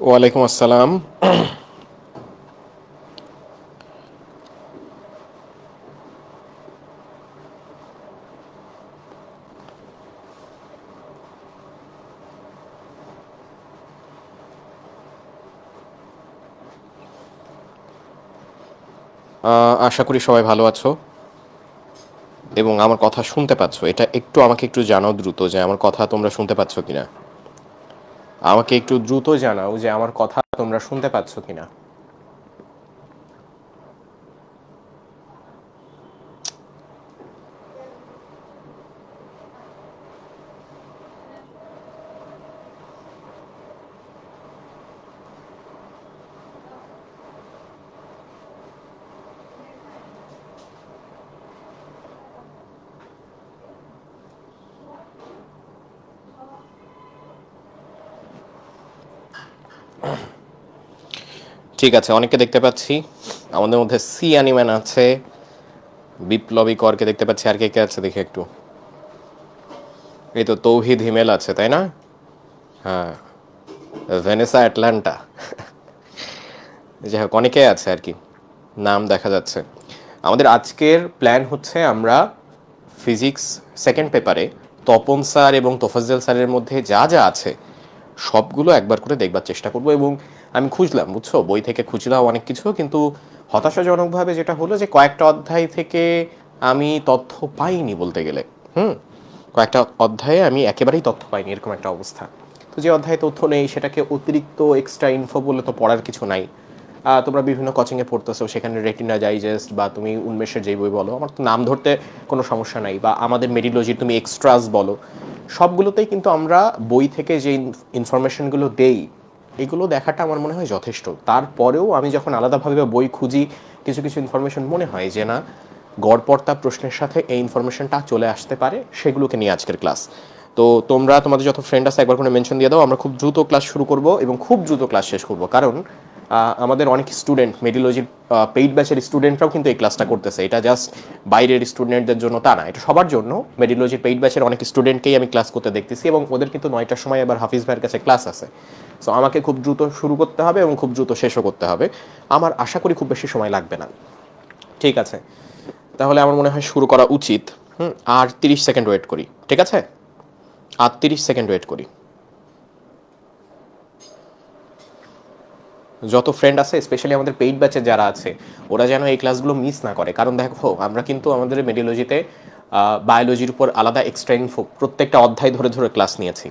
ওয়ালাইকুম আসসালাম। আশা করি সবাই ভালো আছো এবং আমার কথা শুনতে পাচ্ছো। এটা একটু আমাকে একটু জানাও দ্রুত যে আমার কথা তোমরা শুনতে পাচ্ছ কিনা। আমাকে একটু দ্রুত জানাও যে আমার কথা তোমরা শুনতে পাচ্ছ কিনা। ঠিক আছে, অনেককে দেখতে পাচ্ছি। আমাদের মধ্যে সি অ্যানিম্যান আছে, বিপ্লবী করকে দেখতে পাচ্ছি। আর কে কে আছে দেখি একটু। এই তো তৌহিদ হিমেল আছে, তাই না? হ্যাঁ, ভেনেসা অ্যাটলান্টা। যাই হোক, অনেকেই আছে আর কি, নাম দেখা যাচ্ছে। আমাদের আজকের প্ল্যান হচ্ছে আমরা ফিজিক্স সেকেন্ড পেপারে তপন স্যার এবং তোফাজ্জল স্যারের মধ্যে যা যা আছে সবগুলো একবার করে দেখবার চেষ্টা করব। এবং আমি খুঁজলাম, বুঝছো, বই থেকে খুঁজলাম অনেক কিছু, কিন্তু হতাশাজনকভাবে যেটা হলো যে কয়েকটা অধ্যায় থেকে আমি তথ্য পাইনি বলতে গেলে। হুম, কয়েকটা অধ্যায়ে আমি একেবারেই তথ্য পাইনি, এরকম একটা অবস্থা। তো যে অধ্যায়ে তথ্য নেই সেটাকে অতিরিক্ত এক্সট্রা ইনফো বলে তো পড়ার কিছু নাই। তোমরা বিভিন্ন কোচিংয়ে পড়তেছো, সেখানে রেটিনা ডাইজেস্ট বা তুমি উন্মেষের যেই বই বলো, আমার তো নাম ধরতে কোনো সমস্যা নাই, বা আমাদের মেডিলজির তুমি এক্সট্রাস বলো, সবগুলোতেই কিন্তু আমরা বই থেকে যে ইনফরমেশনগুলো দেই এগুলো দেখাটা আমার মনে হয় যথেষ্ট। তারপরেও আমি যখন আলাদাভাবে বই খুঁজি, কিছু কিছু ইনফরমেশন মনে হয় যে না, গড়পড়তা প্রশ্নের সাথে এই ইনফরমেশনটা চলে আসতে পারে, সেগুলোকে নিয়ে আজকের ক্লাস। তো তোমরা তোমাদের যত ফ্রেন্ড আছে একবার করে মেনশন দিয়ে দাও, আমরা খুব দ্রুত ক্লাস শুরু করব এবং খুব দ্রুত ক্লাস শেষ করব। কারণ আমাদের অনেক স্টুডেন্ট, মেডিলজির পেইড ব্যাচের স্টুডেন্টরাও কিন্তু এই ক্লাসটা করতেছে। এটা জাস্ট বাইরের স্টুডেন্টদের জন্য তা না, এটা সবার জন্য। মেডিলজির পেইড ব্যাচের অনেক স্টুডেন্টকেই আমি ক্লাস করতে দেখতেছি এবং ওদের কিন্তু 9টার সময় আবার হাফিজ ভাইয়ের কাছে ক্লাস আছে। সো আমাকে খুব দ্রুত শুরু করতে হবে এবং খুব দ্রুত শেষও করতে হবে। আমার আশা করি খুব বেশি সময় লাগবে না। ঠিক আছে, তাহলে আমার মনে হয় শুরু করা উচিত। আর 30 সেকেন্ড ওয়েট করি, ঠিক আছে? আর 30 সেকেন্ড ওয়েট করি। যত ফ্রেন্ড আছে, স্পেশালি আমাদের পেইড ব্যাচে যারা আছে, ওরা যেন এই ক্লাসগুলো মিস না করে। কারণ দেখো, আমরা কিন্তু আমাদের মেডিওলজিতে বায়োলজির উপর আলাদা এক্সট্রা ইনফো প্রত্যেকটা অধ্যায় ধরে ধরে ক্লাস নিয়েছি।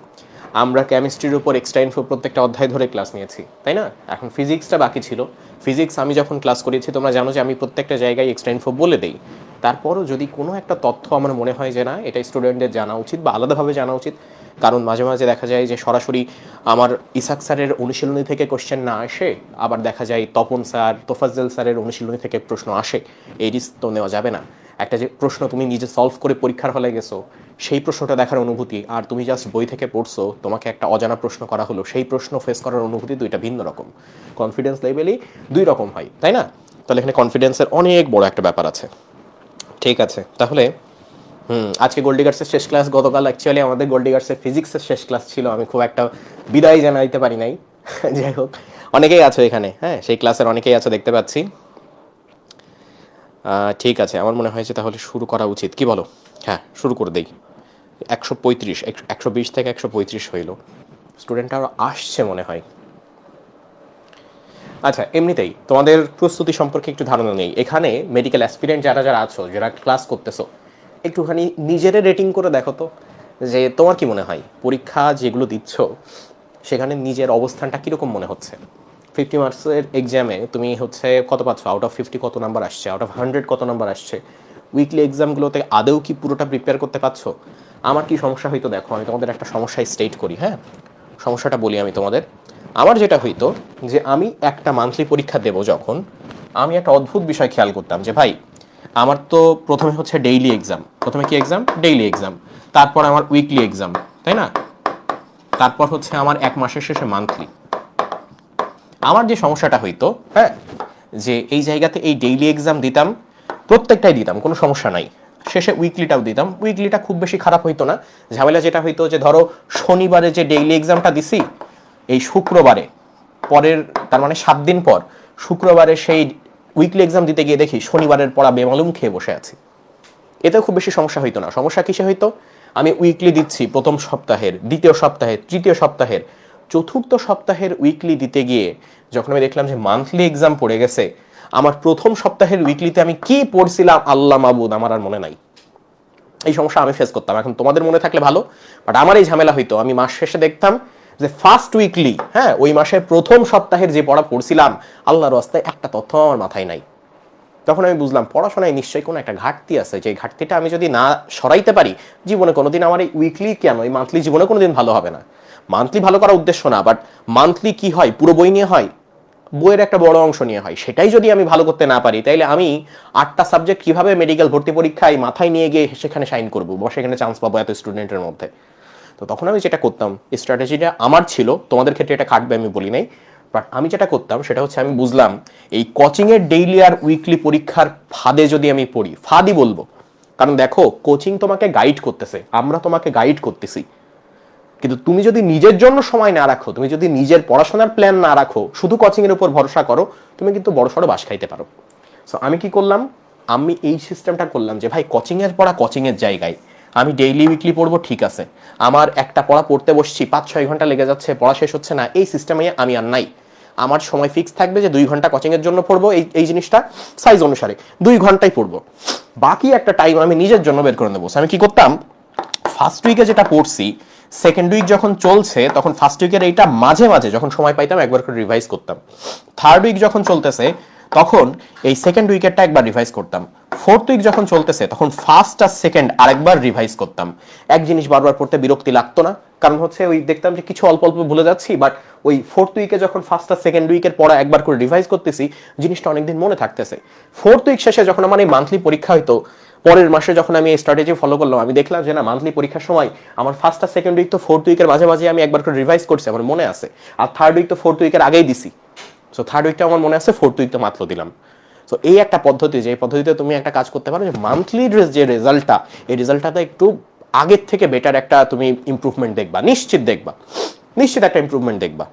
আমরা কেমিস্ট্রির উপর এক্সট্রা ইনফো প্রত্যেকটা অধ্যায় ধরে ক্লাস নিয়েছি, তাই না? এখন ফিজিক্সটা বাকি ছিল। ফিজিক্স আমি যখন ক্লাস করেছি, তোমরা জানো যে আমি প্রত্যেকটা জায়গায় এক্সট্রা ইনফো বলে দিই। তারপরও যদি কোনো একটা তথ্য আমার মনে হয় যে না, এটা স্টুডেন্টদের জানা উচিত বা আলাদাভাবে জানা উচিত, কারণ মাঝে মাঝে দেখা যায় যে সরাসরি আমার ইসাক স্যারের অনুশীলনী থেকে কোশ্চেন না আসে, আবার দেখা যায় তপন স্যার, তোফাজ্জল স্যারের অনুশীলনী থেকে প্রশ্ন আসে। এই রিস্ক তো নেওয়া যাবে না। একটা যে প্রশ্ন তুমি নিজে সলভ করে পরীক্ষার হলে গেছো, সেই প্রশ্নটা দেখার অনুভূতি, আর তুমি জাস্ট বই থেকে পড়ছো, তোমাকে একটা অজানা প্রশ্ন করা হলো, সেই প্রশ্ন ফেস করার অনুভূতি দুইটা ভিন্ন রকম। কনফিডেন্স লেভেলই দুই রকম হয়, তাই না? তাহলে এখানে কনফিডেন্সের অনেক বড় একটা ব্যাপার আছে। ঠিক আছে, তাহলে আজকে গোল্ডিগার্সের শেষ ক্লাস। গতকাল অ্যাকচুয়ালি আমাদের গোল্ডিগার্সের ফিজিক্সের শেষ ক্লাস ছিল। আমি খুব একটা বিদায় জানাইতে পারি নাই। যাই হোক, অনেকেই আছো এখানে, হ্যাঁ, সেই ক্লাসের অনেকেই আছো দেখতে পাচ্ছি। ঠিক আছে, আমার মনে হয়েছে তাহলে শুরু করা উচিত, কি বলো? হ্যাঁ, শুরু করে দেই। 135, 120 থেকে 135 হইল। স্টুডেন্ট আরও আসছে মনে হয়। আচ্ছা, এমনিতেই তোমাদের প্রস্তুতি সম্পর্কে একটু ধারণা নেই। এখানে মেডিকেল অ্যাসপিরেন্ট যারা যারা আছো, যারা ক্লাস করতেছো, একটুখানি নিজেরে রেটিং করে দেখো তো, যে তোমার কি মনে হয় পরীক্ষা যেগুলো দিচ্ছ সেখানে নিজের অবস্থানটা কীরকম মনে হচ্ছে? 50 মার্কসের এক্সামে তুমি হচ্ছে কত পাচ্ছ? আউট অফ 50 কত নাম্বার আসছে? আউট অফ 100 কত নাম্বার আসছে? উইকলি এক্সামগুলোতে আদৌ কি পুরোটা প্রিপেয়ার করতে পারছো? আমার কি সমস্যা হইতো দেখো, আমি তোমাদের একটা সমস্যা স্টেট করি, হ্যাঁ, সমস্যাটা বলি আমি তোমাদের। আমার যেটা হইতো যে আমি একটা মান্থলি পরীক্ষা দেব যখন, আমি একটা অদ্ভুত বিষয় খেয়াল করতাম যে ভাই, আমার তো প্রথমে হচ্ছে ডেইলি এক্সাম। প্রথমে কি এক্সাম? Daily exam. তারপর আমার উইকলি এক্সাম, তাই না? তারপর হচ্ছে আমার এক মাসের শেষে মান্থলি। আমার যে সমস্যাটা হইতো, হ্যাঁ, যে এই জায়গাতে এই ডেইলি এক্সাম দিতাম, প্রত্যেকটাই দিতাম, কোনো সমস্যা নাই। শেষে উইকলিটাও দিতাম, উইকলিটা খুব বেশি খারাপ হইতো না। ঝামেলা যেটা হইতো যে ধরো শনিবারে যে ডেইলি এক্সামটা দিছি, এই শুক্রবারে পরের তার মানে 7 দিন পর শুক্রবারে সেই উইকলি এক্সাম দিতে গিয়ে দেখি শনিবারের পড়া বেমালুম খেয়ে বসে আছি। এতে খুব বেশি সমস্যা হইতো না। সমস্যা কিসে হইতো, আমি উইকলি দিচ্ছি প্রথম সপ্তাহের, দ্বিতীয় সপ্তাহের, তৃতীয় সপ্তাহের, চতুর্থ সপ্তাহের উইকলি দিতে গিয়ে যখন আমি দেখলাম যে মান্থলি এক্সাম পড়ে গেছে, আমার প্রথম সপ্তাহের উইকলিতে আমি কি পড়ছিলাম আল্লাহ মাবুদ আমার আর মনে নাই। এই সমস্যা আমি ফেস করতাম। এখন তোমাদের মনে থাকলে ভালো, বাট আমার এই ঝামেলা হইতো। আমি মাস শেষে দেখতাম যে ফার্স্ট উইকলি, হ্যাঁ, ওই মাসের প্রথম সপ্তাহের যে পড়া পড়ছিলাম আল্লাহর রাস্তায় একটা তথ্য আমার মাথায় নাই। তখন আমি বুঝলাম পড়াশোনায় নিশ্চয়ই কোনো একটা ঘাটতি আছে, যে ঘাটতিটা আমি যদি না সরাইতে পারি জীবনে কোনোদিন আমার এই উইকলি কেন এই মান্থলি জীবনে কোনোদিন ভালো হবে না। মান্থলি ভালো করার উদ্দেশ্য না, বাট মান্থলি কি হয়, পুরো বই নিয়ে হয়, বইয়ের একটা বড় অংশ নিয়ে হয়। সেটাই যদি আমি ভালো করতে না পারি তাইলে আমি 8টা সাবজেক্ট কিভাবে মেডিকেল ভর্তি পরীক্ষায় মাথায় নিয়ে গিয়ে সেখানে সাইন করবো, বা সেখানে চান্স পাবো এত স্টুডেন্টের মধ্যে। তো তখন আমি যেটা করতাম, স্ট্র্যাটেজিটা আমার ছিল, তোমাদের ক্ষেত্রে এটা খাটবে আমি বলি নাই, বাট আমি যেটা করতাম সেটা হচ্ছে আমি বুঝলাম এই কোচিংয়ের ডেইলি আর উইকলি পরীক্ষার ফাঁদে যদি আমি পড়ি, ফাঁদই বলবো, কারণ দেখো কোচিং তোমাকে গাইড করতেছে, আমরা তোমাকে গাইড করতেছি, কিন্তু তুমি যদি নিজের জন্য সময় না রাখো, তুমি যদি নিজের পড়াশোনার প্ল্যান না রাখো, শুধু কোচিং এর উপর ভরসা করো, তুমি কিন্তু বড়সড় বাস খাইতে পারো। সো আমি কি করলাম, আমি এই সিস্টেমটা করলাম যে ভাই কোচিং এর পড়া কোচিং এর জায়গায়, আমি ডেইলি উইকলি পড়বো ঠিক আছে, আমার একটা পড়া পড়তে বসছি 5-6 ঘন্টা লেগে যাচ্ছে, পড়া শেষ হচ্ছে না, এই সিস্টেমে আমি আর নাই। আমার সময় ফিক্স থাকবে যে 2 ঘন্টা কোচিং এর জন্য পড়বো, এই জিনিসটা সাইজ অনুসারে 2 ঘন্টাই পড়বো, বাকি একটা টাইম আমি নিজের জন্য বের করে নেবো। আমি কি করতাম, ফার্স্ট উইকে যেটা পড়ছি সেকেন্ড উইক যখন চলছে তখন ফার্স্ট উইকের এইটা মাঝে মাঝে যখন সময় পাইতাম একবার করে রিভাইজ করতাম, থার্ড উইক যখন চলতেছে তখন এই সেকেন্ড উইকেটটা একবার রিভাইজ করতাম, ফোর্থ উইক যখন চলতেছে তখন ফার্স্ট আর সেকেন্ড আরেকবার রিভাইজ করতাম। এক জিনিস বারবার পড়তে বিরক্তি লাগতো না, কারণ হচ্ছে ওই দেখতাম যে কিছু অল্প অল্প ভুলে যাচ্ছি, বাট ওই ফোর্থ উইকে যখন ফার্স্ট আর সেকেন্ড উইকের পড়া একবার করে রিভাইজ করতেছি জিনিসটা অনেকদিন মনে থাকতেছে। ফোর্থ উইক শেষে যখন আমার এই মান্থলি পরীক্ষা হইতো, পরের মাসে যখন আমি এই স্ট্র্যাটেজি ফলো করলাম, আমি দেখলাম যে না, মান্থলি পরীক্ষার সময় আমার ফার্স্ট আর সেকেন্ড উইক তো ফোর্থ উইকের মাঝে মাঝে আমি একবার করে রিভাইজ করছি, আমার মনে আছে, আর থার্ড উইক তো ফোর্থ উইকের আগেই দিছি, সো থার্ড উইকটা আমার মনে আছে, ফোর্থ উইক তো মাত্র দিলাম। সো এই একটা পদ্ধতি, যে পদ্ধতিতে তুমি একটা কাজ করতে পারো, যে মান্থলির যে রেজাল্টটা, এই রেজাল্টটাতে একটু আগের থেকে বেটার একটা তুমি ইমপ্রুভমেন্ট দেখবা, নিশ্চিত একটা ইমপ্রুভমেন্ট দেখবা।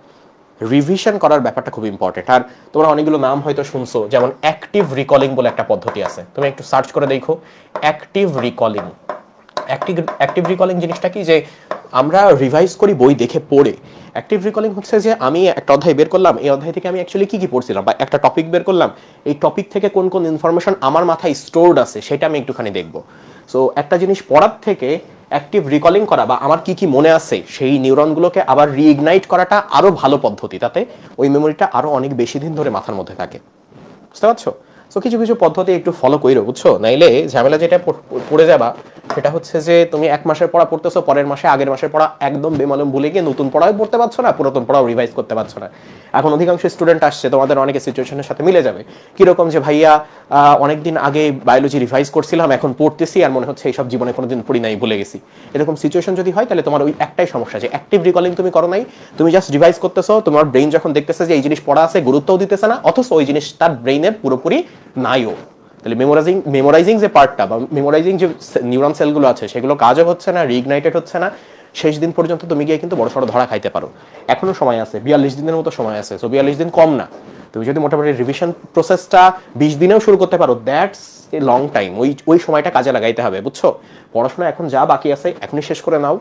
রিভিশন করার ব্যাপারটা খুব ইম্পর্টেন্ট। আর তোমরা অনেকগুলো নাম হয়তো শুনছো, যেমন অ্যাক্টিভ রিকলিং বলে একটা পদ্ধতি আছে, তুমি একটু সার্চ করে দেখো অ্যাক্টিভ রিকলিং। অ্যাক্টিভ রিকলিং জিনিসটা কি, যে আমরা রিভাইজ করি বই দেখে পড়ে। অ্যাক্টিভ রিকলিং হচ্ছে যে আমি একটা অধ্যায় বের করলাম, এই অধ্যায় থেকে আমি অ্যাকচুয়ালি কি পড়ছিলাম, বা একটা টপিক বের করলাম, এই টপিক থেকে কোন কোন ইনফরমেশন আমার মাথায় স্টোরড আছে সেটা আমি একটুখানি দেখবো। সো একটা জিনিস পড়ার থেকে অ্যাক্টিভ রিকলিং করা, বা আমার কি কি মনে আছে সেই নিউরনগুলোকে আবার রিইগনাইট করাটা আরো ভালো পদ্ধতি, তাতে ওই মেমোরিটা আরো অনেক বেশি দিন ধরে মাথার মধ্যে থাকে। বুঝতে পারছো? সো কিছু কিছু পদ্ধতি একটু ফলো কইরো, বুঝছো, নাইলে ঝামেলা যেটা পড়ে যাবা সেটা হচ্ছে যে তুমি 1 মাসের পড়া পড়তেছো, পরের মাসে আগের মাসের পড়া একদম বেমালুম ভুলে গিয়ে নতুন পড়াও পড়তে পারছো না, পুরাতন পড়াও রিভাইজ করতে পারছো না। এখন অধিকাংশ স্টুডেন্ট আসছে, তোমাদের অনেকে সিচুয়েশনের সাথে মিলে যাবে, কিরকম যে ভাইয়া অনেকদিন আগে বায়োলজি রিভাইজ করছিলাম, এখন পড়তেছি আর মনে হচ্ছে এইসব জীবনে কোনোদিন পড়ি নাই, ভুলে গেছি। এরকম সিচুয়েশন যদি হয় তাহলে তোমার ওই একটাই সমস্যা, যে অ্যাক্টিভ রিকলিং তুমি করো নাই, তুমি জাস্ট রিভাইজ করতেছো, তোমার ব্রেইন যখন দেখতেছে যে এই জিনিস পড়া আছে গুরুত্বও দিতেছে না, অথচ ওই জিনিস তার ব্রেইনের পুরোপুরি নাইও, তাহলে মেমোরাইজিং যে পার্টটা, বা মেমোরাইজিং যে নিউরন সেলগুলো আছে সেগুলো কাজও হচ্ছে না, রিইগনাইটেড হচ্ছে না, শেষ দিন পর্যন্ত তুমি গিয়ে কিন্তু বড়সড় ধরা খাইতে পারো। এখনো সময় আছে, 42 দিনের মতো সময় আছে, সো 42 দিন কম না। তুমি যদি মোটামুটি রিভিশন প্রসেসটা 20 দিনেও শুরু করতে পারো, দ্যাটস এ লং টাইম। ওই সময়টা কাজে লাগাইতে হবে, বুঝছো। পড়াশোনা এখন যা বাকি আছে এখনই শেষ করে নাও।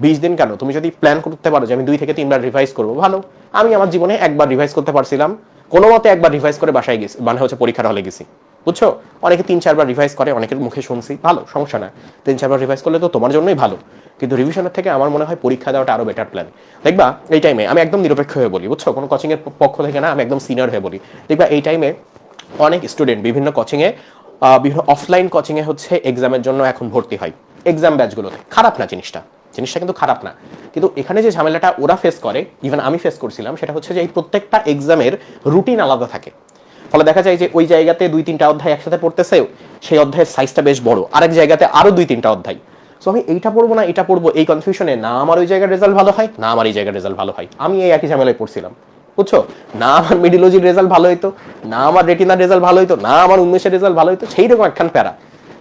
20 দিন কেন, তুমি যদি প্ল্যান করতে পারো যে আমি 2 থেকে 3 বার রিভাইজ করবো, ভালো। আমি আমার জীবনে একবার রিভাইজ করতে পারছিলাম, কোনো মতে একবার রিভাইজ করে বাসায় গেছি, মানে হচ্ছে পরীক্ষার হলে গেছি, বুঝছো। অনেকে 3-4 বার রিভাইজ করে, অনেকের মুখে শুনছি, ভালো, সমস্যা না, 3-4 বার রিভাইজ করলে তো তোমার জন্যই ভালো। কিন্তু রিভিশনের থেকে আমার মনে হয় পরীক্ষা দেওয়াটা আরো বেটার প্ল্যান। দেখবা এই টাইমে আমি একদম নিরপেক্ষ হয়ে বলি, বুঝছো, কোনো কোচিং এর পক্ষ থেকে না, আমি একদম সিনিয়র হয়ে বলি। দেখবা এই টাইমে অনেক স্টুডেন্ট বিভিন্ন কোচিংয়ে, বিভিন্ন অফলাইন কোচিংয়ে হচ্ছে এক্সামের জন্য এখন ভর্তি হয়, এক্সাম ব্যাচগুলোতে। খারাপ না জিনিসটা কিন্তু খারাপ না, কিন্তু এখানে যে ঝামেলাটা ওরা ফেস করে, ইভেন আমি ফেস করছিলাম, সেটা হচ্ছে যে এই প্রত্যেকটা এক্সামের রুটিন আলাদা থাকে। ফলে দেখা যায় যে ওই জায়গাতে 2-3টা অধ্যায় একসাথে পড়তেছে, সেই অধ্যায়ের সাইজটা বেশ বড়, আরেক জায়গাতে আরো 2-3টা অধ্যায়। সো আমি এইটা পড়বো না এটা পড়বো, এই কনফিউশনে না আমার ওই জায়গার রেজাল্ট ভালো হয়, না আমার এই জায়গার রেজাল্ট ভালো হয়। আমি এই একই ঝামেলায় পড়ছিলাম, বুঝছো, না আমার মিডিলজির রেজাল্ট ভালো হইতো, না আমার রেটিনার রেজাল্ট ভালো হইতো, না আমার উন্মেষের রেজাল্ট ভালো হইতো, সেই রকম একখান প্যারা।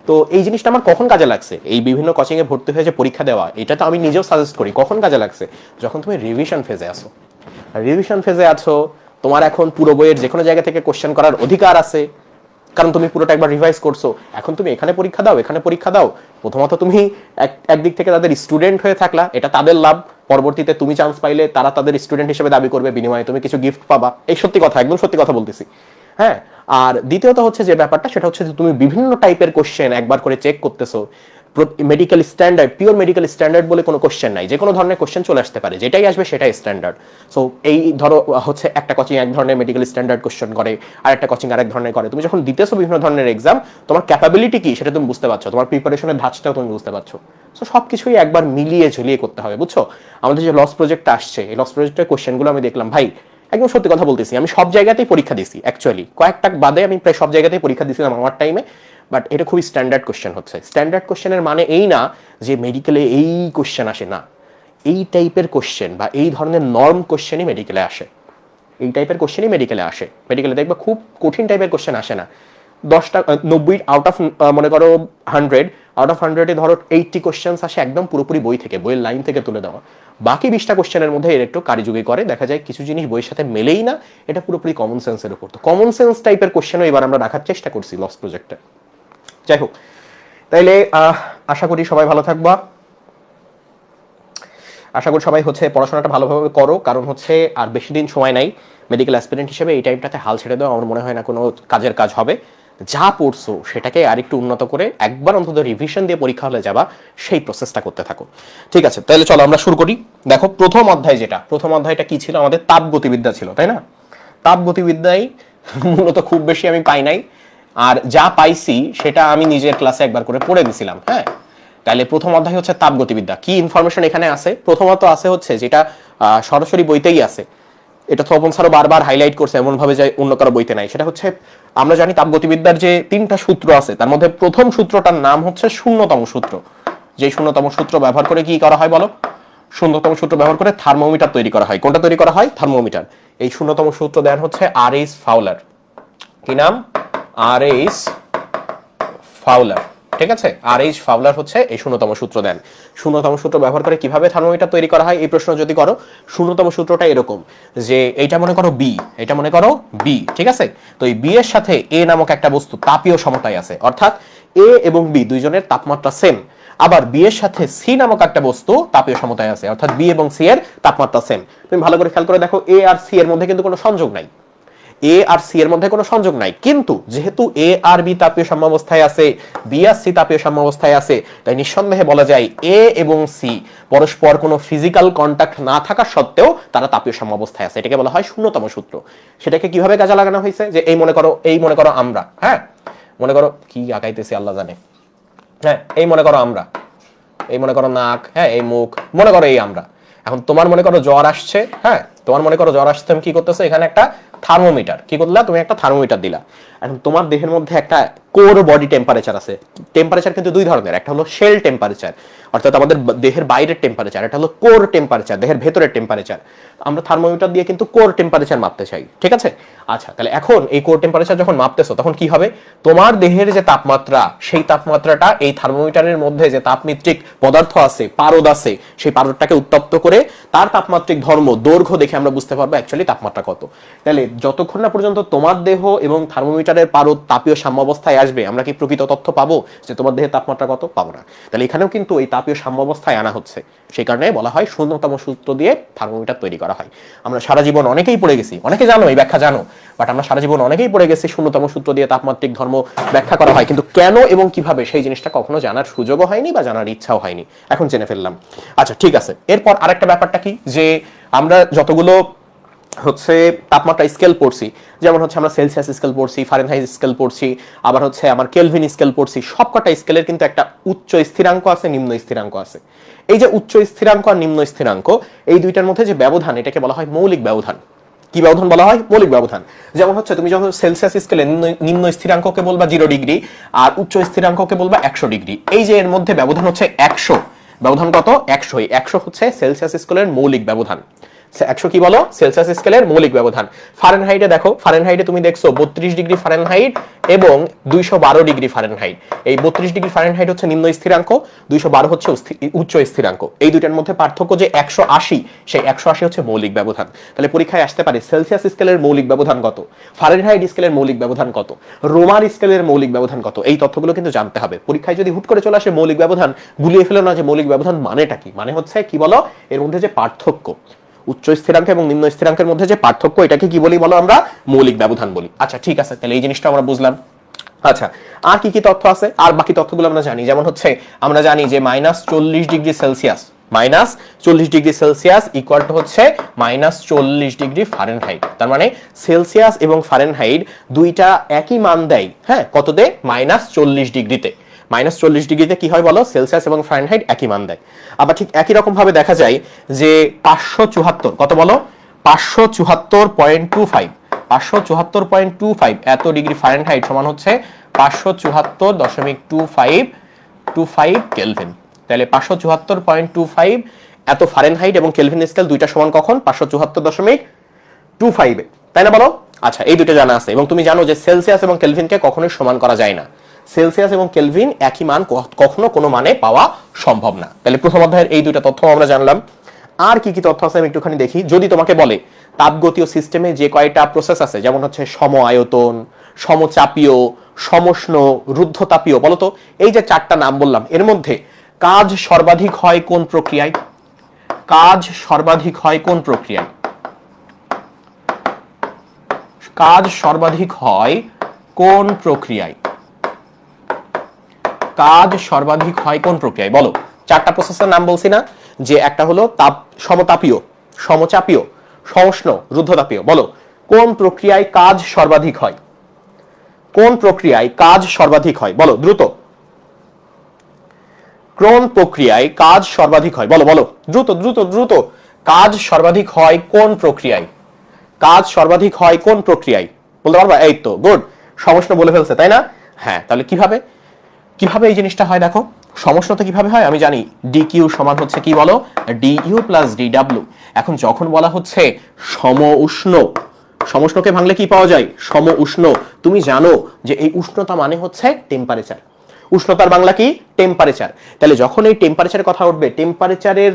তো এই জিনিসটা আমার কখন কাজে লাগছে, এই বিভিন্ন কোচিং এ ভর্তি হয়ে যে পরীক্ষা দেওয়া, এটা তো আমি নিজেও সাজেস্ট করি, কখন কাজে লাগছে, যখন তুমি রিভিশন ফেজে আসো। রিভিশন ফেজে আছো, তোমার এখন পুরো বইয়ের যে কোনো জায়গা থেকে কোশ্চেন করার অধিকার আছে, কারণ তুমি পুরোটা একবার রিভাইজ করছো। এখন তুমি এখানে পরীক্ষা দাও, এখানে পরীক্ষা দাও, প্রথমত তুমি একদিক থেকে তাদের স্টুডেন্ট হয়ে থাকলা, এটা তাদের লাভ। পরবর্তীতে তুমি চান্স পাইলে তারা তাদের স্টুডেন্ট হিসেবে দাবি করবে, বিনিময়ে তুমি কিছু গিফট পাবা। এই সত্যি কথা, একদম সত্যি কথা বলতেছি। হ্যাঁ, আর দ্বিতীয়ত হচ্ছে যে ব্যাপারটা, সেটা হচ্ছে যে তুমি বিভিন্ন টাইপের কোশ্চেন একবার করে চেক করতেছো। Medical standard, pure medical standard বলে কোনো কোশ্চেন নাই, যে কোনো ধরনের কোশ্চেন চলে আসতে পারে, যেটাই আসবে সেটাই স্ট্যান্ডার্ড। সো এই ধরো হচ্ছে একটা কোচিং এক ধরনের মেডিকেল স্ট্যান্ডার্ড কোশ্চেন করে, আর একটা কোচিং আরেক ধরনের করে। তুমি যখন দিতেছো বিভিন্ন ধরনের এক্সাম, তোমার ক্যাপাবিলিটি কি সেটা তুমি বুঝতে পারছো, তোমার প্রিপারেশনের ধাঁচটাও তুমি বুঝতে পারছো। সো সবকিছুই একবার মিলিয়ে ঝুলিয়ে করতে হবে, বুঝছো? আমাদের যে লস প্রজেক্টটা আসছে, এই লস প্রজেক্টের কোশ্চেনগুলো আমি দেখলাম, ভাই একদম সত্যি কথা বলতেছি, আমি সব জায়গাতেই পরীক্ষা দিছি, অ্যাকচুয়ালি কয়েকটা বাদে আমি প্রায় সব জায়গাতেই পরীক্ষা দিয়েছিলাম আমার টাইমে। বাট এটা খুবই স্ট্যান্ডার্ড কোশ্চেন হচ্ছে। স্ট্যান্ডার্ড কোশ্চেনের মানে এই না যে মেডিকেলে এই কোশ্চেন আসে না, এই টাইপের কোশ্চেন বা এই ধরনের নর্ম কোশ্চেনই মেডিকেলে আসে, এই টাইপের কোশ্চেনই মেডিকেলে আসে। মেডিকেলে দেখবে খুব কঠিন টাইপের কোশ্চেন আসে না। 90 আউট অফ মনে করো 100, আউট অফ 100-এ ধরো 80 কোশ্চেন আসে একদম পুরোপুরি বই থেকে, বইয়ের লাইন থেকে তুলে দেওয়া। বাকি 20টা কোশ্চেনের মধ্যে এর একটু কারিযোগী করে, দেখা যায় কিছু জিনিস বইয়ের সাথে মেলেই না, এটা পুরোপুরি কমন সেন্সের উপর। তো কমন সেন্স টাইপের কোশ্চেনও এবার আমরা রাখার চেষ্টা করছি লস প্রজেক্টে। যাই হোক, তাইলে আশা করি সবাই ভালো থাকবা, আশা করি সবাই হচ্ছে পড়াশোনাটা ভালোভাবে করো, কারণ হচ্ছে আর বেশি দিন সময় নাই। মেডিকেল অ্যাসপিরেন্ট হিসেবে এই টাইমটাতে হাল ছেড়ে দেওয়া আমার মনে হয় না কোনো কাজের কাজ হবে। যা পড়ছো সেটাকে আরেকটু উন্নত করে একবার অন্তত রিভিশন দিয়ে পরীক্ষা হলে যাবা, সেই প্রসেসটা করতে থাকো। ঠিক আছে, তাহলে চলো আমরা শুরু করি। দেখো প্রথম অধ্যায়টা কি ছিল? আমাদের তাপগতিবিদ্যা ছিল, তাই না? তাপগতিবিদ্যায় মূলত খুব বেশি আমি পাই নাই, আর যা পাইছি সেটা আমি নিজের ক্লাসে একবার করে পড়ে দিছিলাম। হ্যাঁ, তাহলে প্রথম অধ্যায় হচ্ছে তাপগতিবিদ্যা। কি ইনফরমেশন এখানে আছে? প্রথমত আছে হচ্ছে যেটা সরাসরি বইতেই আছে, এটা তপন স্যারও বারবার হাইলাইট করছে, এমন ভাবে যে অন্য কারো বইতে নাই। সেটা হচ্ছে, আমরা জানি তাপগতিবিদ্যার যে 3টা সূত্র আছে, তার মধ্যে প্রথম সূত্রটার নাম হচ্ছে শূন্যতম সূত্র। যে শূন্যতম সূত্র ব্যবহার করে কি করা হয় বলো? শূন্যতম সূত্র ব্যবহার করে থার্মোমিটার তৈরি করা হয়। কোনটা তৈরি করা হয়? থার্মোমিটার। এই শূন্যতম সূত্র দেন হচ্ছে আর.এইচ ফাউলার। কি নাম? আর.এইচ ফাউলার। ঠিক আছে, আর.এইচ ফাউলার হচ্ছে এই শূন্যতম সূত্র দেন। শূন্যতম সূত্র ব্যবহার করে কিভাবে থার্মোমিটার তৈরি করা হয় এই প্রশ্ন যদি করো, শূন্যতম সূত্রটা এরকম যে এইটা মনে করো বি, এটা মনে করো বি, ঠিক আছে? তো এই বি এর সাথে এ নামক একটা বস্তু তাপীয় সমতায় আছে, অর্থাৎ এ এবং বি দুইজনের তাপমাত্রা সেম। আবার বি এর সাথে সি নামক একটা বস্তু তাপীয় সমতায় আছে, অর্থাৎ বি এবং সি এর তাপমাত্রা সেম। তুমি ভালো করে খেয়াল করে দেখো, এ আর সি এর মধ্যে কিন্তু কোনো সংযোগ নাই, এ আর সি এর মধ্যে কোনো সংযোগ নাই, কিন্তু যেহেতু এ আর বি তাপীয় সাম্যাবস্থায় আছে, বি আর সি তাপীয় সাম্যাবস্থায় আছে, তাই নিঃসন্দেহে বলা যায় এ এবং সি পরস্পর কোনো ফিজিক্যাল কন্টাক্ট না থাকা সত্ত্বেও তারা তাপীয় সাম্যাবস্থায় আছে। এটাকে বলা হয় শূন্যতম সূত্র। সেটাকে কিভাবে কাজে লাগানো হয়েছে? যে এই মনে করো আমরা, হ্যাঁ মনে করো কি আঁকাইতেছি আল্লাহ জানে, হ্যাঁ এই মনে করো আমরা, এই মনে করো নাক, হ্যাঁ এই মুখ, মনে করো এই আমরা। এখন তোমার মনে করো জ্বর আসছে, হ্যাঁ তোমার মনে করো জ্বর আসছে, তুমি কি করতেছো? এখানে একটা থার্মোমিটার, কি করলা? তুমি একটা থার্মোমিটার দিলা। এখন তোমার দেহের মধ্যে একটা কোর বডি টেম্পারেচার আছে। টেম্পারেচার কিন্তু দুই ধরনের, একটা হলো শেল টেম্পারেচার, অর্থাৎ আমাদের দেহের বাইরের টেম্পারেচার, এটা হলো কোর টেম্পারেচার, দেহের ভেতরের টেম্পারেচার। আমরা থার্মোমিটার দিয়ে কিন্তু কোর টেম্পারেচার মাপতে চাই, ঠিক আছে? আচ্ছা, তাহলে এখন এই কোর টেম্পারেচার যখন মাপতেছো তখন কি হবে? তোমার দেহের যে তাপমাত্রা, সেই তাপমাত্রাটা এই থার্মোমিটারের মধ্যে যে তাপমাত্রিক পদার্থ আছে, পারদ আছে, সেই পারদটাকে উত্তপ্ত করে তার তাপমাত্রিক ধর্ম, দৈর্ঘ্য দেখে আমরা বুঝতে পারবো অ্যাকচুয়ালি তাপমাত্রা কত। তাহলে যতক্ষণ না পর্যন্ত তোমার দেহ এবং থার্মোমিটারের পারদ তাপীয় সাম্যাবস্থায় আসবে, আমরা কি প্রকৃত তথ্য পাবো যে তোমার দেহের তাপমাত্রা কত? পাবো না। তাহলে এখানেও কিন্তু এই তাপীয় সাম্যাবস্থায় আনা হচ্ছে, সেই কারণে বলা হয় শূন্যতম সূত্র দিয়ে থার্মোমিটার তৈরি করা হয়। আমরা সারা জীবন অনেকেই পড়ে গেছি, অনেকে জানো এই ব্যাখ্যা জানো, বাট আমরা সারা জীবন অনেকেই পড়ে গেছি শূন্যতম সূত্র দিয়ে তাপমাত্রিক ধর্ম ব্যাখ্যা করা হয়, কিন্তু কেন এবং কিভাবে সেই জিনিসটা কখনো জানার সুযোগও হয়নি বা জানার ইচ্ছাও হয়নি। এখন জেনে ফেললাম। আচ্ছা ঠিক আছে, এরপর আরেকটা ব্যাপারটা কি, যে আমরা যতগুলো হচ্ছে তাপমাত্রা স্কেল পড়ছি, যেমন হচ্ছে আমরা সেলসিয়াস স্কেল পড়ছি, ফারেনহাইট স্কেল পড়ছি, আবার হচ্ছে আমার কেলভিন স্কেল পড়ছি, সবকটা স্কেলের কিন্তু একটা উচ্চ স্থিরাঙ্ক আছে, নিম্ন স্থিরাঙ্ক আছে। এই যে উচ্চ স্থিরাঙ্ক আর নিম্ন স্থিরাঙ্ক, এই দুইটার মধ্যে যে ব্যবধান, এটাকে বলা হয় মৌলিক ব্যবধান। কি ব্যবধান বলা হয়? মৌলিক ব্যবধান। যেমন হচ্ছে তুমি যখন সেলসিয়াস স্কেলে নিম্ন স্থিরাঙ্ককে বলবা 0 ডিগ্রি আর উচ্চ স্থিরাঙ্ককে বলবা 100 ডিগ্রি, এই যে এর মধ্যে ব্যবধান হচ্ছে 100, ব্যবধান কত? 100। 100 হচ্ছে সেলসিয়াস স্কেলের মৌলিক ব্যবধান। 100 কি বলো সেলসিয়াস স্কেলের মৌলিক ব্যবধান। ফারেনহাইটে দেখো, ফারেনহাইটে তুমি দেখছো 32 ডিগ্রি ফারেনহাইট এবং 212 ডিগ্রি ফারেনহাইট। এই 32 ডিগ্রি ফারেনহাইট হচ্ছে নিম্ন স্থিরাঙ্ক, 212 হচ্ছে উচ্চ স্থিরাঙ্ক। এই দুইটার মধ্যে পার্থক্য যে 180, সেই 180 হচ্ছে মৌলিক ব্যবধান। তাহলে পরীক্ষায় আসতে পারে সেলসিয়াস স্কেলের মৌলিক ব্যবধান কত, ফারেনহাইট স্কেলের মৌলিক ব্যবধান কত, রোমার স্কেলের মৌলিক ব্যবধান কত, এই তথ্যগুলো কিন্তু জানতে হবে। পরীক্ষায় যদি হুট করে চলে আসে মৌলিক ব্যবধান, গুলিয়ে ফেলো না যে মৌলিক ব্যবধান মানেটা কি। মানে হচ্ছে কি বলো, এর মধ্যে যে পার্থক্য, উচ্চ স্থিরাঙ্ক এবং নিম্ন স্থিরাঙ্কের মধ্যে যে পার্থক্য, এটাকে কি বলি বলো, আমরা মৌলিক ব্যবধান বলি। আচ্ছা ঠিক আছে, তাহলে এই জিনিসটা আমরা বুঝলাম। আচ্ছা আর কি কি তথ্য আছে, আর বাকি তথ্যগুলো আমরা জানি। যেমন হচ্ছে আমরা জানি যে -40 degree Celsius, -40 degree Celsius equal to হচ্ছে -40 ডিগ্রি ফারেনহাইট। তার মানে সেলসিয়াস এবং ফারেনহাইট দুইটা একই মান দেয়। হ্যাঁ, কততে? -40 ডিগ্রিতে। -40 ডিগ্রিতে কি হয় বলো, সেলসিয়াস এবং ফারেনহাইট একই মান দেয়। আবার ঠিক একই রকম ভাবে দেখা যায় যে 574, কত বলো, 574.25, 574.25 এত ডিগ্রি ফারেনহাইট সমান হচ্ছে 574.25 কেলভিন। তাহলে 574.25 এত ফারেনহাইট এবং কেলভিন স্কেল দুইটা সমান কখন? 574.25, তাই না বলো? আচ্ছা এই দুটো জানা আছে। এবং তুমি জানো যে সেলসিয়াস এবং কেলভিনকে কখনোই সমান করা যায় না। সেলসিয়াস এবং কেলভিন একই মান কখনো কোনো মানে পাওয়া সম্ভব না। তাহলে প্রথম অধ্যায়ের এই দুইটা তথ্য আমরা জানলাম। আর কি কি তথ্য আছে আমি একটুখানি দেখি। যদি তোমাকে বলে তাপগতীয় সিস্টেমে যে কয়টা প্রসেস আছে, যেমন হচ্ছে সম আয়তন, সমচাপীয়, সমষ্ণ, রুদ্ধতাপীয়, বলো তো এই যে চারটা নাম বললাম, এর মধ্যে কাজ সর্বাধিক হয় কোন প্রক্রিয়ায়? কাজ সর্বাধিক হয় কোন প্রক্রিয়ায়? কাজ সর্বাধিক হয় কোন প্রক্রিয়ায়? কাজ সর্বাধিক হয় কোন প্রক্রিয়ায় বলো? চারটা প্রসেসের নাম বলছি না, যে একটা হলো সমতাপীয়, সমচাপীয়, সমষ্ণ, রুদ্ধতাপীয়। বলো কোন প্রক্রিয়ায় কাজ সর্বাধিক হয়? কোন প্রক্রিয়ায় কাজ সর্বাধিক হয়? বলো দ্রুত। কোন প্রক্রিয়ায় কাজ সর্বাধিক হয়? বলো বলো দ্রুত দ্রুত দ্রুত। কাজ সর্বাধিক হয় কোন প্রক্রিয়ায়? কাজ সর্বাধিক হয় কোন প্রক্রিয়ায় বলতে পারবা? এই তো গুড, সমষ্ণ বলে ফেলছে তাই না? হ্যাঁ, তাহলে কিভাবে কিভাবে এই জিনিসটা হয় দেখো। সমষ্ণতা কিভাবে হয় আমি জানি, dq সমান হচ্ছে কি বলো, du প্লাস dw। এখন যখন বলা হচ্ছে সম উষ্ণ, সমষ্ণকে ভাঙলে কি পাওয়া যায়? সম উষ্ণ। তুমি জানো যে এই উষ্ণতা মানে হচ্ছে টেম্পারেচার। উষ্ণতার বাংলা কি? টেম্পারেচার। তাহলে যখন এই টেম্পারেচারের কথা উঠবে, টেম্পারেচারের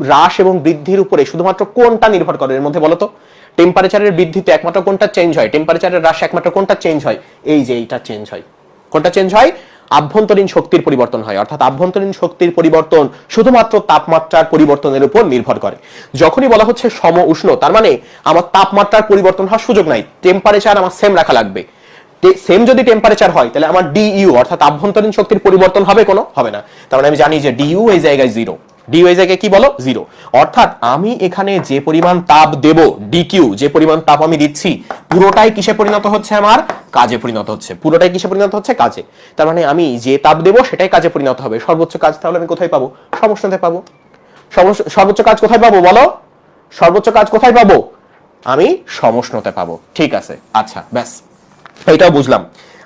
হ্রাস এবং বৃদ্ধির উপরে শুধুমাত্র কোনটা নির্ভর করে এর মধ্যে বলো তো? টেম্পারেচারের বৃদ্ধিতে একমাত্র কোনটা চেঞ্জ হয়? টেম্পারেচারের হ্রাস একমাত্র কোনটা চেঞ্জ হয়? এই যে এইটা চেঞ্জ হয়। কোনটা চেঞ্জ হয়? আভ্যন্তরীণ শক্তির পরিবর্তন হয়। অর্থাৎ আভ্যন্তরীণ শক্তির পরিবর্তন শুধুমাত্র তাপমাত্রার পরিবর্তনের উপর নির্ভর করে। যখনই বলা হচ্ছে সম উষ্ণ, তার মানে আমার তাপমাত্রার পরিবর্তন হওয়ার সুযোগ নাই, টেম্পারেচার আমার সেম রাখা লাগবে। সেম যদি টেম্পারেচার হয় তাহলে আমার ডিইউ অর্থাৎ আভ্যন্তরীণ শক্তির পরিবর্তন হবে কোনো? হবে না। তার মানে আমি জানি যে ডিইউ এই জায়গায় 0, ডিইউ এই জায়গায় কি বলো? 0। অর্থাৎ আমি এখানে যে পরিমাণ তাপ দেব, ডিকিউ যে পরিমাণ তাপ আমি দিচ্ছি, পুরোটাই কিসে পরিণত হচ্ছে? আমার কাজে পরিণত হচ্ছে। পুরোটাই কিসে পরিণত হচ্ছে? কাজে। তার মানে আমি যে তাপ দেব সেটাই কাজে পরিণত হবে। সর্বোচ্চ কাজ তাহলে আমি কোথায় পাবো? সমষ্ণতে পাবো। সর্বোচ্চ কাজ কোথায় পাবো বলো? সর্বোচ্চ কাজ কোথায় পাবো? আমি সমষ্ণতে পাবো। ঠিক আছে, আচ্ছা ব্যাস এটাও বুঝলাম।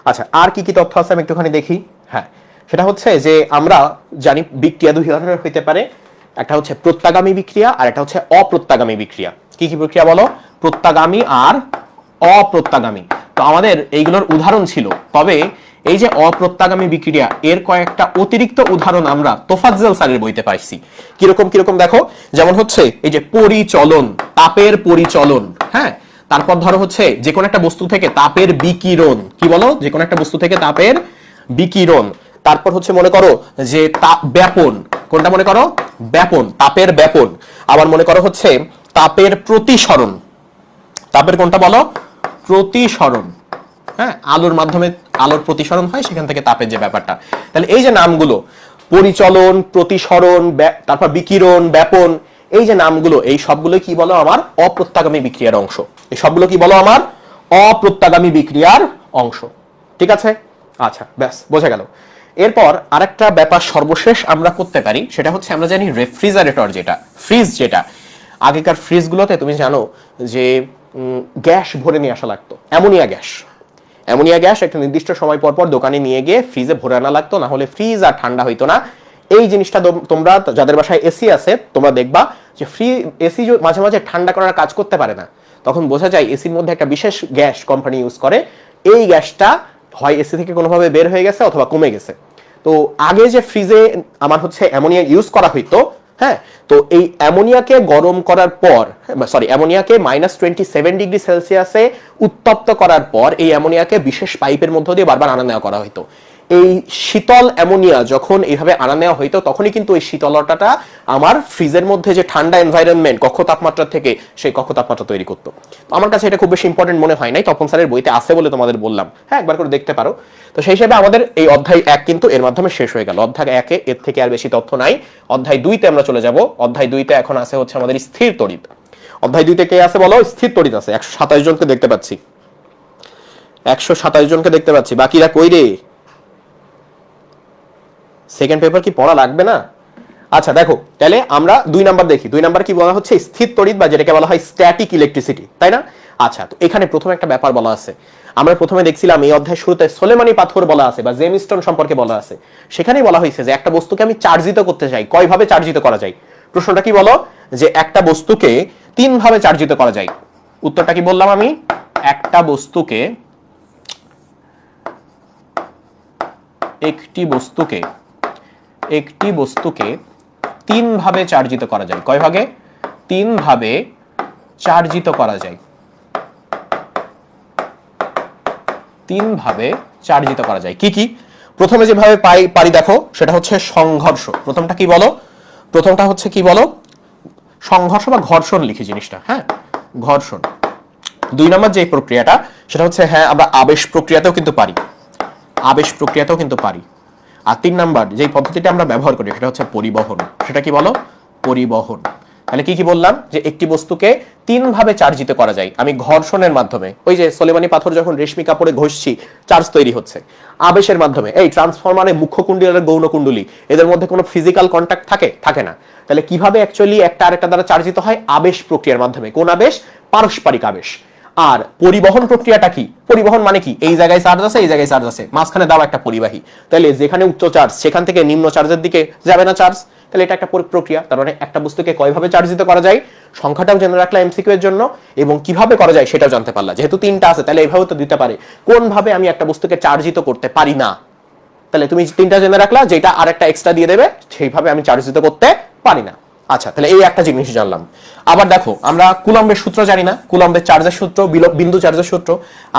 আচ্ছা আর কি কি তথ্য আছে আমি একটুখানি দেখি। হ্যাঁ, সেটা হচ্ছে যে আমরা জানি বিক্রিয়া দুই ধরনের হইতে পারে। একটা হচ্ছে প্রত্যাগামী বিক্রিয়া আর একটা হচ্ছে অপ্রত্যাগামী বিক্রিয়া। কি কি বিক্রিয়া বলো? প্রত্যাগামী আর অপ্রত্যাগামী। তো আমাদের এইগুলোর উদাহরণ ছিল, তবে এই যে অপ্রত্যাগামী বিক্রিয়া এর কয়েকটা অতিরিক্ত উদাহরণ আমরা তোফাজ্জল স্যারের বইতে পাইছি। কিরকম কিরকম দেখো, যেমন হচ্ছে এই যে পরিচলন, তাপের পরিচলন। হ্যাঁ, তারপর ধরো হচ্ছে যে কোনো একটা বস্তু থেকে তাপের বিকিরণ। কি বলো? যে কোনো একটা বস্তু থেকে তাপের বিকিরণ। তারপর হচ্ছে মনে করো যে তাপ ব্যাপন। কোনটা মনে করো? ব্যাপন, তাপের ব্যাপন। আবার মনে করো হচ্ছে তাপের প্রতিসরণ। তাপের কোনটা বলো? প্রতিসরণ। হ্যাঁ, আলোর মাধ্যমে আলোর প্রতিসরণ হয়, সেখান থেকে তাপের যে ব্যাপারটা। তাহলে এই যে নামগুলো পরিচলন, প্রতিসরণ, তারপর বিকিরণ, ব্যাপন, এই যে নামগুলো, এই সবগুলো কি বলো? আমার অপ্রত্যাগামী বিক্রিয়ার অংশ। এই সবগুলো কি বলো? আমার অপ্রত্যাগামী বিক্রিয়ার অংশ। ঠিক আছে, আচ্ছা ব্যাস বোঝা গেল। এরপর আরেকটা ব্যাপার সর্বশেষ আমরা করতে পারি, সেটা হচ্ছে আমরা জানি রেফ্রিজারেটর, যেটা ফ্রিজ, যেটা আগেকার ফ্রিজগুলোতে তুমি জানো যে গ্যাস ভরে নিয়ে আসা লাগতো, অ্যামোনিয়া গ্যাস। অ্যামোনিয়া গ্যাস একটা নির্দিষ্ট সময় পর পর দোকানে নিয়ে গিয়ে ফ্রিজে ভরে আনা লাগতো, না হলে ফ্রিজ আর ঠান্ডা হইতো না। এই জিনিসটা তোমরা যাদের বাসায় এসি আছে তোমরা দেখবা যে ফ্রি এসি মাঝে মাঝে ঠান্ডা করার কাজ করতে পারে না, তখন বোঝা যায় এসির মধ্যে একটা বিশেষ গ্যাস কোম্পানি ইউজ করে, এই গ্যাসটা হয় এসি থেকে কোনোভাবে বের হয়ে গেছে অথবা কমে গেছে। তো আগে যে ফ্রিজে আমার হচ্ছে অ্যামোনিয়া ইউজ করা হইতো, হ্যাঁ, তো এই অ্যামোনিয়াকে গরম করার পর, সরি, অ্যামোনিয়াকে -27°C উত্তপ্ত করার পর এই অ্যামোনিয়াকে বিশেষ পাইপের মধ্য দিয়ে বারবার আনা নেওয়া করা হইতো। এই শীতল অ্যামোনিয়া যখন এইভাবে আনা নেওয়া হইতো তখনই কিন্তু এই শীতলতাটা আমার ফ্রিজের মধ্যে যে ঠান্ডা এনভায়রনমেন্ট কক্ষ তাপমাত্রা থেকে সেই কক্ষ তাপমাত্রা তৈরি করতো। তো আমার কাছে এটা খুব বেশি ইম্পর্টেন্ট মনে হয় নাই, তপন স্যারের বইতে আছে বলে তোমাদের বললাম, হ্যাঁ একবার করে দেখতে পারো। তো সেই হিসেবে আমাদের এই অধ্যায় 1 কিন্তু এর মাধ্যমে শেষ হয়ে গেল। অধ্যায় 1-এ এর থেকে আর বেশি তথ্য নাই। অধ্যায় 2-তে আমরা চলে যাব। অধ্যায় 2-তে এখন আছে হচ্ছে আমাদের স্থির তড়িৎ। অধ্যায় 2-তে কে আছে বলো? স্থির তড়িৎ আছে। 127 জনকে দেখতে পাচ্ছি, 127 জনকে দেখতে পাচ্ছি। বাকিরা কই রে? সেকেন্ড পেপার কি পড়া লাগবে না? আচ্ছা দেখো, তাহলে আমরা 2 নাম্বার দেখি। 2 নাম্বার কি বলা হচ্ছে? স্থির তড়িৎ বা যেটাকে বলা হয় স্ট্যাটিক ইলেকট্রিসিটি, তাই না? আচ্ছা, তো এখানে প্রথমে একটা ব্যাপার বলা আছে। আমরা প্রথমে দেখছিলাম এই অধ্যায়ের শুরুতে সোলেমানি পাথর বলা আছে বা জেমস্টোন সম্পর্কে বলা আছে। সেখানেই বলা হয়েছে যে একটা বস্তুকে আমি চার্জিত করতে চাই, কয়ভাবে চার্জিত করা যায়? প্রশ্নটা কি বলো? যে একটা বস্তুকে 3 ভাবে চার্জিত করা যায়। উত্তরটা কি বললাম আমি? একটা বস্তুকে একটি বস্তুকে 3 ভাবে চার্জিত করা যায়। কয় ভাগে? 3 ভাবে চার্জিত করা যায়। 3 ভাবে চার্জিত করা যায়। কি কি? প্রথমে যেভাবে পারি দেখো, সেটা হচ্ছে সংঘর্ষ। প্রথমটা কি বলো? প্রথমটা হচ্ছে কি বলো? সংঘর্ষ বা ঘর্ষণ লিখি জিনিসটা, হ্যাঁ, ঘর্ষণ। 2 নম্বর যে প্রক্রিয়াটা সেটা হচ্ছে, হ্যাঁ, আমরা আবেশ প্রক্রিয়াতেও কিন্তু পারি, আবেশ প্রক্রিয়াতেও কিন্তু পারি। আর 3 নাম্বার যে পদ্ধতিটা আমরা ব্যবহার করি সেটা হচ্ছে পরিবহন। সেটা কি বলো? পরিবহন। তাহলে কি কি বললাম? যে একটি বস্তুকে 3 ভাবে চার্জিত করা যায়। আমি ঘর্ষণের মাধ্যমে, ওই যে সোলেমানি পাথর যখন রেশমি কাপড়ে ঘষছি চার্জ তৈরি হচ্ছে। আবেশের মাধ্যমে, এই ট্রান্সফরমারে মুখ্য কুণ্ডলী আর গৌণ কুণ্ডলী, এদের মধ্যে কোনো ফিজিক্যাল কন্ট্যাক্ট থাকে না। তাহলে কিভাবে অ্যাকচুয়ালি একটা আরেকটা দ্বারা চার্জিত হয়? আবেশ প্রক্রিয়ার মাধ্যমে। কোন আবেশ? পারস্পরিক আবেশ। আর পরিবহন প্রক্রিয়াটা কি? পরিবহন মানে কি? এই জায়গায় চার্জ আছে, এই জায়গায় চার্জ আছে, মাঝখানে দাও একটা পরিবাহী। তাহলে যেখানে উচ্চ চার্জ সেখান থেকে নিম্ন চার্জের দিকে যাবে না চার্জ। তাহলে এটা একটা প্রক্রিয়া। তার মানে একটা বস্তুকে কয়ভাবে চার্জিত করা যায় সংখ্যাটাও জেনে রাখলা এমসিকিউ এর জন্য, এবং কিভাবে করা যায় সেটাও জানতে পারলা। যেহেতু 3টা আছে তাহলে এইভাবে তো দিতে পারে, কোন ভাবে আমি একটা বস্তুকে চার্জিত করতে পারি না। তাহলে তুমি 3টা জেনে রাখলা, যেটা আর একটা এক্সট্রা দিয়ে দেবে সেইভাবে আমি চার্জিত করতে পারি না। আচ্ছা, তাহলে এই একটা জিনিস জানলাম। আবার দেখো, আমরা কুলম্বের সূত্র জানি না, কুলম্বের চার্জের সূত্র, বিন্দু চার্জের সূত্র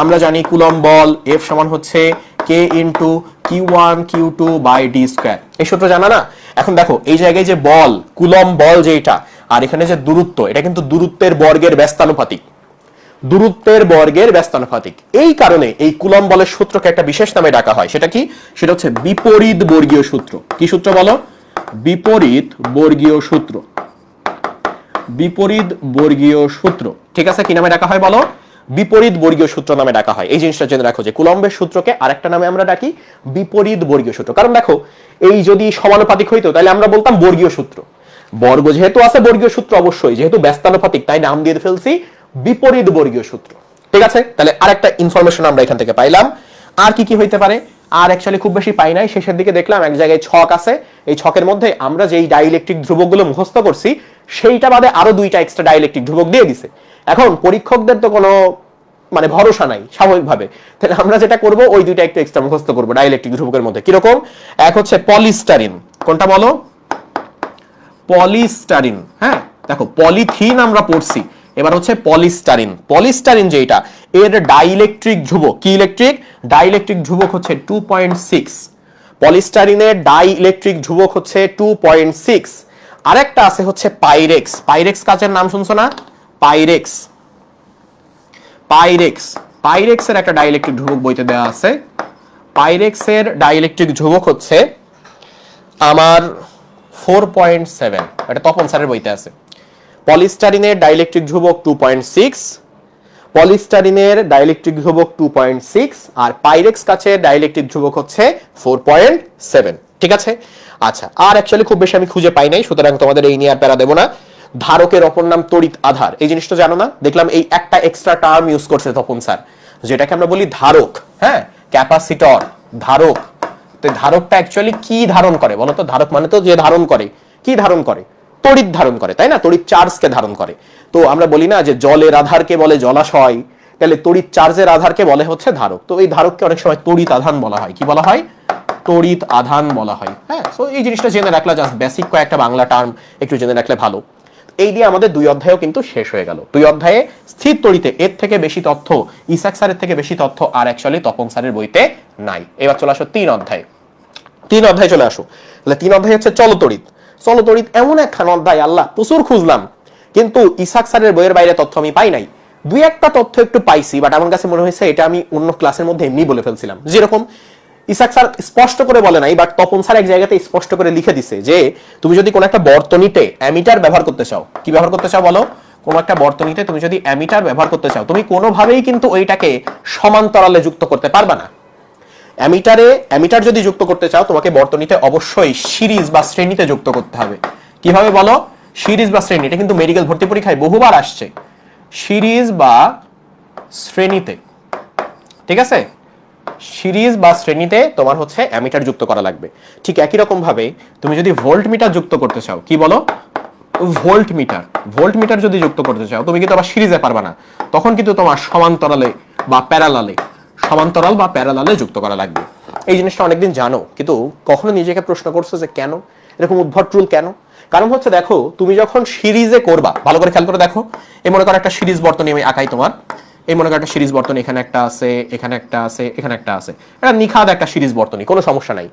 আমরা জানি। কুলম্ব বল F সমান হচ্ছে K into Q1 Q2 by D square. এই সূত্র জানা না? এখন দেখো, এই জায়গায় যে বল, কুলম্ব বল যেটা, আর এখানে যে দূরত্ব, এটা কিন্তু দূরত্বের বর্গের ব্যস্তানুপাতিক। দূরত্বের বর্গের ব্যস্তানুপাতিক। এই কারণে এই কুলম্ব বলের সূত্রকে একটা বিশেষ নামে ডাকা হয়। সেটা কি? সেটা হচ্ছে বিপরীত বর্গীয় সূত্র। কি সূত্র বলো? বিপরীত বর্গীয় সূত্র। বিপরীত বর্গীয় সূত্র, ঠিক আছে? কি নামে ডাকা হয় বলো? বিপরীত বর্গীয় সূত্র নামে ডাকা হয়। এই জিনিসটা জেনে রাখো যে কুলম্বের সূত্রকে আরেকটা নামে আমরা ডাকি বিপরীত বর্গীয় সূত্র। কারণ দেখো, এই যদি সমানুপাতিক হইতো তাহলে আমরা বলতাম বর্গীয় সূত্র। বর্গ যেহেতু আছে, বর্গীয় সূত্র অবশ্যই, যেহেতু ব্যস্তানুপাতিক তাই নাম দিয়ে ফেলছি বিপরীত বর্গীয় সূত্র। ঠিক আছে? তাহলে আরেকটা ইনফরমেশন আমরা এখান থেকে পাইলাম। আর কি কি হইতে পারে? আর অ্যাকচুয়ালি খুব বেশি পাই নাই। শেষের দিকে দেখলাম এক জায়গায় ছক আছে, এই ছকের মধ্যে আমরা যেই ডাইইলেকট্রিক ধ্রুবকগুলো মুখস্থ করছি সেইটা বাদে আরো 2টা এক্সট্রা ডাইইলেকট্রিক ধ্রুবক দিয়ে দিছে। এখন পরীক্ষকদের তো কোনো মানে ভরসা নাই স্বাভাবিকভাবে, তাহলে আমরা যেটা করব ওই 2টা একটু এক্সট্রা মুখস্থ করব ডাইইলেকট্রিক ধ্রুবকের মধ্যে। কিরকম? এক হচ্ছে পলিস্টারিন। কোনটা বলো? পলিস্টারিন। হ্যাঁ, দেখো পলিথিন আমরা পড়ছি, এবার হচ্ছে পলিস্টারিন। পলিস্টারিন যেটা, এর ডাইইলেকট্রিক ধ্রুবক কি? ইলেকট্রিক ডাইইলেকট্রিক ধ্রুবক হচ্ছে 2.6। পলিস্টারিনের ডাইইলেকট্রিক ধ্রুবক হচ্ছে 2.6। আরেকটা আছে হচ্ছে পাইরেক্স। পাইরেক্স কাচের নাম শুনছো না? পাইরেক্স। পাইরেক্স, পাইরেক্সের একটা ডাইইলেকট্রিক ধ্রুবক বইতে দেওয়া আছে। পাইরেক্সের ডাইইলেকট্রিক ধ্রুবক হচ্ছে আমার 4.7, এটা তপন স্যারের বইতে আছে। পলিস্টারিনের ডাইইলেকট্রিক ধ্রুবক 2.6, পলিস্টারিনের ডাইইলেকট্রিক ধ্রুবক 2.6, আর পাইরেক্স কাচের ডাইইলেকট্রিক ধ্রুবক হচ্ছে 4.7। ঠিক আছে? আচ্ছা, আর অ্যাকচুয়ালি খুব বেশি আমি খুঁজে পাই নাই, সুতরাং তোমাদের এই নিয়ে আর প্যারা দেব না। ধারকের অপর নাম তড়িৎ আধার, এই জিনিসটা জানো না? দেখলাম এই একটা এক্সট্রা টার্ম ইউজ করছে তপন স্যার, যেটাকে আমরা বলি ধারক। হ্যাঁ, ক্যাপাসিটর, ধারক। তো ধারকটা অ্যাকচুয়ালি কি ধারণ করে বলো তো? ধারক মানে তো যে ধারণ করে, কি ধারণ করে? তড়িৎ ধারণ করে, তাই না? তড়িৎ চার্জকে ধারণ করে। তো আমরা বলি না যে জলের আধারকে বলে জলাশয়, তাহলে তড়িৎ চার্জের আধারকে বলে হচ্ছে ধারক। তো এই ধারককে অনেক সময় তড়িৎ আধান বলা হয়। কি বলা হয়? তড়িৎ আধান বলা হয়। হ্যাঁ, সো এই জিনিসটা জেনে রাখলা, জাস্ট বেসিক কয়েকটা বাংলা টার্ম একটু জেনে রাখলে ভালো। এই দিয়ে আমাদের 2 অধ্যায়ও কিন্তু শেষ হয়ে গেল। 2 অধ্যায়ে স্থির তড়িতে এর থেকে বেশি তথ্য, ইসাক স্যারের থেকে বেশি তথ্য আর অ্যাকচুয়ালি তপন স্যারের বইতে নাই। এবার চলে আসো 3 অধ্যায়। 3 অধ্যায় চলে আসো। তাহলে 3 অধ্যায় হচ্ছে চলতড়িৎ। চলতড়িৎ এমন একখান অধ্যায়, আল্লাহ প্রচুর খুঁজলাম, কিন্তু ইসাক স্যারের বইয়ের বাইরে তথ্য আমি পাই নাই। 2-1টা তথ্য একটু পাইছি, বাট আমার কাছে মনে হয়েছে এটা আমি অন্য ক্লাসের মধ্যে এমনি বলে ফেলছিলাম। যেরকম ইসাক স্যার স্পষ্ট করে বলে নাই, বাট তপন স্যার এক জায়গাতে স্পষ্ট করে লিখে দিছে যে তুমি যদি কোনো একটা বর্তনীতে অ্যামিটার ব্যবহার করতে চাও, কি ব্যবহার করতে চাও বলো? কোনো একটা বর্তনীতে তুমি যদি অ্যামিটার ব্যবহার করতে চাও, তুমি কোনোভাবেই কিন্তু ওইটাকে সমান্তরালে যুক্ত করতে পারবা না। অ্যামিটার যদি যুক্ত করতে চাও, তোমাকে বর্তনীতে অবশ্যই সিরিজ বা শ্রেণীতে যুক্ত করতে হবে। কিভাবে বলো? সিরিজ বা শ্রেণী। এটা কিন্তু মেডিকেল ভর্তি পরীক্ষায় বহুবার আসছে, সিরিজ বা শ্রেণীতে। ঠিক আছে, সিরিজ বা শ্রেণীতে তোমার হচ্ছে অ্যামিটার যুক্ত করা লাগবে। ঠিক একই রকম ভাবে তুমি যদি ভোল্ট মিটার যুক্ত করতে চাও, কি বলো? ভোল্ট মিটার যদি যুক্ত করতে চাও, তুমি কিন্তু আবার সিরিজে পারবা না, তখন কিন্তু তোমার সমান্তরালে বা প্যারালালে যুক্ত করা লাগবে। এই জিনিসটা অনেকদিন জানো, কিন্তু কখনো নিজেকে প্রশ্ন করছো যে কেন এরকম উদ্ভট রুল কেন? কারণ হচ্ছে দেখো, তুমি যখন সিরিজে করবা, ভালো করে খেয়াল করে দেখো, এই মনে করো একটা সিরিজ বর্তনী আমি আঁকাই তোমার, এই মনে করো একটা সিরিজ বর্তনী, এখানে একটা আছে, এখানে একটা আছে, এখানে একটা আছে, এটা নিখাদ একটা সিরিজ বর্তনী, কোনো সমস্যা নাই।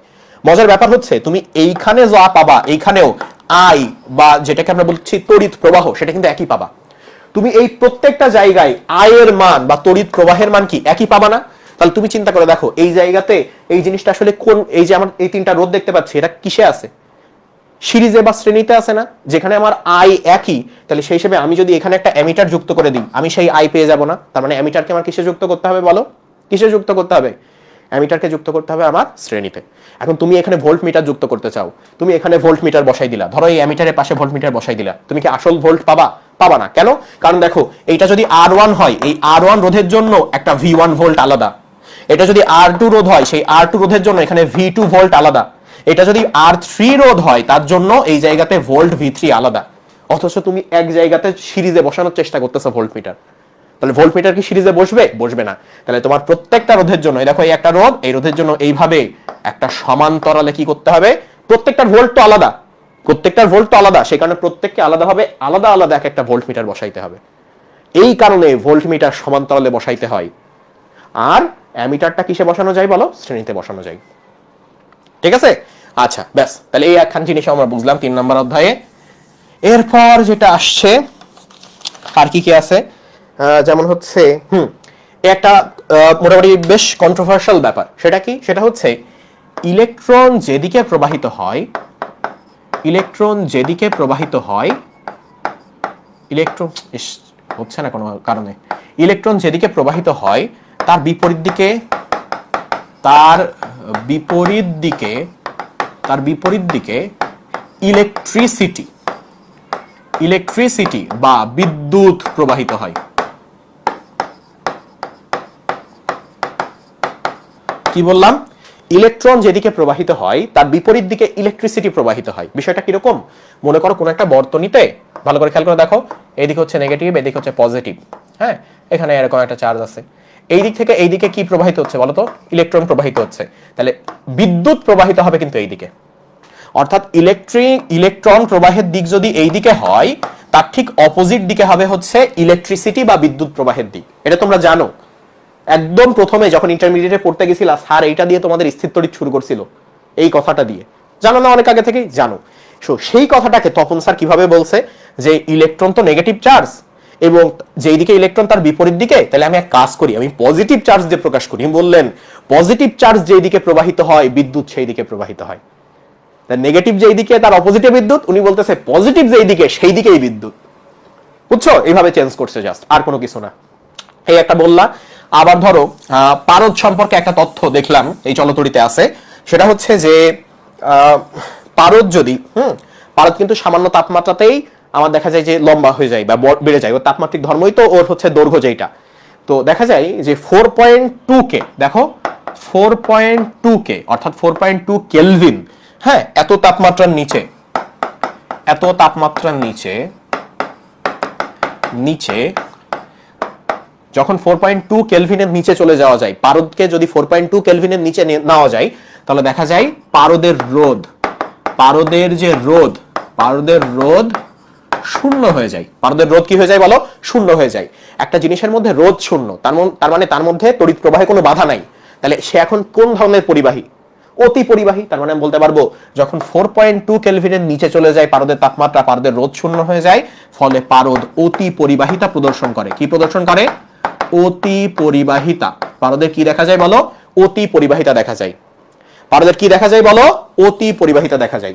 মজার ব্যাপার হচ্ছে তুমি এইখানে যা পাবা, এইখানেও আই বা যেটাকে আমরা বলছি তড়িৎ প্রবাহ, সেটা কিন্তু একই পাবা। তুমি এই প্রত্যেকটা জায়গায় আয়ের মান বা তড়িৎ প্রবাহের মান কি একই পাবা না? তাহলে তুমি চিন্তা করে দেখো, এই জায়গাতে এই জিনিসটা আসলে কোন, এই যে আমার এই 3টা রোধ দেখতে পাচ্ছি, এটা কিসে আছে? সিরিজে বা শ্রেণীতে আছে না? যেখানে আমার আই একই, তাহলে সেই হিসেবে আমি যদি এখানে একটা অ্যামিটার যুক্ত করে দিই, আমি সেই আই পেয়ে যাব না? তার মানে অ্যামিটারকে আমার কিসে যুক্ত করতে হবে বলো? কিসে যুক্ত করতে হবে? অ্যামিটারকে যুক্ত করতে হবে আমার শ্রেণীতে। এখন তুমি এখানে ভোল্ট মিটার যুক্ত করতে চাও, তুমি এখানে ভোল্ট মিটার বসাই দিলা, ধরো এই অ্যামিটারের পাশে ভোল্ট মিটার বসাই দিলা, তুমি কি আসল ভোল্ট পাবা? পাবা না। কেন? কারণ দেখো, এইটা যদি R1 হয়, এই R1 রোধের জন্য একটা V1 ভোল্ট আলাদা। এটা যদি R2 রোধ হয়, সেই R2 রোধের জন্য এখানে V2 ভোল্ট আলাদা। এটা যদি R3 রোধ হয়, তার জন্য এই জায়গাতে ভোল্ট V3 আলাদা। অথচ তুমি এক জায়গাতে সিরিজে বসানোর চেষ্টা করতেছো ভোল্ট মিটার। তাহলে ভোল্ট মিটার কি সিরিজে বসবে? বসবে না। তাহলে তোমার প্রত্যেকটা রোধের জন্য, দেখো এই একটা রোধ, এই রোধের জন্য এইভাবে একটা সমান্তরালে কি করতে হবে? প্রত্যেকটার ভোল্ট তো আলাদা, সেই কারণে প্রত্যেককে আলাদাভাবে আলাদা আলাদা এক একটা ভোল্ট মিটার বসাইতে হবে। এই কারণে ভোল্ট মিটার সমান্তরালে বসাইতে হয়। আর অ্যামিটারটা কিসে বসানো যায় বলো? শ্রেণীতে বসানো যায়। ঠিক আছে, আচ্ছা ব্যাস, তাহলে এই একখান জিনিস আমরা বুঝলাম 3 নম্বর অধ্যায়ে। এরপর যেটা আসছে, আর কি কি আছে, যেমন হচ্ছে একটা মোটামুটি বেশ কন্ট্রোভার্সিয়াল ব্যাপার। সেটা কি? সেটা হচ্ছে ইলেকট্রন যেদিকে প্রবাহিত হয়, ইলেকট্রন হচ্ছে না কোনো কারণে, ইলেকট্রন যেদিকে প্রবাহিত হয় তার বিপরীত দিকে ইলেকট্রিসিটি বা বিদ্যুৎ প্রবাহিত হয়। কি বললাম? ইলেকট্রন যেদিকে প্রবাহিত হয় তার বিপরীত দিকে ইলেকট্রিসিটি প্রবাহিত হয়। বিষয়টা কিরকম? মনে করো কোন একটা বর্তনীতে, ভালো করে খেয়াল করে দেখো, এইদিকে হচ্ছে নেগেটিভ, এদিকে হচ্ছে পজিটিভ। হ্যাঁ, এখানে এরকম একটা চার্জ আছে, এই দিক থেকে এই দিকে কি প্রবাহিত হচ্ছে বলতো? ইলেকট্রন প্রবাহিত হচ্ছে। তাহলে বিদ্যুৎ প্রবাহিত হবে কিন্তু এই দিকে। অর্থাৎ ইলেকট্রন প্রবাহের দিক যদি এই দিকে হয়, তার ঠিক অপোজিট দিকে হবে হচ্ছে ইলেকট্রিসিটি বা বিদ্যুৎ প্রবাহের দিক। এটা তোমরা জানো, একদম প্রথমে যখন ইন্টারমিডিয়েটে পড়তে গেছিলা, স্যার এইটা দিয়ে তোমাদের স্থির তড়িৎ শুরু করছিল, এই কথাটা দিয়ে। জানো না? অনেক আগে থেকেই জানো। সেই কথাটাকে তপন স্যার কিভাবে বলছে যে ইলেকট্রন তো নেগেটিভ চার্জ, এবং যেই দিকে ইলেকট্রন তার বিপরীত দিকে, তাহলে আমি এক কাজ করি, আমি পজিটিভ চার্জ দিয়ে প্রকাশ করি। বললেন পজিটিভ চার্জ যেই দিকে প্রবাহিত হয়, বিদ্যুৎ সেই দিকে প্রবাহিত হয়। নেগেটিভ যেই দিকে তার অপোজিটে বিদ্যুৎ, উনি বলতেছে পজিটিভ যেই দিকে সেই দিকেই বিদ্যুৎ। বুঝছো? এইভাবে চেঞ্জ করছে, জাস্ট, আর কোনো কিছু না। এই একটা বললা। আবার ধরো পারদ সম্পর্কে একটা তথ্য দেখলাম এই চলতড়িতে আছে, সেটা হচ্ছে যে পারদ যদি পারদ কিন্তু সামান্য তাপমাত্রাতেই আমার দেখা যায় যে লম্বা হয়ে যায় বা বেড়ে যায়। ওর তাপমাত্রিক ধর্মই তো ওর হচ্ছে দৈর্ঘ্য যেটা। তো দেখা যায় যে 4.2 কে, দেখো 4.2 কে অর্থাৎ 4.2 কেলভিন, হ্যাঁ, এত তাপমাত্রার নিচে এত তাপমাত্রার নিচে যখন 4.2 কেলভিনের নিচে চলে যাওয়া যায়, পারদকে যদি 4.2 কেলভিনের নিচে নেওয়া যায়, তাহলে দেখা যায় পারদের রোধ শূন্য হয়ে যায়। পারদের রোধ কি হয়ে যায় বলো? শূন্য হয়ে যায়। একটা জিনিসের মধ্যে রোধ শূন্য, তার মানে তার মধ্যে তড়িৎ প্রবাহে কোনো বাধা নাই। তাহলে সে এখন কোন ধরনের পরিবাহী? অতি পরিবাহী। তার মানে আমি বলতে পারবো যখন 4.2 কেলভিনের নিচে চলে যায় পারদের তাপমাত্রা, পারদের রোধ শূন্য হয়ে যায়, ফলে পারদ অতি পরিবাহিতা প্রদর্শন করে। কি প্রদর্শন করে? অতি পরিবাহিতা। পারদের কি দেখা যায় বলো? অতি পরিবাহিতা দেখা যায়। পারদের কি দেখা যায় বলো? অতি পরিবাহিতা দেখা যায়।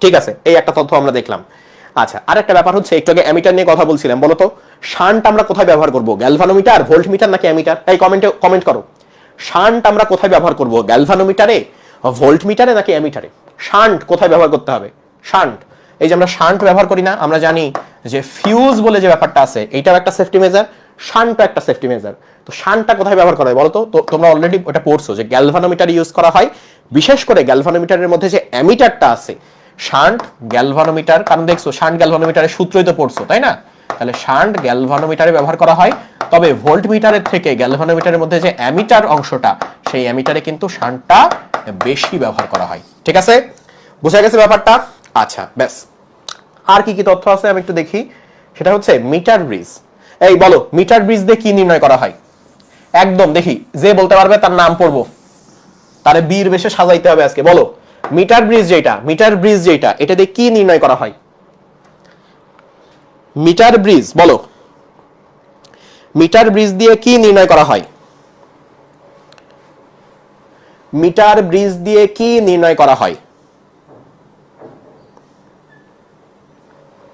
ঠিক আছে, এই একটা তথ্য আমরা দেখলাম। আচ্ছা, আরেকটা ব্যাপার হচ্ছে, একটু আগে অ্যামিটার নিয়ে কথা বলছিলাম, বলো তো শান্ট আমরা কোথায় ব্যবহার করব? গ্যালভানোমিটার, ভোল্টমিটার নাকি অ্যামিটার? এই কমেন্ট করো। শান্ট আমরা কোথায় ব্যবহার করব? গ্যালভানোমিটারে, ভোল্টমিটারে নাকি অ্যামিটারে? শান্ট কোথায় ব্যবহার করতে হবে? শান্ট, এই যে আমরা শান্ট ব্যবহার করি না, আমরা জানি যে ফিউজ বলে যে ব্যাপারটা আছে, এটাও একটা সেফটি মেজার, শান্টও একটা সেফটি মেজার। তো শান্টটা কোথায় ব্যবহার করা হয় বলো তো? তোমরা অলরেডি ওটা পড়ছো যে গ্যালভানোমিটার ইউজ করা হয়, বিশেষ করে গ্যালভানোমিটারের মধ্যে যে অ্যামিটারটা আছে, শান্ট গ্যালভানোমিটার, কারণ দেখছো শান্ট গ্যালভানোমিটারের সূত্রই তো পড়ছো, তাই না? তাহলে শান্ট গ্যালভানোমিটারে ব্যবহার করা হয়। তবে ভোল্টমিটারের থেকে গ্যালভানোমিটারের মধ্যে যে অ্যামিটার অংশটা, সেই অ্যামিটারে কিন্তু শান্টটা বেশি ব্যবহার করা হয়। ঠিক আছে, বোঝা গেছে ব্যাপারটা? আচ্ছা, ব্যাস। আর কি কি তথ্য আছে আমি একটু দেখি। সেটা হচ্ছে মিটার ব্রিজ। এই বলো, মিটার ব্রিজ দিয়ে কি নির্ণয় করা হয়? একদম দেখি, যে বলতে পারবে তার নাম পড়বো, তারে বীর বেশে সাজাইতে হবে আজকে। বলো, মিটার ব্রিজ যেটা, এটা দিয়ে কি নির্ণয় করা হয়? মিটার ব্রিজ, বলো, মিটার ব্রিজ দিয়ে কি নির্ণয় করা হয়? মিটার ব্রিজ দিয়ে কি নির্ণয় করা হয়?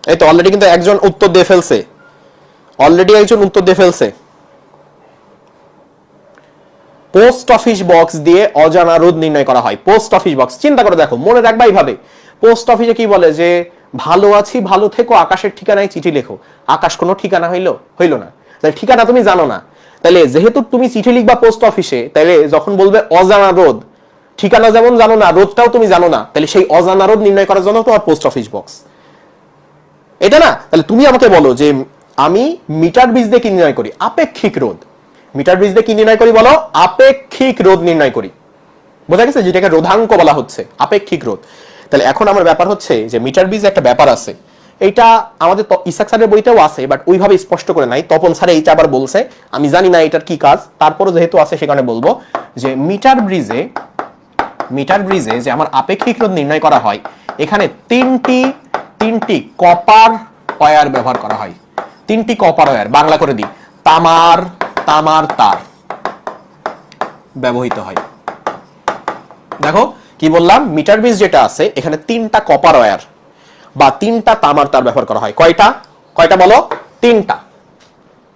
এই তো অলরেডি কিন্তু একজন উত্তর দিয়ে ফেলছে। পোস্ট অফিস বক্স দিয়ে অজানা রোধ নির্ণয় করা হয়। পোস্ট অফিস বক্স, চিন্তা করে দেখো, মনে রাখবা এইভাবে। পোস্ট অফিসে কি বলে যে ভালো আছি, ভালো থেকো, আকাশের ঠিকানায় চিঠি লেখো। আকাশ কোনো ঠিকানা হইল না, তাহলে ঠিকানা তুমি জানো না। তাহলে যেহেতু তুমি চিঠি লিখবা পোস্ট অফিসে, তাহলে যখন বলবে অজানা রোধ, ঠিকানা যেমন জানো না, রোধটাও তুমি জানো না, তাহলে সেই অজানা রোধ নির্ণয় করার জন্য তোমার পোস্ট অফিস বক্স, এটা না? তাহলে তুমি আমাকে বলো যে আমি মিটার ব্রিজ দিয়ে কি নির্ণয় করি? আপেক্ষিক রোধ। মিটার ব্রিজ দিয়ে কি নির্ণয় করি বলো? আপেক্ষিক রোধ নির্ণয় করি। বোঝা গেছে? যেটাকে রোধাঙ্ক বলা হচ্ছে, আপেক্ষিক রোধ। তাহলে এখন আমার ব্যাপার হচ্ছে যে মিটার ব্রিজ একটা ব্যাপার আছে, এইটা আমাদের ইসাক স্যারের বইতেও আছে, বাট ওইভাবে স্পষ্ট করে নাই। তপন স্যার এইটা আবার বলছে, আমি জানি না এটার কি কাজ, তারপরও যেহেতু আছে সেখানে বলবো যে মিটার ব্রিজে যে আমার আপেক্ষিক রোধ নির্ণয় করা হয়, এখানে তিনটি কপার ওয়্যার ব্যবহার করা হয়। তিনটি কপার ওয়্যার, বাংলা করে দিই, তামার তার ব্যবহৃত হয়। দেখো কি বললাম, মিটার ব্রিজ যেটা আছে এখানে তিনটা কপার ওয়্যার বা তিনটা তামার তার ব্যবহার করা হয়। কয়টা বলো? তিনটা।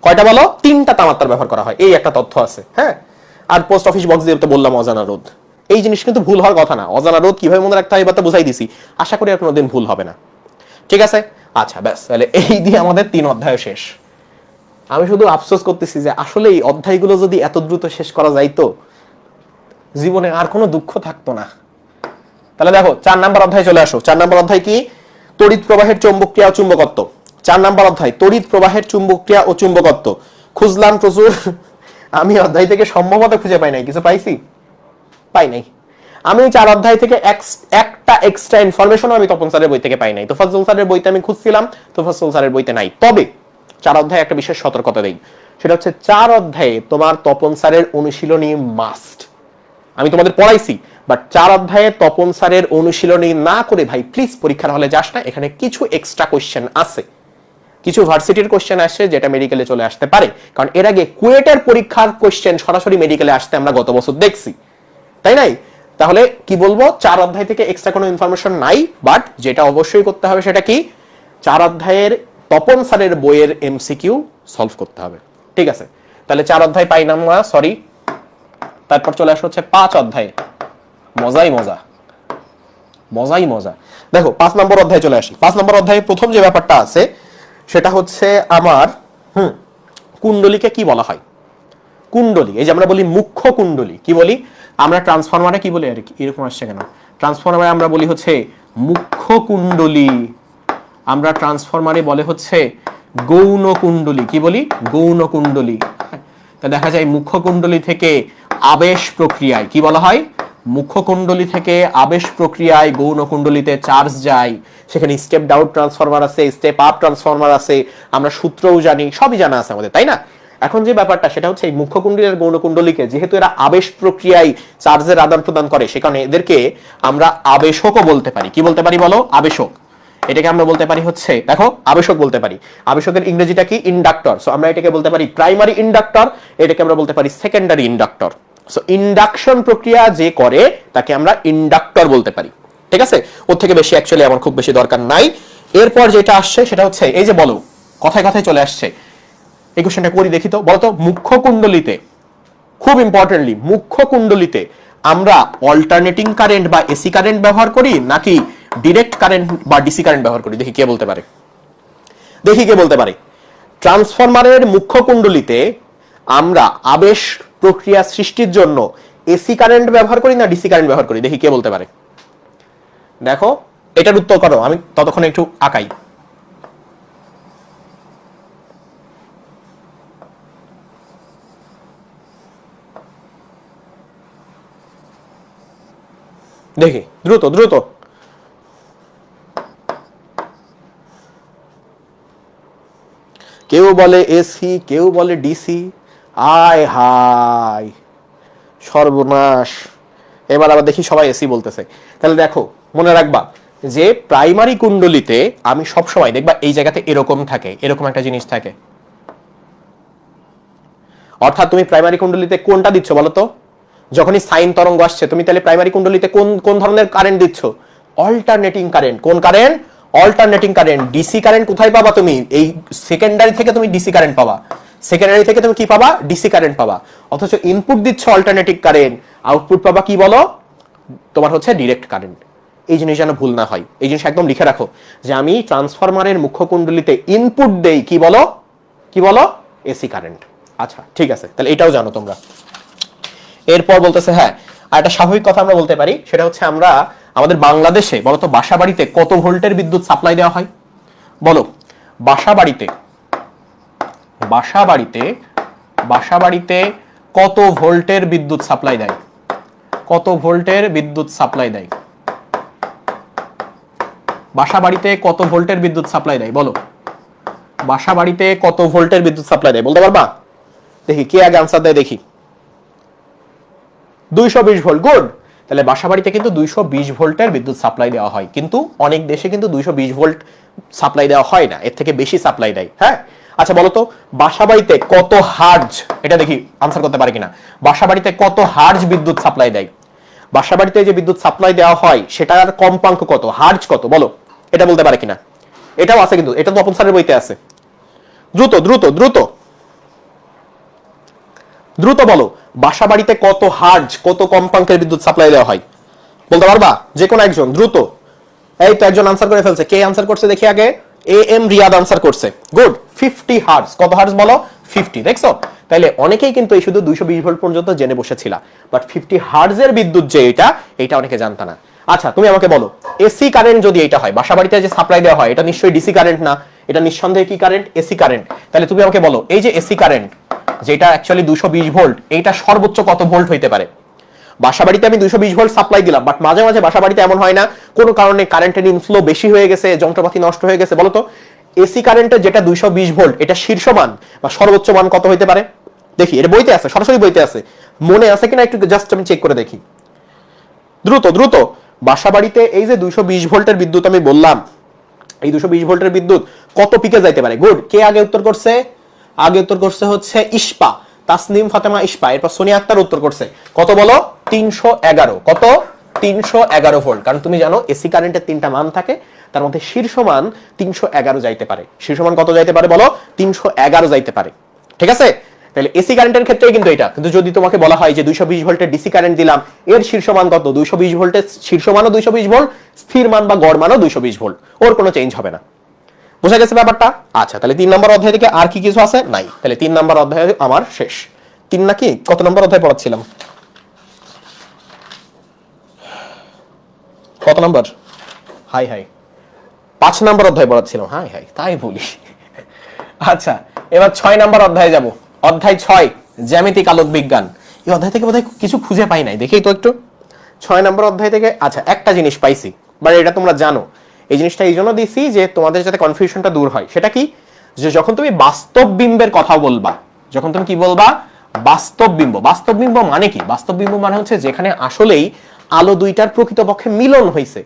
কয়টা বলো? তিনটা তামার তার ব্যবহার করা হয়, এই একটা তথ্য আছে। হ্যাঁ, আর পোস্ট অফিস বক্স দিয়ে তো বললাম অজানা রোধ। এই জিনিস কিন্তু ভুল হওয়ার কথা না। অজানা রোধ কিভাবে মনে রাখতে হয় এবার তো বুঝাই দিছি, আশা করি আর কোনোদিন ভুল হবে না। ঠিক আছে, আচ্ছা, ব্যাস, তাহলে এই দিয়ে আমাদের 3 অধ্যায় শেষ। আমি শুধু আফসোস করতেছি যে আসলে এই অধ্যায়গুলো যদি এত দ্রুত শেষ করা যাইতো, জীবনে আর কোনো দুঃখ থাকতো না। তাহলে দেখো 4 নাম্বার অধ্যায় চলে আসো। 4 নাম্বার অধ্যায় কি? তড়িৎ প্রবাহের চৌম্বকক্রিয়া ও চুম্বকত্ব। 4 নাম্বার অধ্যায় তড়িৎ প্রবাহের চুম্বকক্রিয়া ও চুম্বকত্ব। খুঁজলাম প্রচুর, আমি অধ্যায় থেকে সম্ভবত খুঁজে পাই নাই। কিছু পাই নাই। আমি 4 অধ্যায় থেকে একটা এক্সট্রা ইনফরমেশন আমি তপন স্যারের বই থেকে পাই নাই। তোফাজ্জল স্যারের বইতে আমি খুঁজছিলাম, তোফাজ্জল স্যারের বইতে নাই। তবে 4 অধ্যায় একটা বিশেষ সতর্কতা দেই, সেটা হচ্ছে 4 অধ্যায়ে তোমার তপন স্যারের অনুশীলনী মাস্ট। আমি তোমাদের পড়াইছি, বাট 4 অধ্যায়ে তপন স্যারের অনুশীলনী না করে ভাই প্লিজ পরীক্ষার হলে যাস না। এখানে কিছু এক্সট্রা কোশ্চেন আছে, কিছু ভার্সিটির কোশ্চেন আসছে যেটা মেডিকেলে চলে আসতে পারে, কারণ এর আগে কুয়েটের পরীক্ষার কোশ্চেন সরাসরি মেডিকেলে আসতে আমরা গত বছর দেখছি, তাই নাই? তাহলে কি বলবো, 4 অধ্যায় থেকে এক্সট্রা কোনো ইনফরমেশন নাই, বাট যেটা অবশ্যই করতে হবে সেটা কি, 4 অধ্যায়ের তপন স্যারের বইয়ের এমসিকিউ সলভ করতে হবে। ঠিক আছে, তাহলে 4 অধ্যায় পাইলাম না, সরি। তারপর চলে আসা হচ্ছে 5 অধ্যায়ে। মজাই মজা। দেখো 5 নম্বর অধ্যায় চলে আসি। 5 নম্বর অধ্যায়ে প্রথম যে ব্যাপারটা আছে সেটা হচ্ছে আমার কুণ্ডলীকে কি বলা হয়? কুণ্ডলী, এই যে আমরা বলি মুখ্য কুণ্ডলী, কি বলি আমরা? ট্রান্সফরমারে কি বলি? আর এরকম আসছে কেন? ট্রান্সফরমারে আমরা বলি হচ্ছে মুখ্য কুণ্ডলী, আমরা ট্রান্সফরমারে বলে হচ্ছে গৌণ কুণ্ডলী। কি বলি? গৌণ কুণ্ডলী। তা দেখা যায় মুখ্য কুণ্ডলী থেকে আবেশ প্রক্রিয়ায়, কি বলা হয়? মুখ্য কুণ্ডলী থেকে আবেশ প্রক্রিয়ায় গৌণ কুণ্ডলীতে চার্জ যায়। সেখানে স্টেপ ডাউন ট্রান্সফরমার আছে, স্টেপ আপ ট্রান্সফরমার আছে, আমরা সূত্রও জানি, সবই জানা আছে আমাদের, তাই না? এখন যে ব্যাপারটা সেটা হচ্ছে এই মুখ্য কুণ্ডলী আর গৌণ কুণ্ডলীকে যেহেতু এরা আবেশ প্রক্রিয়ায় চার্জের আদান প্রদান করে, সে কারণে এদেরকে আমরা আবেশকও বলতে পারি। কি বলতে পারি বলো? আবেশক। এটাকে আমরা বলতে পারি হচ্ছে, দেখো, আবেশক বলতে পারি। আবেশকের ইংরেজিটা কি? ইন্ডাক্টর। সো আমরা এটাকে বলতে পারি প্রাইমারি ইন্ডাক্টর, এটাকে আমরা বলতে পারি সেকেন্ডারি ইন্ডাক্টর। সো ইন্ডাকশন প্রক্রিয়া যে করে তাকে আমরা ইন্ডাক্টর বলতে পারি। ঠিক আছে? ওর থেকে বেশি অ্যাকচুয়ালি আমার খুব বেশি দরকার নাই। এরপর যেটা আসছে সেটা হচ্ছে এই যে বলো, কথায় কথায় চলে আসছে, এই কোশ্চেনটা করি দেখি তো। বলতো মুখ্য কুণ্ডলীতে, খুব ইম্পর্টেন্টলি, মুখ্য কুণ্ডলীতে আমরা অল্টারনেটিং কারেন্ট বা এসি কারেন্ট ব্যবহার করি নাকি ডিরেক্ট কারেন্ট বা ডিসি কারেন্ট ব্যবহার করি? দেখি কে বলতে পারে, দেখি কে বলতে পারে। ট্রান্সফরমারের মুখ্য কুণ্ডলীতে আমরা আবেশ প্রক্রিয়া সৃষ্টির জন্য এসি কারেন্ট ব্যবহার করি না ডিসি কারেন্ট ব্যবহার করি? দেখি কে বলতে পারে। দেখো, এটার উত্তর করো, আমি ততক্ষণ একটু আঁকাই। দেখি দ্রুত দ্রুত। কেউ বলে এসি, কেউ বলে ডিসি। আয় হায় সর্বনাশ, এবার আবার দেখি সবাই এসি বলতেছে। তাহলে দেখো, মনে রাখবা যে প্রাইমারি কুণ্ডলীতে আমি সব সময় দেখবা এই জায়গাতে এরকম থাকে, এরকম একটা জিনিস থাকে। অর্থাৎ তুমি প্রাইমারি কুণ্ডলীতে কোনটা দিচ্ছ বলো তো? যখনই সাইন তরঙ্গ আসছে তুমি তাহলে প্রাইমারি কুণ্ডলীতে কোন কোন ধরনের কারেন্ট দিচ্ছ? Alternating current. কোন current? Alternating current. DC current কোথায় পাবা তুমি? এই সেকেন্ডারি থেকে তুমি ডিসি কারেন্ট পাবা, সেকেন্ডারি থেকে তুমি কি পাবা? ডিসি কারেন্ট পাবা। অথচ ইনপুট দিচ্ছ অল্টারনেটিং কারেন্ট, আউটপুট পাবা কি বলো? তোমার হচ্ছে ডিরেক্ট কারেন্ট। এই জিনিস যেন ভুল না হয়, এই জিনিস একদম লিখে রাখো যে আমি ট্রান্সফরমারের মুখ্য কুণ্ডলীতে ইনপুট দেই কি বলো? কি বলো? AC current. আচ্ছা ঠিক আছে, তাহলে এটাও জানো তোমরা। এরপর বলতেছে, হ্যাঁ, আর একটা স্বাভাবিক কথা আমরা বলতে পারি, সেটা হচ্ছে আমরা আমাদের বাংলাদেশে বলতো বাসা বাড়িতে কত ভোল্টের বিদ্যুৎ সাপ্লাই দেওয়া হয়? বলো, বাসা বাড়িতে, বাসা বাড়িতে, বাসা বাড়িতে কত ভোল্টের বিদ্যুৎ সাপ্লাই দেয়? কত ভোল্টের বিদ্যুৎ সাপ্লাই দেয়? বাসা বাড়িতে কত ভোল্টের বিদ্যুৎ সাপ্লাই দেয়? বলো, বাসা বাড়িতে কত ভোল্টের বিদ্যুৎ সাপ্লাই দেয়? বলতে পারবা? দেখি কে আগে আনসার দেয় দেখি। 220 ভোল্ট। গুড। তাহলে বাসা বাড়িতে কিন্তু 220 ভোল্টের বিদ্যুৎ সাপ্লাই দেওয়া হয়, কিন্তু অনেক দেশে কিন্তু 220 ভোল্ট সাপ্লাই দেওয়া হয় না, এর থেকে বেশি সাপ্লাই দেয়। হ্যাঁ, আচ্ছা বলো তো বাসা বাড়িতে কত হার্জ, এটা দেখি আনসার করতে পারে কিনা। বাসা বাড়িতে কত হার্জ বিদ্যুৎ সাপ্লাই দেয়? বাসা বাড়িতে যে বিদ্যুৎ সাপ্লাই দেওয়া হয় সেটার কম্পাঙ্ক কত, হার্জ কত, বলো, এটা বলতে পারে কিনা। এটাও আছে কিন্তু, এটা তো তপন স্যারের বইতে আছে। দ্রুত দ্রুত দ্রুত দ্রুত বলো, বাসা বাড়িতে কত হার্জ, কত কম্পাঙ্কের বিদ্যুৎ সাপ্লাই দেওয়া হয়? বলতে পারবা যে কোনো একজন? দ্রুত। এই তো একজন আনসার করে ফেলছে। কে আনসার করছে দেখি আগে? এ এম রিয়াদ আনসার করছে। গুড। 50 হার্জ। কত হার্জ বলো? 50। দেখছো, তাইলে অনেকেই কিন্তু এই শুধু 220 ভোল্ট পর্যন্ত জেনে বসেছিল, বাট 50 হার্জের বিদ্যুৎ যে এটা অনেকে জানতা না। আচ্ছা তুমি আমাকে বলো, এসি কারেন্ট যদি এটা হয়, বাসা বাড়িতে যে সাপ্লাই দেওয়া হয়, এটা নিশ্চয়ই ডিসি কারেন্ট না, এটা নিঃসন্দেহে কি কারেন্ট? AC current. তাহলে তুমি আমাকে বলো, এই যে এসি কারেন্ট যেটা অ্যাকচুয়ালি 220 ভোল্ট, এইটা সর্বোচ্চ কত ভোল্ট হইতে পারে? বাসা বাড়িতে আমি 220 ভোল্ট সাপ্লাই দিলাম, বাট মাঝে মাঝে বাসা বাড়িতে এমন হয় না কোনো কারণে কারেন্টের ইনফ্লো বেশি হয়ে গেছে, যন্ত্রপাতি নষ্ট হয়ে গেছে, বলতো এসি কারেন্টের যেটা 220 ভোল্ট, এটা শীর্ষ মান বা সর্বোচ্চ মান কত হইতে পারে? দেখি, এটা বইতে আছে, সরাসরি বইতে আছে, মনে আছে কিনা একটু জাস্ট আমি চেক করে দেখি। দ্রুত দ্রুত। বাসা বাড়িতে এই যে 220 ভোল্টের বিদ্যুৎ আমি বললাম, এই 220 ভোল্টের বিদ্যুৎ কত পিকে যাইতে পারে? গুড। কে আগে উত্তর করছে? আগে উত্তর করছে হচ্ছে ইস্পা, তাসনিম ফাতেমা ইস্পা। এরপর সোনিয়া আক্তার উত্তর করছে কত বলো? 311। কত? 311 ভোল্ট। কারণ তুমি জানো এসি কারেন্টের 3টা মান থাকে, তার মধ্যে শীর্ষ মান 311 যাইতে পারে। শীর্ষ মান কত যাইতে পারে বলো? 311 যাইতে পারে। ঠিক আছে, তাহলে এসি কারেন্টের ক্ষেত্রে কিন্তু এটা। কিন্তু যদি তোমাকে বলা হয় যে 220 ভোল্টের ডিসি কারেন্ট দিলাম, এর শীর্ষ মান কত? 220 ভোল্টের শীর্ষ মানও 220 ভোল্ট, স্থির মান বা গড় মানও 220 ভোল্ট, ওর কোনো চেঞ্জ হবে না। বুঝা গেছে ব্যাপারটা? আচ্ছা, তাহলে 3 নম্বর অধ্যায় থেকে আর কি কিছু আছে? নাই। তাহলে 3 নম্বর অধ্যায় আমার শেষ। 3 নাকি কত নম্বর অধ্যায় পড়াচ্ছিলাম? কত নাম্বার? হাই হাই 5 নাম্বার অধ্যায় পড়াচ্ছিলাম। হাই হাই তাই বলি। আচ্ছা এবার 6 নাম্বার অধ্যায়ে যাব। অধ্যায় 6 জ্যামিতিক আলোক বিজ্ঞান। এই অধ্যায় থেকে বোধহয় কিছু খুঁজে পাই নাই, দেখেই তো একটু। 6 নাম্বার অধ্যায় থেকে আচ্ছা একটা জিনিস পাইছি, বাট এটা তোমরা জানো। এই জিনিসটা এই জন্য দিছি যে তোমাদের যাতে কনফিউশনটা দূর হয়। সেটা কি, যে যখন তুমি বাস্তব বিম্বের কথা বলবা, যখন তুমি কি বলবা বাস্তব বিম্ব। বাস্তব বিম্ব মানে কি? বাস্তব বিম্ব মানে হচ্ছে যেখানে আসলেই আলো দুইটার প্রকৃতপক্ষে মিলন হয়েছে,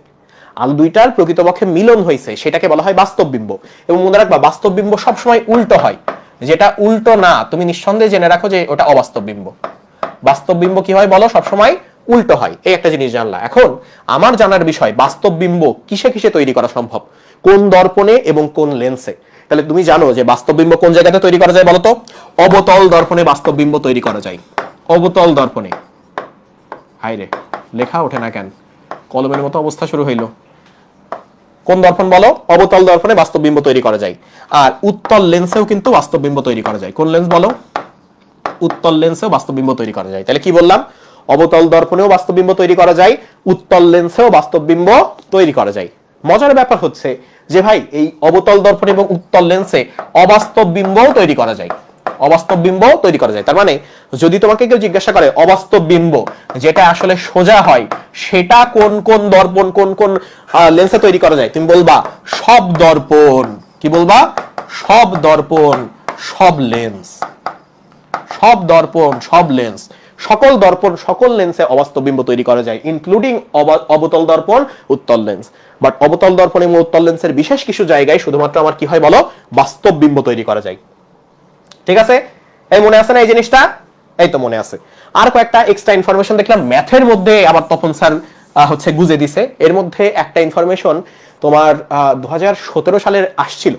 আলো দুইটার প্রকৃতপক্ষে মিলন হয়েছে, সেটাকে বলা হয় বাস্তব বিম্ব। এবং মনে রাখবা বাস্তব বিম্ব সবসময় উল্টো হয়, যেটা উল্টো না তুমি নিঃসন্দেহে জেনে রাখো যে ওটা অবাস্তব বিম্ব। বাস্তব বিম্ব কি হয় বলো? সবসময় উল্টো হয়। এই একটা জিনিস জানলা। এখন আমার জানার বিষয় বাস্তব বিম্ব কিসে কিসে তৈরি করা সম্ভব, কোন দর্পণে এবং কোন লেন্সে। তাহলে তুমি জানো যে বাস্তব বিম্ব কোন জায়গাতে তৈরি করা যায় বলো তো? অবতল দর্পণে বাস্তব বিম্ব তৈরি করা যায়। অবতল দর্পণে। হাইরে লেখা ওঠে না কেন, কলমের মতো অবস্থা শুরু হইল। কোন দর্পণ বলো? অবতল দর্পণে বাস্তব বিম্ব তৈরি করা যায়। আর উত্তল লেন্সেও কিন্তু বাস্তব বিম্ব তৈরি করা যায়। কোন লেন্স বলো? উত্তল লেন্সেও বাস্তব বিম্ব তৈরি করা যায়। তাহলে কি বললাম? অবতল দর্পণেও বাস্তব বিম্ব তৈরি করা যায়, উত্তল লেন্সেও বাস্তব বিম্ব তৈরি করা যায়। মজার ব্যাপার হচ্ছে যে ভাই এই অবতল দর্পণ এবং উত্তল লেন্সে অবাস্তব বিম্বও তৈরি করা যায়। অবাস্তব বিম্ব তৈরি করা যায়। তার মানে যদি তোমাকে কেউ জিজ্ঞাসা করে অবাস্তব বিম্ব যেটা আসলে সোজা হয় সেটা কোন কোন দর্পণ কোন কোন লেন্সে তৈরি করা যায়, তুমি বলবা সব দর্পণ। কি বলবা? সব দর্পণ সব লেন্স। সব দর্পণ সব লেন্স, সকল দর্পণ সকল লেন্সে অবাস্তব বিম্ব তৈরি করা যায়, ইনক্লুডিং অবতল দর্পণ উত্তল লেন্স। বাট অবতল দর্পণ এবং উত্তল লেন্সের বিশেষ কিছু জায়গায় শুধুমাত্র আমার কি হয় বলো? বাস্তব বিম্ব তৈরি করা যায়। ঠিক আছে? এই মনে আছে না এই জিনিসটা? এই তো মনে আছে। আর কয়েকটা এক্সট্রা ইনফরমেশন দেখলাম ম্যাথের মধ্যে আবার তপন স্যার হচ্ছে গুজে দিছে। এর মধ্যে একটা ইনফরমেশন তোমার 2017 সালের আসছিল।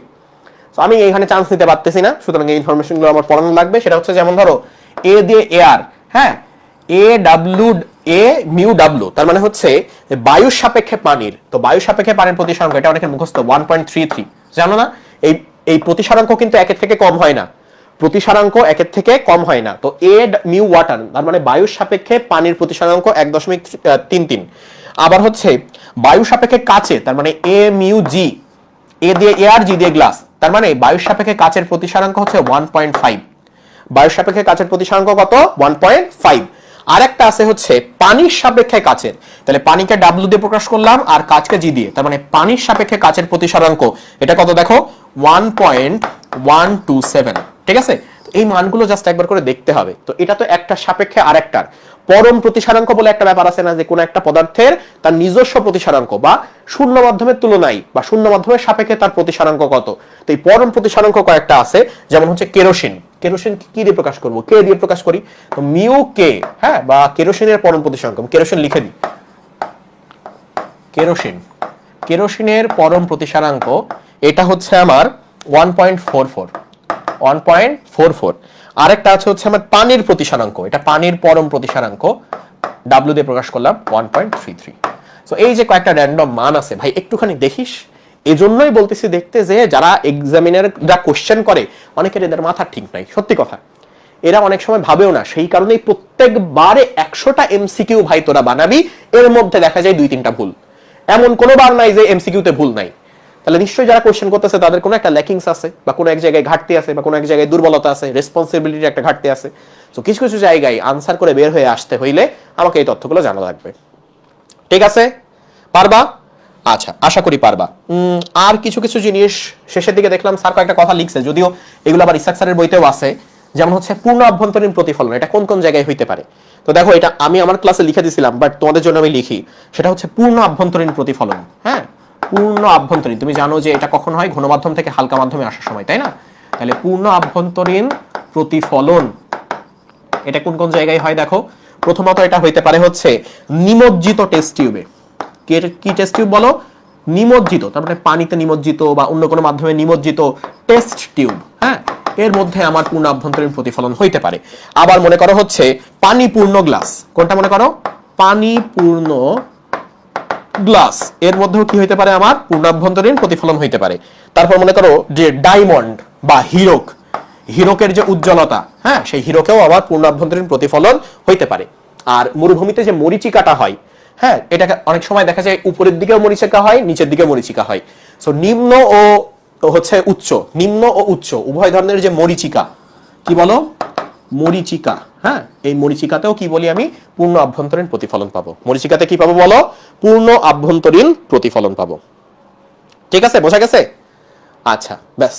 তো আমি এখানে চান্স নিতে পারতেছি না, সুতরাং এই ইনফরমেশনগুলো আমার পড়ানো লাগবে। সেটা হচ্ছে যেমন ধরো এ দিয়ে এআর, হ্যাঁ এ ডাব্লিউ এ মিউ ডাব্লিউ, তার মানে হচ্ছে বায়ুর সাপেক্ষে পানির। তো বায়ুর সাপেক্ষে পানির প্রতিসরাঙ্ক এটা অনেকের মুখস্থ 1.33, জানো না? এই প্রতিসরাঙ্ক কিন্তু একের থেকে কম হয় না, প্রতিসরাঙ্ক একের থেকে কম হয় না। তো এ মিউ ওয়াটার তার মানে বায়ুর সাপেক্ষে পানির প্রতিসরাঙ্ক 1.33। আবার হচ্ছে বায়ুর সাপেক্ষে কাচে, তার মানে এ মিউ জি, এ দিয়ে এয়ার জি দিয়ে গ্লাস, তার মানে বায়ুর সাপেক্ষে কাচের প্রতিসরাঙ্ক হচ্ছে 1.5। বায়ুর সাপেক্ষে কাচের প্রতিসরাঙ্ক কত? 1.5। আরেকটা আছে হচ্ছে পানির সাপেক্ষে কাচের, তাহলে পানিকে ডাব্লিউ দিয়ে প্রকাশ করলাম আর কাচকে জি দিয়ে, তার মানে পানির সাপেক্ষে কাচের প্রতিসরাঙ্ক এটা কত দেখো? 1.127। ঠিক আছে? এই মানগুলো জাস্ট একবার করে দেখতে হবে। তো এটা তো একটা সাপেক্ষে আরেকটার। পরম প্রতিসরাঙ্ক বলে একটা ব্যাপার আছে না, যে কোন একটা পদার্থের তার নিজস্ব প্রতিসরাঙ্ক বা শূন্য মাধ্যমের তুলনায় বা শূন্য মাধ্যমের সাপেক্ষে তার প্রতিসরাঙ্ক কত। তো এই পরম প্রতিসরাঙ্ক কয়েকটা আছে, যেমন হচ্ছে কেরোসিন। কেরোসিন কি দিয়ে প্রকাশ করব? কে দিয়ে প্রকাশ করি। তো মিউ কে, হ্যাঁ, বা কেরোসিনের পরম প্রতিসরাঙ্ক। কেরোসিন লিখে দিই, কেরোসিন, কেরোসিনের পরম প্রতিসরাঙ্ক এটা হচ্ছে আমার 1.44। 1.44। আরেকটা আছে হচ্ছে আমার পানির প্রতিসরাঙ্ক, এটা পানির পরম প্রতিসরাঙ্ক, ডাব্লিউ দিয়ে প্রকাশ করলাম 1.33। সো এই যে কয়েকটা র্যান্ডম মান আছে ভাই, একটুখানি দেখিস। এজন্যই বলতেছি দেখতে, যে যারা এক্সামিনাররা কোশ্চেন করে অনেকের এদের মাথা ঠিক নাই, সত্যি কথা। এরা অনেক সময় ভাবেও না, সেই কারণেই প্রত্যেকবারে 100টা এমসিকিউ ভাই তোরা বানাবি, এর মধ্যে দেখা যায় 2-3টা ভুল। এমন কোনো বার নাই যে এমসিকিউতে ভুল নাই। তাহলে নিশ্চয়ই যারা কোশ্চেন করতেছে তাদের কোনো একটা ল্যাকিংস আছে, বা কোনো এক জায়গায় ঘাটতি আছে, বা কোনো এক জায়গায় দুর্বলতা আছে, রেসপন্সিবিলিটির একটা ঘাটতি আছে। তো কিছু কিছু জায়গায় আনসার করে বের হয়ে আসতে হইলে আমাকে এই তথ্যগুলো জানা লাগবে। ঠিক আছে? পারবা? আচ্ছা, আশা করি পারবা। আর কিছু কিছু জিনিস শেষের দিকে দেখলাম স্যার কয়েকটা কথা লিখছে, যদিও এগুলো আবার ইসাক স্যারের বইতেও আছে। যেমন হচ্ছে পূর্ণ আভ্যন্তরীণ প্রতিফলন, এটা কোন কোন জায়গায় হইতে পারে। তো দেখো এটা আমি আমার ক্লাসে লিখে দিয়েছিলাম, বাট তোমাদের জন্য আমি লিখি। সেটা হচ্ছে পূর্ণ আভ্যন্তরীণ প্রতিফলন। হ্যাঁ, পূর্ণ আভ্যন্তরীণ, তুমি জানো যে এটা কখন হয়? ঘন মাধ্যম থেকে হালকা মাধ্যমে আসার সময়, তাই না? তাহলে পূর্ণ আভ্যন্তরীণ প্রতিফলন এটা কোন কোন জায়গায় হয় দেখো। প্রথমত এটা হইতে পারে হচ্ছে নিমজ্জিত টেস্ট টিউবে। কি টেস্ট টিউব বলো? নিমজ্জিত, তার মানে পানিতে নিমজ্জিত বা অন্য কোনো মাধ্যমে নিমজ্জিত টেস্ট টিউব। হ্যাঁ, এর মধ্যে আমার পূর্ণ আভ্যন্তরীণ প্রতিফলন হইতে পারে। আবার মনে করো হচ্ছে পানি পূর্ণ গ্লাস। কোনটা মনে করো? পানি পূর্ণ গ্লাস, এর মধ্যেও কি হইতে পারে? আমার পূর্ণ আভ্যন্তরীণ প্রতিফলন হইতে পারে। তারপর মনে করো যে ডায়মন্ড বা হীরক, হীরকের যে উজ্জ্বলতা, হ্যাঁ, সেই হীরকেও আবার পূর্ণ আভ্যন্তরীণ প্রতিফলন হইতে পারে। আর মরুভূমিতে যে মরিচিকাটা হয়, হ্যাঁ, এটাকে অনেক সময় দেখা যায় উপরের দিকেও মরীচিকা হয়, নিচের দিকে মরীচিকা হয়। সো নিম্ন ও হচ্ছে উচ্চ, নিম্ন ও উচ্চ উভয় ধরনের যে মরীচিকা, কি বলো, মরীচিকা। হ্যাঁ, এই মরীচিকাতেও কি বলি আমি, পূর্ণ আভ্যন্তরীণ প্রতিফলন পাবো। মরীচিকাতে কি পাবো বলো, পূর্ণ আভ্যন্তরীণ প্রতিফলন পাবো। ঠিক আছে, বোঝা গেছে? আচ্ছা, ব্যাস।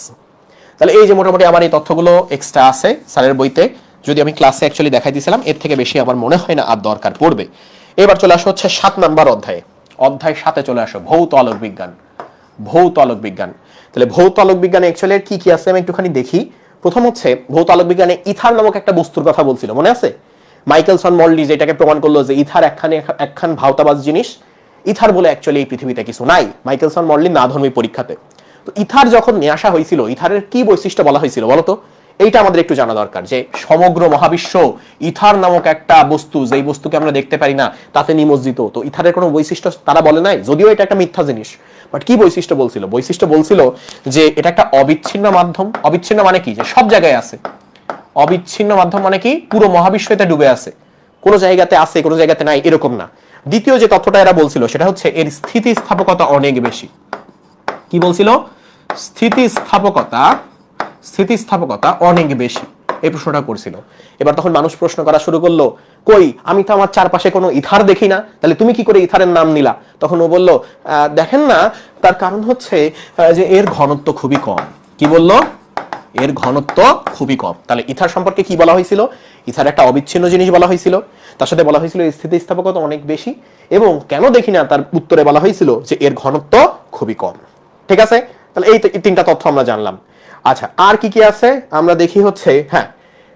তাহলে এই যে মোটামুটি আমার এই তথ্যগুলো এক্সট্রা আছে স্যারের বইতে, যদি আমি ক্লাসে অ্যাকচুয়ালি দেখাই দিয়েছিলাম, এর থেকে বেশি আমার মনে হয় না আর দরকার পড়বে। এবার চলে আসো হচ্ছে 7 নাম্বার অধ্যায়ে। অধ্যায় 7-এ চলে আসো, ভৌত আলোক বিজ্ঞান। ভৌত আলোক বিজ্ঞান। তাহলে ভৌত আলোক বিজ্ঞানে অ্যাকচুয়ালি কি কি আছে আমি একটুখানি দেখি। প্রথম হচ্ছে ভৌত আলোক বিজ্ঞানে ইথার নামক একটা বস্তুর কথা বলছিল, মনে আছে? মাইকেলসন মর্লি যেটাকে প্রমাণ করলো যে ইথার একখান ভাওতাবাজ জিনিস। ইথার বলে অ্যাকচুয়ালি এই পৃথিবীতে কিছু নাই, মাইকেলসন মর্লি না ধর্মী পরীক্ষাতে। তো ইথার যখন নিয়ে আসা হয়েছিল, ইথারের কি বৈশিষ্ট্য বলা হয়েছিল বলতো? এইটা আমাদের একটু জানা দরকার, যে সমগ্র মহাবিশ্ব ইথার নামক একটা বস্তু, যেই বস্তুকে আমরা দেখতে পারি না, তাতে নিমজ্জিত। তো ইথারের কোনো বৈশিষ্ট্য তারা বলে নাই, যদিও এটা একটা মিথ্যা জিনিস। বাট কি বৈশিষ্ট্য বলছিল? বৈশিষ্ট্য বলছিল যে এটা একটা অবিচ্ছিন্ন মাধ্যম। অবিচ্ছিন্ন মানে কি? যে সব জায়গায় আছে। অবিচ্ছিন্ন মাধ্যম মানে কি? পুরো মহাবিশ্ব এতে ডুবে আছে, কোনো জায়গাতে আছে কোনো জায়গাতে নাই, এরকম না। দ্বিতীয় যে তথ্যটা এরা বলছিল সেটা হচ্ছে এর স্থিতিস্থাপকতা অনেক বেশি। কি বলছিল? স্থিতিস্থাপকতা অনেক বেশি, এই প্রশ্নটা করছিল। এবার তখন মানুষ প্রশ্ন করা শুরু করলো, কই, আমি তো আমার চারপাশে কোনো ইথার দেখি না, তাহলে তুমি কি করে ইথারের নাম নিলা? তখন ও বলল, দেখেন না, তার কারণ হচ্ছে যে এর ঘনত্ব খুবই কম। কি বলল? এর ঘনত্ব খুবই কম। তাহলে ইথার সম্পর্কে কি বলা হয়েছিল? ইথার একটা অবিচ্ছিন্ন জিনিস বলা হয়েছিল, তার সাথে বলা হয়েছিল স্থিতিস্থাপকতা অনেক বেশি, এবং কেন দেখি না তার উত্তরে বলা হয়েছিল যে এর ঘনত্ব খুবই কম। ঠিক আছে, তাহলে এই তিনটা তথ্য আমরা জানলাম। আচ্ছা, আর কি কি আছে আমরা দেখি হচ্ছে, হ্যাঁ,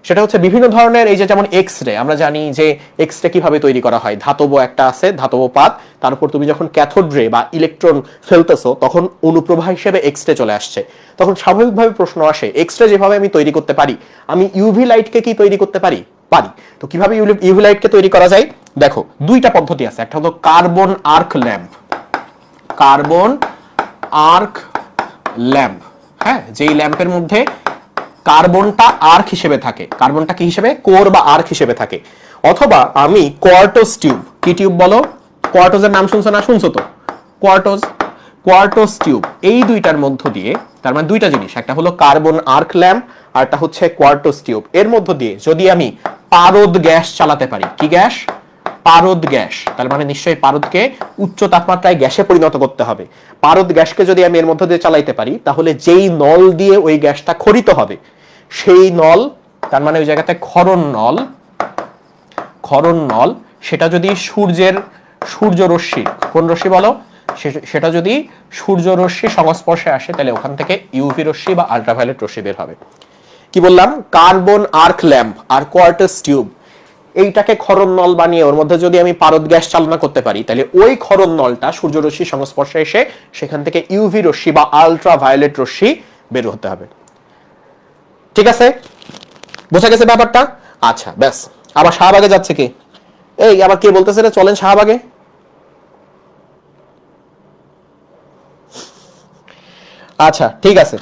সেটা হচ্ছে বিভিন্ন ধরনের, এই যে যেমন এক্স রে, আমরা জানি যে এক্স রে কিভাবে তৈরি করা হয়। ধাতব একটা আছে, ধাতব পাত, তার উপর তুমি যখন ক্যাথোড রে বা ইলেকট্রন ফেলতেছো, তখন অনুপ্রভা হিসেবে এক্স রে চলে আসছে। তখন স্বাভাবিকভাবে প্রশ্ন আসে, এক্স রে যেভাবে আমি তৈরি করতে পারি, আমি ইউভি লাইটকে কি তৈরি করতে পারি? পারি। তো কিভাবে ইউভি লাইটকে তৈরি করা যায়? দেখো, দুইটা পদ্ধতি আছে। একটা হলো carbon arc lamp. Carbon arc lamp, হ্যাঁ, যেই ল্যাম্পের মধ্যে কার্বনটা আর্ক হিসেবে থাকে, কার্বনটা কি হিসেবে, কোর বা আর্ক হিসেবে থাকে। অথবা আমি কোয়ার্টোজ টিউব, কি টিউব বলো? কোয়ার্টোজের নাম শুনছো না? শুনছো তো, কোয়ার্টোজ টিউব। এই দুইটার মধ্য দিয়ে, তার মানে দুইটা জিনিস, একটা হলো কার্বন আর্ক ল্যাম্প, আর একটা হচ্ছে কোয়ার্টোজ টিউব। এর মধ্য দিয়ে যদি আমি পারদ গ্যাস চালাতে পারি, কি গ্যাস? পারদ গ্যাস। তার মানে নিশ্চয়ই পারদকে উচ্চ তাপমাত্রায় গ্যাসে পরিণত করতে হবে। পারদ গ্যাসকে যদি আমি এর মধ্যে দিয়ে চালাইতে পারি, তাহলে যেই নল দিয়ে ওই গ্যাসটা খরিত হবে, সেই নল, তার মানে ওই জায়গাতে ক্ষরণ নল, সেটা যদি সূর্য রশ্মি, কোন রশ্মি বলো? সেটা যদি সূর্য রশ্মি সংস্পর্শে আসে, তাহলে ওখান থেকে ইউভি রশ্মি বা আল্ট্রাভায়োলেট রশ্মি বের হবে। কি বললাম? কার্বন আর্ক ল্যাম্প আর কোয়ার্টাস টিউব, এইটাকে ক্ষরণ নল বানিয়ে ওর মধ্যে যদি আমি পারদ গ্যাস চালনা করতে পারি, তাহলে ওই ক্ষরণ নলটা সূর্য রশ্মি সংস্পর্শে এসে সেখান থেকে ইউভি রশ্মি বা আল্ট্রাভায়োলেট রশ্মি বের হতে হবে। ঠিক আছে, বোঝা গেছে ব্যাপারটা? আচ্ছা, ব্যাস। আবার শাহবাগে যাচ্ছে কে? এই আবার কে বলতেছে রে, চলেন শাহবাগে। আচ্ছা, ঠিক আছে।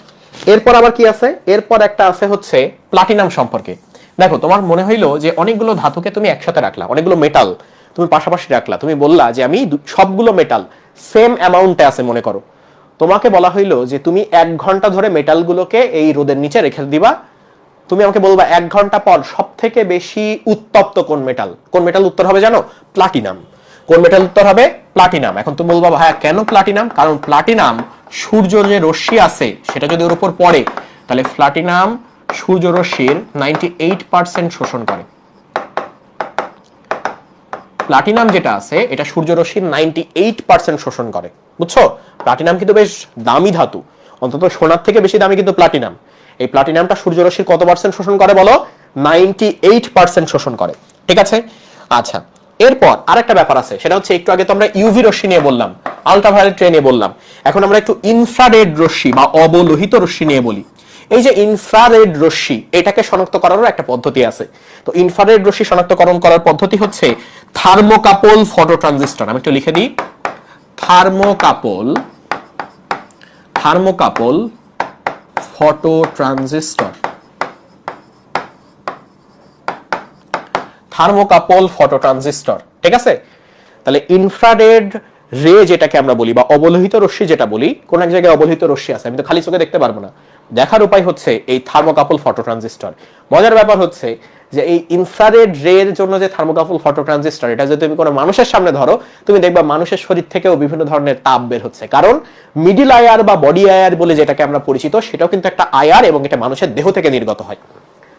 এরপর আবার কি আছে? এরপর একটা আছে হচ্ছে প্লাটিনাম সম্পর্কে। দেখো, তোমার মনে হইলো যে অনেকগুলো ধাতুকে তুমি একসাথে রাখলা, অনেকগুলো মেটাল তুমি পাশাপাশি রাখলা, তুমি বললা যে আমি সবগুলো মেটাল সেম অ্যামাউন্টে আছে মনে করো। তোমাকে বলা হইলো যে তুমি 1 ঘন্টা ধরে মেটালগুলোকে এই রোদের নিচে রেখে দিবা। তুমি আমাকে বলবা 1 ঘন্টা পর সব থেকে বেশি উত্তপ্ত কোন মেটাল? কোন মেটাল উত্তর হবে জানো? প্লাটিনাম। কোন মেটাল উত্তর হবে? প্লাটিনাম। এখন তুমি বলবা, ভাইয়া কেন প্লাটিনাম? কারণ প্লাটিনাম সূর্য যে রশ্মি আছে সেটা যদি ওর উপর পড়ে, তাহলে প্লাটিনাম সূর্য রশ্মির 98% শোষণ করে। প্লাটিনাম যেটা আছে এটা সূর্য রশ্মির 98% শোষণ করে, বুঝছো? প্লাটিনাম কিন্তু বেশ দামি ধাতু, অন্তত সোনার থেকে বেশি দামি কিন্তু প্লাটিনাম। এই প্লাটিনামটা সূর্য রশ্মির কত পার্সেন্ট শোষণ করে বলো? 98% শোষণ করে। ঠিক আছে, আচ্ছা। এরপর আরেকটা ব্যাপার আছে, সেটা হচ্ছে একটু আগে তো আমরা ইউভি রশ্মি নিয়ে বললাম, আল্ট্রাভায়োলেট রে নিয়ে বললাম, এখন আমরা একটু ইনফ্রারেড রশ্মি বা অবলোহিত রশ্মি নিয়ে বলি। এই যে ইনফ্রারেড রশ্মি, এটাকে শনাক্ত করারও একটা পদ্ধতি আছে। তো ইনফ্রারেড রশ্মি শনাক্তকরণ করার পদ্ধতি হচ্ছে থার্মোকাপল ফটোট্রানজিস্টর। আমি একটু লিখে দিই, থার্মোকাপল ফটোট্রানজিস্টর। থার্মোকাপল ফটোট্রানজিস্টর, ঠিক আছে? তাহলে ইনফ্রারেড রে যেটাকে আমরা বলি বা অবলোহিত রশ্মি যেটা বলি, কোন এক জায়গায় অবলোহিত রশ্মি আছে, আমি তো খালি চোখে দেখতে পারবো না, দেখার উপায় হচ্ছে এই থার্মোকাপল ফটোট্রানজিস্টর। মজার ব্যাপার হচ্ছে যে এই ইনফ্রারেড রে এর জন্য যে থার্মোকাপল ফটোট্রানজিস্টর, এটা যদি তুমি কোনো মানুষের সামনে ধরো, তুমি দেখবা মানুষের শরীর থেকেও বিভিন্ন ধরনের তাপ বের হচ্ছে, কারণ মিডিল আয়ার বা বডি আয়ার বলে যেটাকে আমরা পরিচিত, সেটাও কিন্তু একটা আয়ার এবং এটা মানুষের দেহ থেকে নির্গত হয়।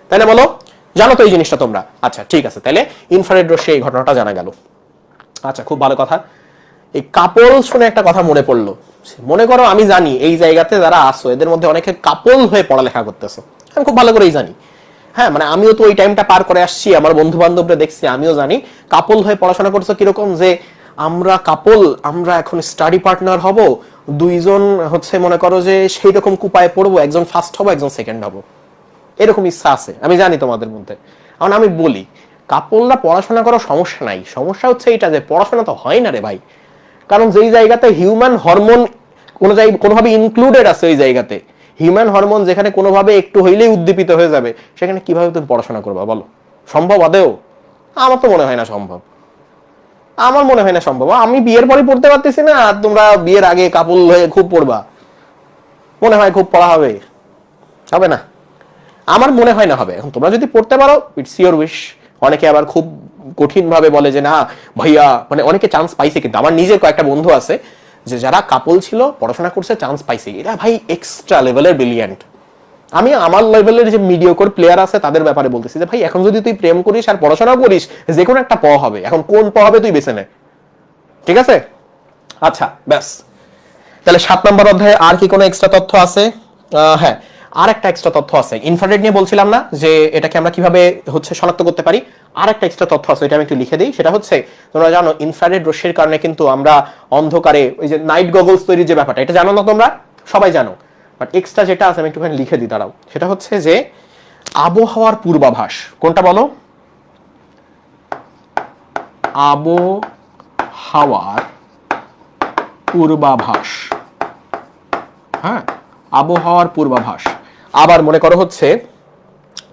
তাই না বলো? জানো তো এই জিনিসটা তোমরা? আচ্ছা ঠিক আছে, তাহলে ইনফ্রারেড রশ্মি এই ঘটনাটা জানা গেল। আচ্ছা খুব ভালো কথা। এই কাপল শুনে একটা কথা মনে পড়লো। মনে করো আমি জানি এই জায়গাতে যারা আসো এদের মধ্যে অনেকে কাপল হয়ে পড়ালেখা করতেছো, আমি খুব ভালো করেই জানি। হ্যাঁ, মানে আমিও তো ওই টাইমটা পার করে আসছি, আমার বন্ধু বান্ধবরা দেখছি, আমিও জানি কাপল হয়ে পড়াশোনা করছো কিরকম, যে আমরা কাপল, আমরা এখন স্টাডি পার্টনার হব, দুইজন হচ্ছে মনে করো যে সেই রকম কুপায় পড়বো, একজন ফার্স্ট হবো একজন সেকেন্ড হবো, এরকম ইচ্ছা আছে আমি জানি তোমাদের মধ্যে। এখন আমি বলি কাপলরা পড়াশোনা করার সমস্যা নাই, সমস্যা হচ্ছে এটা যে পড়াশোনা তো হয় না রে ভাই। কারণ যেই জায়গাতে হিউম্যান হরমোন কোনোভাবে ইনক্লুডেড আছে, ওই জায়গাতে হিউম্যান হরমোন যেখানে কোনোভাবে একটু হইলেই উদ্দীপিত হয়ে যাবে, সেখানে কিভাবে তুমি পড়াশোনা করবা বলো? সম্ভব আদেও? আমার তো মনে হয় না সম্ভব, আমার মনে হয় না সম্ভব। আমি বিয়ের পরে পড়তে পারতেছি না, আর তোমরা বিয়ের আগে কাপল হয়ে খুব পড়বা, মনে হয় খুব পড়া হবে? হবে না, আমার মনে হয় না হবে। এখন তোমরা যদি পড়তে পারো ইটস ইওর উইশ। অনেকে আবার খুব কঠিন ভাবে বলে যে না ভাইয়া, মানে অনেকে চান্স পাইছে, কিন্তু আমার নিজের কয়েকটা বন্ধু আছে যে যারা কাপল ছিল, পড়াশোনা করছে, চান্স পাইছে, এরা ভাই এক্সট্রা লেভেলের ব্রিলিয়ান্ট। আমি আমার লেভেলের যে মিডিওকর প্লেয়ার আছে তাদের ব্যাপারে বলতেছি যে ভাই এখন যদি তুই প্রেম করিস আর পড়াশোনা করিস, যে কোনো একটা প হবে, এখন কোন প হবে তুই বেছে নে, ঠিক আছে? আচ্ছা ব্যাস, তাহলে 7 নম্বর অধ্যায়ে আর কি কোনো এক্সট্রা তথ্য আছে? হ্যাঁ, আর একটা এক্সট্রা তথ্য আছে। ইনফ্রারেড নিয়ে বলছিলাম না যে এটাকে আমরা কিভাবে হচ্ছে শনাক্ত করতে পারি, আর একটা এক্সট্রা তথ্য আছে, এটা আমি একটু লিখে দিই। সেটা হচ্ছে তোমরা জানো ইনফ্রারেড রশ্মির কারণে কিন্তু আমরা অন্ধকারে ওই যে নাইট গগলস তৈরির যে ব্যাপারটা, এটা জানো না তোমরা? সবাই জানো, বাট এক্সট্রা যেটা আছে আমি একটুখানি লিখে দিই, দাঁড়াও। সেটা হচ্ছে যে আবহাওয়ার পূর্বাভাস। কোনটা বলো? আবহাওয়ার পূর্বাভাস। হ্যাঁ, আবহাওয়ার পূর্বাভাস। আবার মনে করো হচ্ছে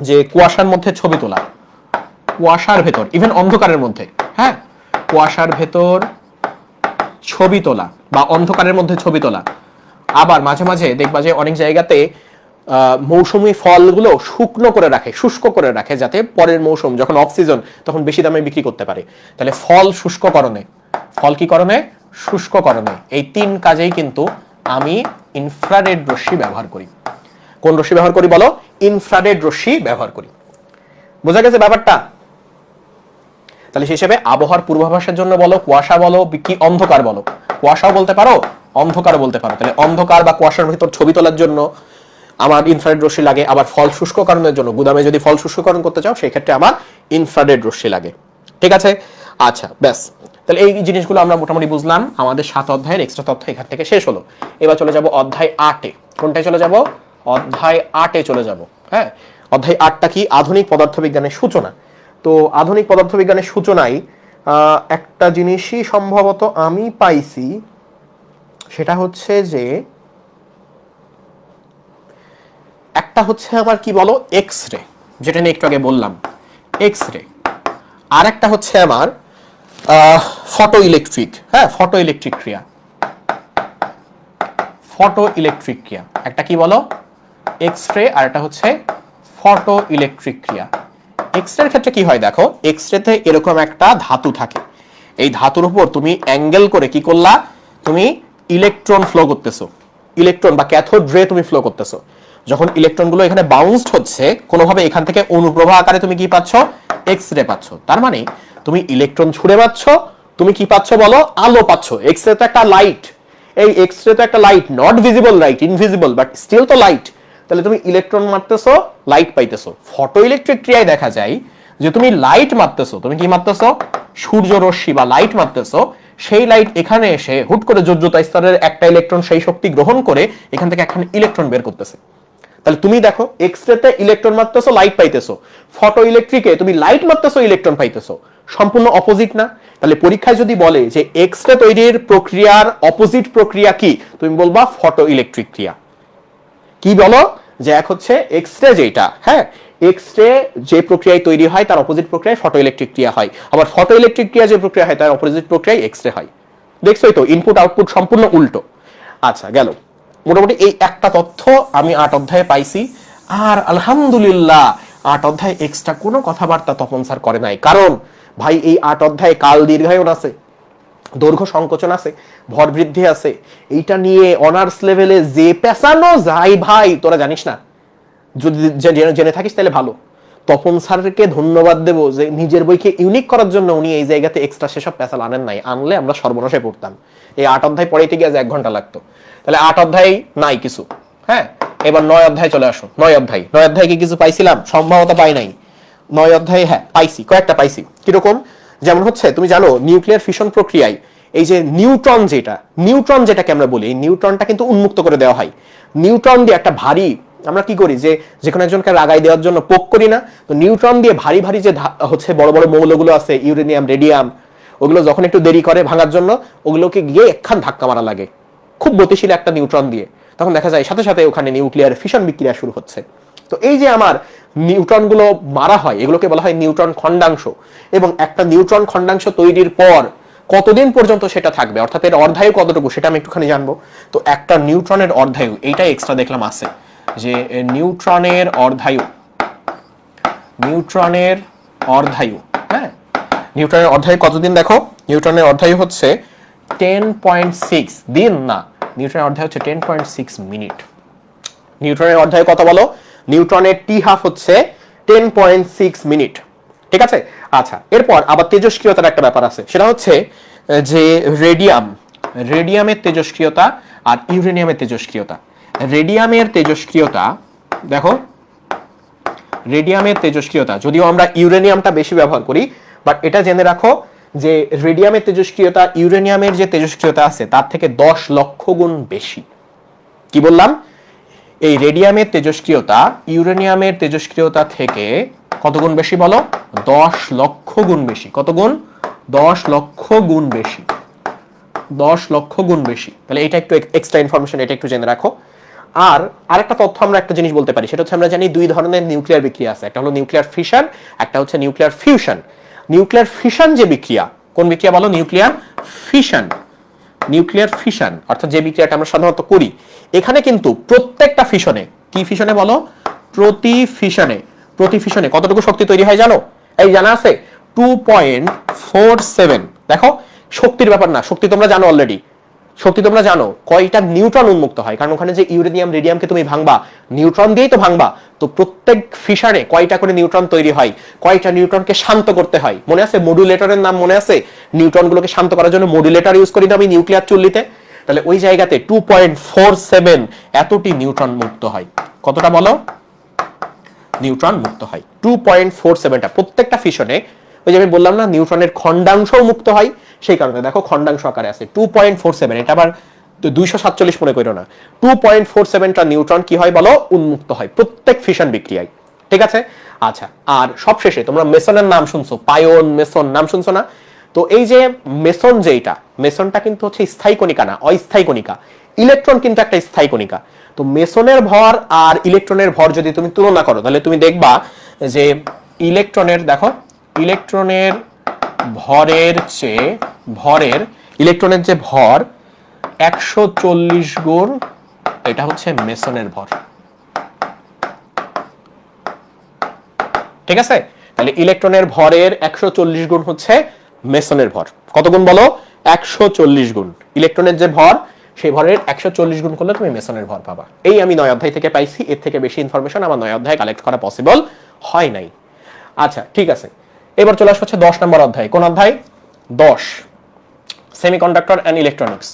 যে কুয়াশার মধ্যে ছবি তোলা, কুয়াশার ভেতর, ইভেন অন্ধকারের মধ্যে, হ্যাঁ, কুয়াশার ভেতর ছবি তোলা বা অন্ধকারের মধ্যে ছবি তোলা। আবার মাঝে মাঝে দেখবা যে অনেক জায়গাতে মৌসুমী ফলগুলো শুকনো করে রাখে, শুষ্ক করে রাখে, যাতে পরের মৌসুম যখন অফ সিজন তখন বেশি দামে বিক্রি করতে পারে। তাহলে ফল শুষ্ককরণে, ফল কি করণে? শুষ্ককরণে। এই 3 কাজেই কিন্তু আমি ইনফ্রারেড রশ্মি ব্যবহার করি। কোন রশ্মি ব্যবহার করি বলো? ইনফ্রারেড রশ্মি ব্যবহার করি। বোঝা গেছে ব্যাপারটা? তাহলে সেই হিসেবে আবহাওয়ার পূর্বাভাসের জন্য বলো, কুয়াশা বলো, কি অন্ধকার বলো, কুয়াশাও বলতে পারো, অন্ধকার বলতে পারো। তাহলে অন্ধকার বা কুয়াশার ভিতর ছবি তোলার জন্য আমার ইনফ্রারেড রশ্মি লাগে। আবার ফল শুষ্ককরণের জন্য, গুদামে যদি ফল শুষ্ককরণ করতে চাও সেই ক্ষেত্রে আমার ইনফ্রারেড রশ্মি লাগে। ঠিক আছে? আচ্ছা ব্যাস, তাহলে এই জিনিসগুলো আমরা মোটামুটি বুঝলাম। আমাদের 7 অধ্যায়ের এক্সট্রা তথ্য এখান থেকে শেষ হলো। এবার চলে যাব অধ্যায় 8-এ। কোনটায় চলে যাব? অধ্যায় 8-এ চলে যাব। হ্যাঁ, অধ্যায় 8টা কি? আধুনিক পদার্থবিজ্ঞানের সূচনা। তো আধুনিক পদার্থবিজ্ঞানের সূচনায় একটা জিনিসই সম্ভবত আমি পাইছি, সেটা হচ্ছে যে একটা হচ্ছে আমার কি বলো, এক্স রে, যেটা নিয়ে একটু আগে বললাম, এক্স রে। আর একটা হচ্ছে আমার ফটো ইলেকট্রিক। হ্যাঁ, ফটো ইলেকট্রিক ক্রিয়া, ফটো ইলেকট্রিক ক্রিয়া। একটা কি বলো? এক্স রে, আর একটা হচ্ছে ফটো ইলেকট্রিক ক্রিয়া। এক্স রের ক্ষেত্রে কি হয় দেখো, এক্স রেতে এরকম একটা ধাতু থাকে, এই ধাতুর উপর তুমি অ্যাঙ্গেল করে কি করলা, তুমি ইলেকট্রন ফ্লো করতেছো, ইলেকট্রন বা ক্যাথোড রে তুমি ফ্লো করতেছো। যখন ইলেকট্রনগুলো এখানে বাউন্সড হচ্ছে কোনোভাবে, এখান থেকে অনুপ্রবাহ আকারে তুমি কি পাচ্ছ? এক্স রে পাচ্ছ। তার মানে তুমি ইলেকট্রন ছুড়ে পাচ্ছ, তুমি কি পাচ্ছ বলো? আলো পাচ্ছ। এক্স রে তো একটা লাইট, এই এক্স রে তো একটা light, not visible light, invisible, but still তো লাইট। তাহলে তুমি ইলেকট্রন মারতেছো, লাইট পাইতেছো। ফটো ইলেকট্রিক ক্রিয়ায় দেখা যায় যে তুমি লাইট মারতেছো, তুমি কি মারতেছো? সূর্য রশ্মি বা লাইট মারতেছো। সেই লাইট এখানে এসে হুট করে যোজ্যতা স্তরের একটা ইলেকট্রন সেই শক্তি গ্রহণ করে এখান থেকে একটা ইলেকট্রন বের করতেছে। তাহলে তুমি দেখো, এক্স রে তে ইলেকট্রন মারতেছো, লাইট পাইতেছো, ফটো ইলেকট্রিকে তুমি লাইট মারতেছো, ইলেকট্রন পাইতেছো। সম্পূর্ণ অপোজিট না? তাহলে পরীক্ষায় যদি বলে যে এক্স রে তৈরির প্রক্রিয়ার অপোজিট প্রক্রিয়া কি, তুমি বলবা ফটো ইলেকট্রিক ক্রিয়া। কি বলো? যে এক হচ্ছে এক্স রে যেটা, হ্যাঁ, এক্স রে যে প্রক্রিয়ায় তৈরি হয় তার অপোজিট প্রক্রিয়ায় ফটো ইলেকট্রিক ক্রিয়া হয়, আবার ফটো ইলেকট্রিক ক্রিয়া যে প্রক্রিয়া হয় তার অপোজিট প্রক্রিয়ায় এক্স রে হয়। দেখছোই তো, ইনপুট আউটপুট সম্পূর্ণ উল্টো। আচ্ছা গেল, মোটামুটি এই একটা তথ্য আমি 8 অধ্যায়ে পাইছি। আর আলহামদুলিল্লাহ 8 অধ্যায় এক্সট্রা কোনো কথাবার্তা তপন স্যার করে নাই, কারণ ভাই এই 8 অধ্যায়ে কাল দীর্ঘায়ন আছে, দৈর্ঘ্য সংকোচন আছে, ভর বৃদ্ধি আছে। এইটা নিয়ে অনার্স লেভেলে যে পেছানো যায় ভাই, তোরা জানিস না, যদি জেনে থাকিস তাহলে ভালো। তপন স্যারকে ধন্যবাদ দেব যে নিজের বইকে ইউনিক করার জন্য উনি এই জায়গাতে এক্সট্রা সেসব পেছাল আনেন নাই, আনলে আমরা সর্বনাশে পড়তাম। এই 8 অধ্যায় পড়াইতে গিয়ে 1 ঘন্টা লাগতো, তাহলে 8 অধ্যায় নাই কিছু। হ্যাঁ, এবার 9 অধ্যায় চলে আসো। 9 অধ্যায় কি কিছু পাইছিলাম? সম্ভবত পাই নাই। 9 অধ্যায় হ্যাঁ পাইছি, কয়েকটা পাইছি। কিরকম? যেমন হচ্ছে তুমি জানো নিউক্লিয়ার ফিশন প্রক্রিয়ায় এই যে নিউট্রন যেটাকে আমরা বলি, এই নিউট্রনটা কিন্তু উন্মুক্ত করে দেওয়া হয়। নিউট্রন দিয়ে একটা ভারী, আমরা কি করি যে কোনো একজনকে রাগাই দেওয়ার জন্য পোক করি না, তো নিউট্রন দিয়ে ভারী ভারী যে হচ্ছে বড় বড় মৌলগুলো আছে, ইউরেনিয়াম, রেডিয়াম, ওগুলো যখন একটু দেরি করে ভাঙার জন্য ওগুলোকে গিয়ে একখান ধাক্কা মারা লাগে খুব গতিশীল একটা নিউট্রন দিয়ে, তখন দেখা যায় সাথে সাথে ওখানে নিউক্লিয়ার ফিশন বিক্রিয়া শুরু হচ্ছে। তো এই যে আমার নিউট্রনগুলো মারা হয়, এগুলোকে বলা হয় নিউট্রন খণ্ডাংশ। এবং একটা নিউট্রন খণ্ডাংশ তৈরির পর কতদিন পর্যন্ত সেটা থাকবে, অর্থাৎ এর অর্ধায়ু কতটুকু, সেটা আমি একটুখানি জানবো। তো একটা নিউট্রনের অর্ধায়ু, এইটাই এক্সট্রা দেখলাম আছে, যে নিউট্রনের অর্ধায়ু, হ্যাঁ, নিউট্রনের অর্ধায়ু কতদিন দেখো, নিউট্রনের অর্ধায়ু হচ্ছে 10.6 দিন না, নিউট্রনের অর্ধায়ু হচ্ছে 10.6 মিনিট। নিউট্রনের অর্ধায়ু কত বলো? নিউট্রনের টি হাফ হচ্ছে 10.6 মিনিট। ঠিক আছে? আচ্ছা, এরপর আবার তেজস্ক্রিয়তার একটা ব্যাপার আছে, সেটা হচ্ছে যে রেডিয়ামের তেজস্ক্রিয়তা আর ইউরেনিয়ামের তেজস্ক্রিয়তা। রেডিয়ামের তেজস্ক্রিয়তা দেখো, রেডিয়ামের তেজস্ক্রিয়তা, যদিও আমরা ইউরেনিয়ামটা বেশি ব্যবহার করি, বাট এটা জেনে রাখো যে রেডিয়ামের তেজস্ক্রিয়তা ইউরেনিয়ামের যে তেজস্ক্রিয়তা আছে তার থেকে 10 লক্ষ গুণ বেশি। কি বললাম? এই রেডিয়ামের তেজস্ক্রিয়তা ইউরেনিয়ামের তেজস্ক্রিয়তা থেকে কত গুণ বেশি বলো? 10 লক্ষ গুণ বেশি। কত গুণ? 10 লক্ষ গুণ বেশি। 10 লক্ষ গুণ বেশি। তাহলে এটা একটু এক্সট্রা ইনফরমেশন, এটা একটু জেনে রাখো। আর আরেকটা তথ্য আমরা একটা জিনিস বলতে পারি, সেটা হচ্ছে আমরা জানি 2 ধরনের নিউক্লিয়ার বিক্রিয়া আছে, একটা হলো নিউক্লিয়ার ফিশন, একটা হচ্ছে নিউক্লিয়ার ফিউশন। নিউক্লিয়ার ফিশন যে বিক্রিয়া, কোন বিক্রিয়া বলো? Nuclear fission. নিউক্লিয়ার ফিশন অর্থাৎ যে বিক্রিয়াটা আমরা সাধারণত করি, এখানে কিন্তু প্রত্যেকটা ফিশনে, কি ফিশনে বলো? প্রতি ফিশনে কতটুকু শক্তি তৈরি হয় জানো? এই জানা আছে 2.47। দেখো, শক্তির ব্যাপার না, শক্তি তোমরা জানো অলরেডি। শক্তি তোমরা জানো কয়টা নিউট্রন উন্মুক্ত হয়, কারণ ওখানে যে ইউরেনিয়াম রেডিয়ামকে তুমি ভাঙবা নিউট্রন দিয়েই তো ভাঙবা। তো প্রত্যেক ফিশনে কয়টা করে নিউট্রন তৈরি হয়, কয়টা নিউট্রনকে শান্ত করতে হয় মনে আছে? মডুলেটরের নাম মনে আছে? নিউট্রনগুলোকে শান্ত করার জন্য মডুলেটর ইউজ করি না আমি নিউক্লিয়ার চুল্লিতে। তাহলে ওই জায়গাতে 2.47 এতটি নিউট্রন মুক্ত হয়। কতটা বলো? নিউট্রন মুক্ত হয় 2.47টা প্রত্যেকটা ফিশনে। ওই যে আমি বললাম না নিউট্রনের খণ্ডাংশও মুক্ত হয়, সেই কারণে দেখো খণ্ডাংশ আকারে আছে 2.47। এটা আবার 247 মনে করো না, 2.47টা নিউট্রন কি হয় বলো? উন্মুক্ত হয় প্রত্যেক ফিশন বিক্রিয়ায়। ঠিক আছে? আচ্ছা, আর সবশেষে তোমরা মেসনের নাম শুনছো, পায়োন, মেসন নাম শুনছো না? তো এই যে মেসন, যেটা মেসনটা কিন্তু হচ্ছে স্থায়ী কণিকা না, অস্থায়ী কণিকা। ইলেকট্রন কিন্তু একটা স্থায়ী কণিকা। তো মেসনের ভর আর ইলেকট্রনের ভর যদি তুমি তুলনা করো, তাহলে তুমি দেখবা যে ইলেকট্রনের, দেখো ইলেকট্রনের ভরের চেয়ে ইলেকট্রনের যে ভর 140 গুণ, এটা হচ্ছে মেসনের ভর। ঠিক আছে? তাহলে ইলেকট্রনের ভরের 140 গুণ হচ্ছে মেসনের ভর। কত গুণ বলো? 140 গুণ। ইলেকট্রনের যে ভর, সেই ভরের 140 গুণ করলে তুমি মেসনের ভর পাবা। এই আমি 9 অধ্যায় থেকে পাইছি, এর থেকে বেশি ইনফরমেশন আমার 9 অধ্যায়ে কালেক্ট করা পসিবল হয় নাই। আচ্ছা ঠিক আছে, এবার চলে আসছে 10 নম্বর অধ্যায়। কোন অধ্যায়? 10, সেমিকন্ডাক্টর এন্ড ইলেকট্রনিক্স।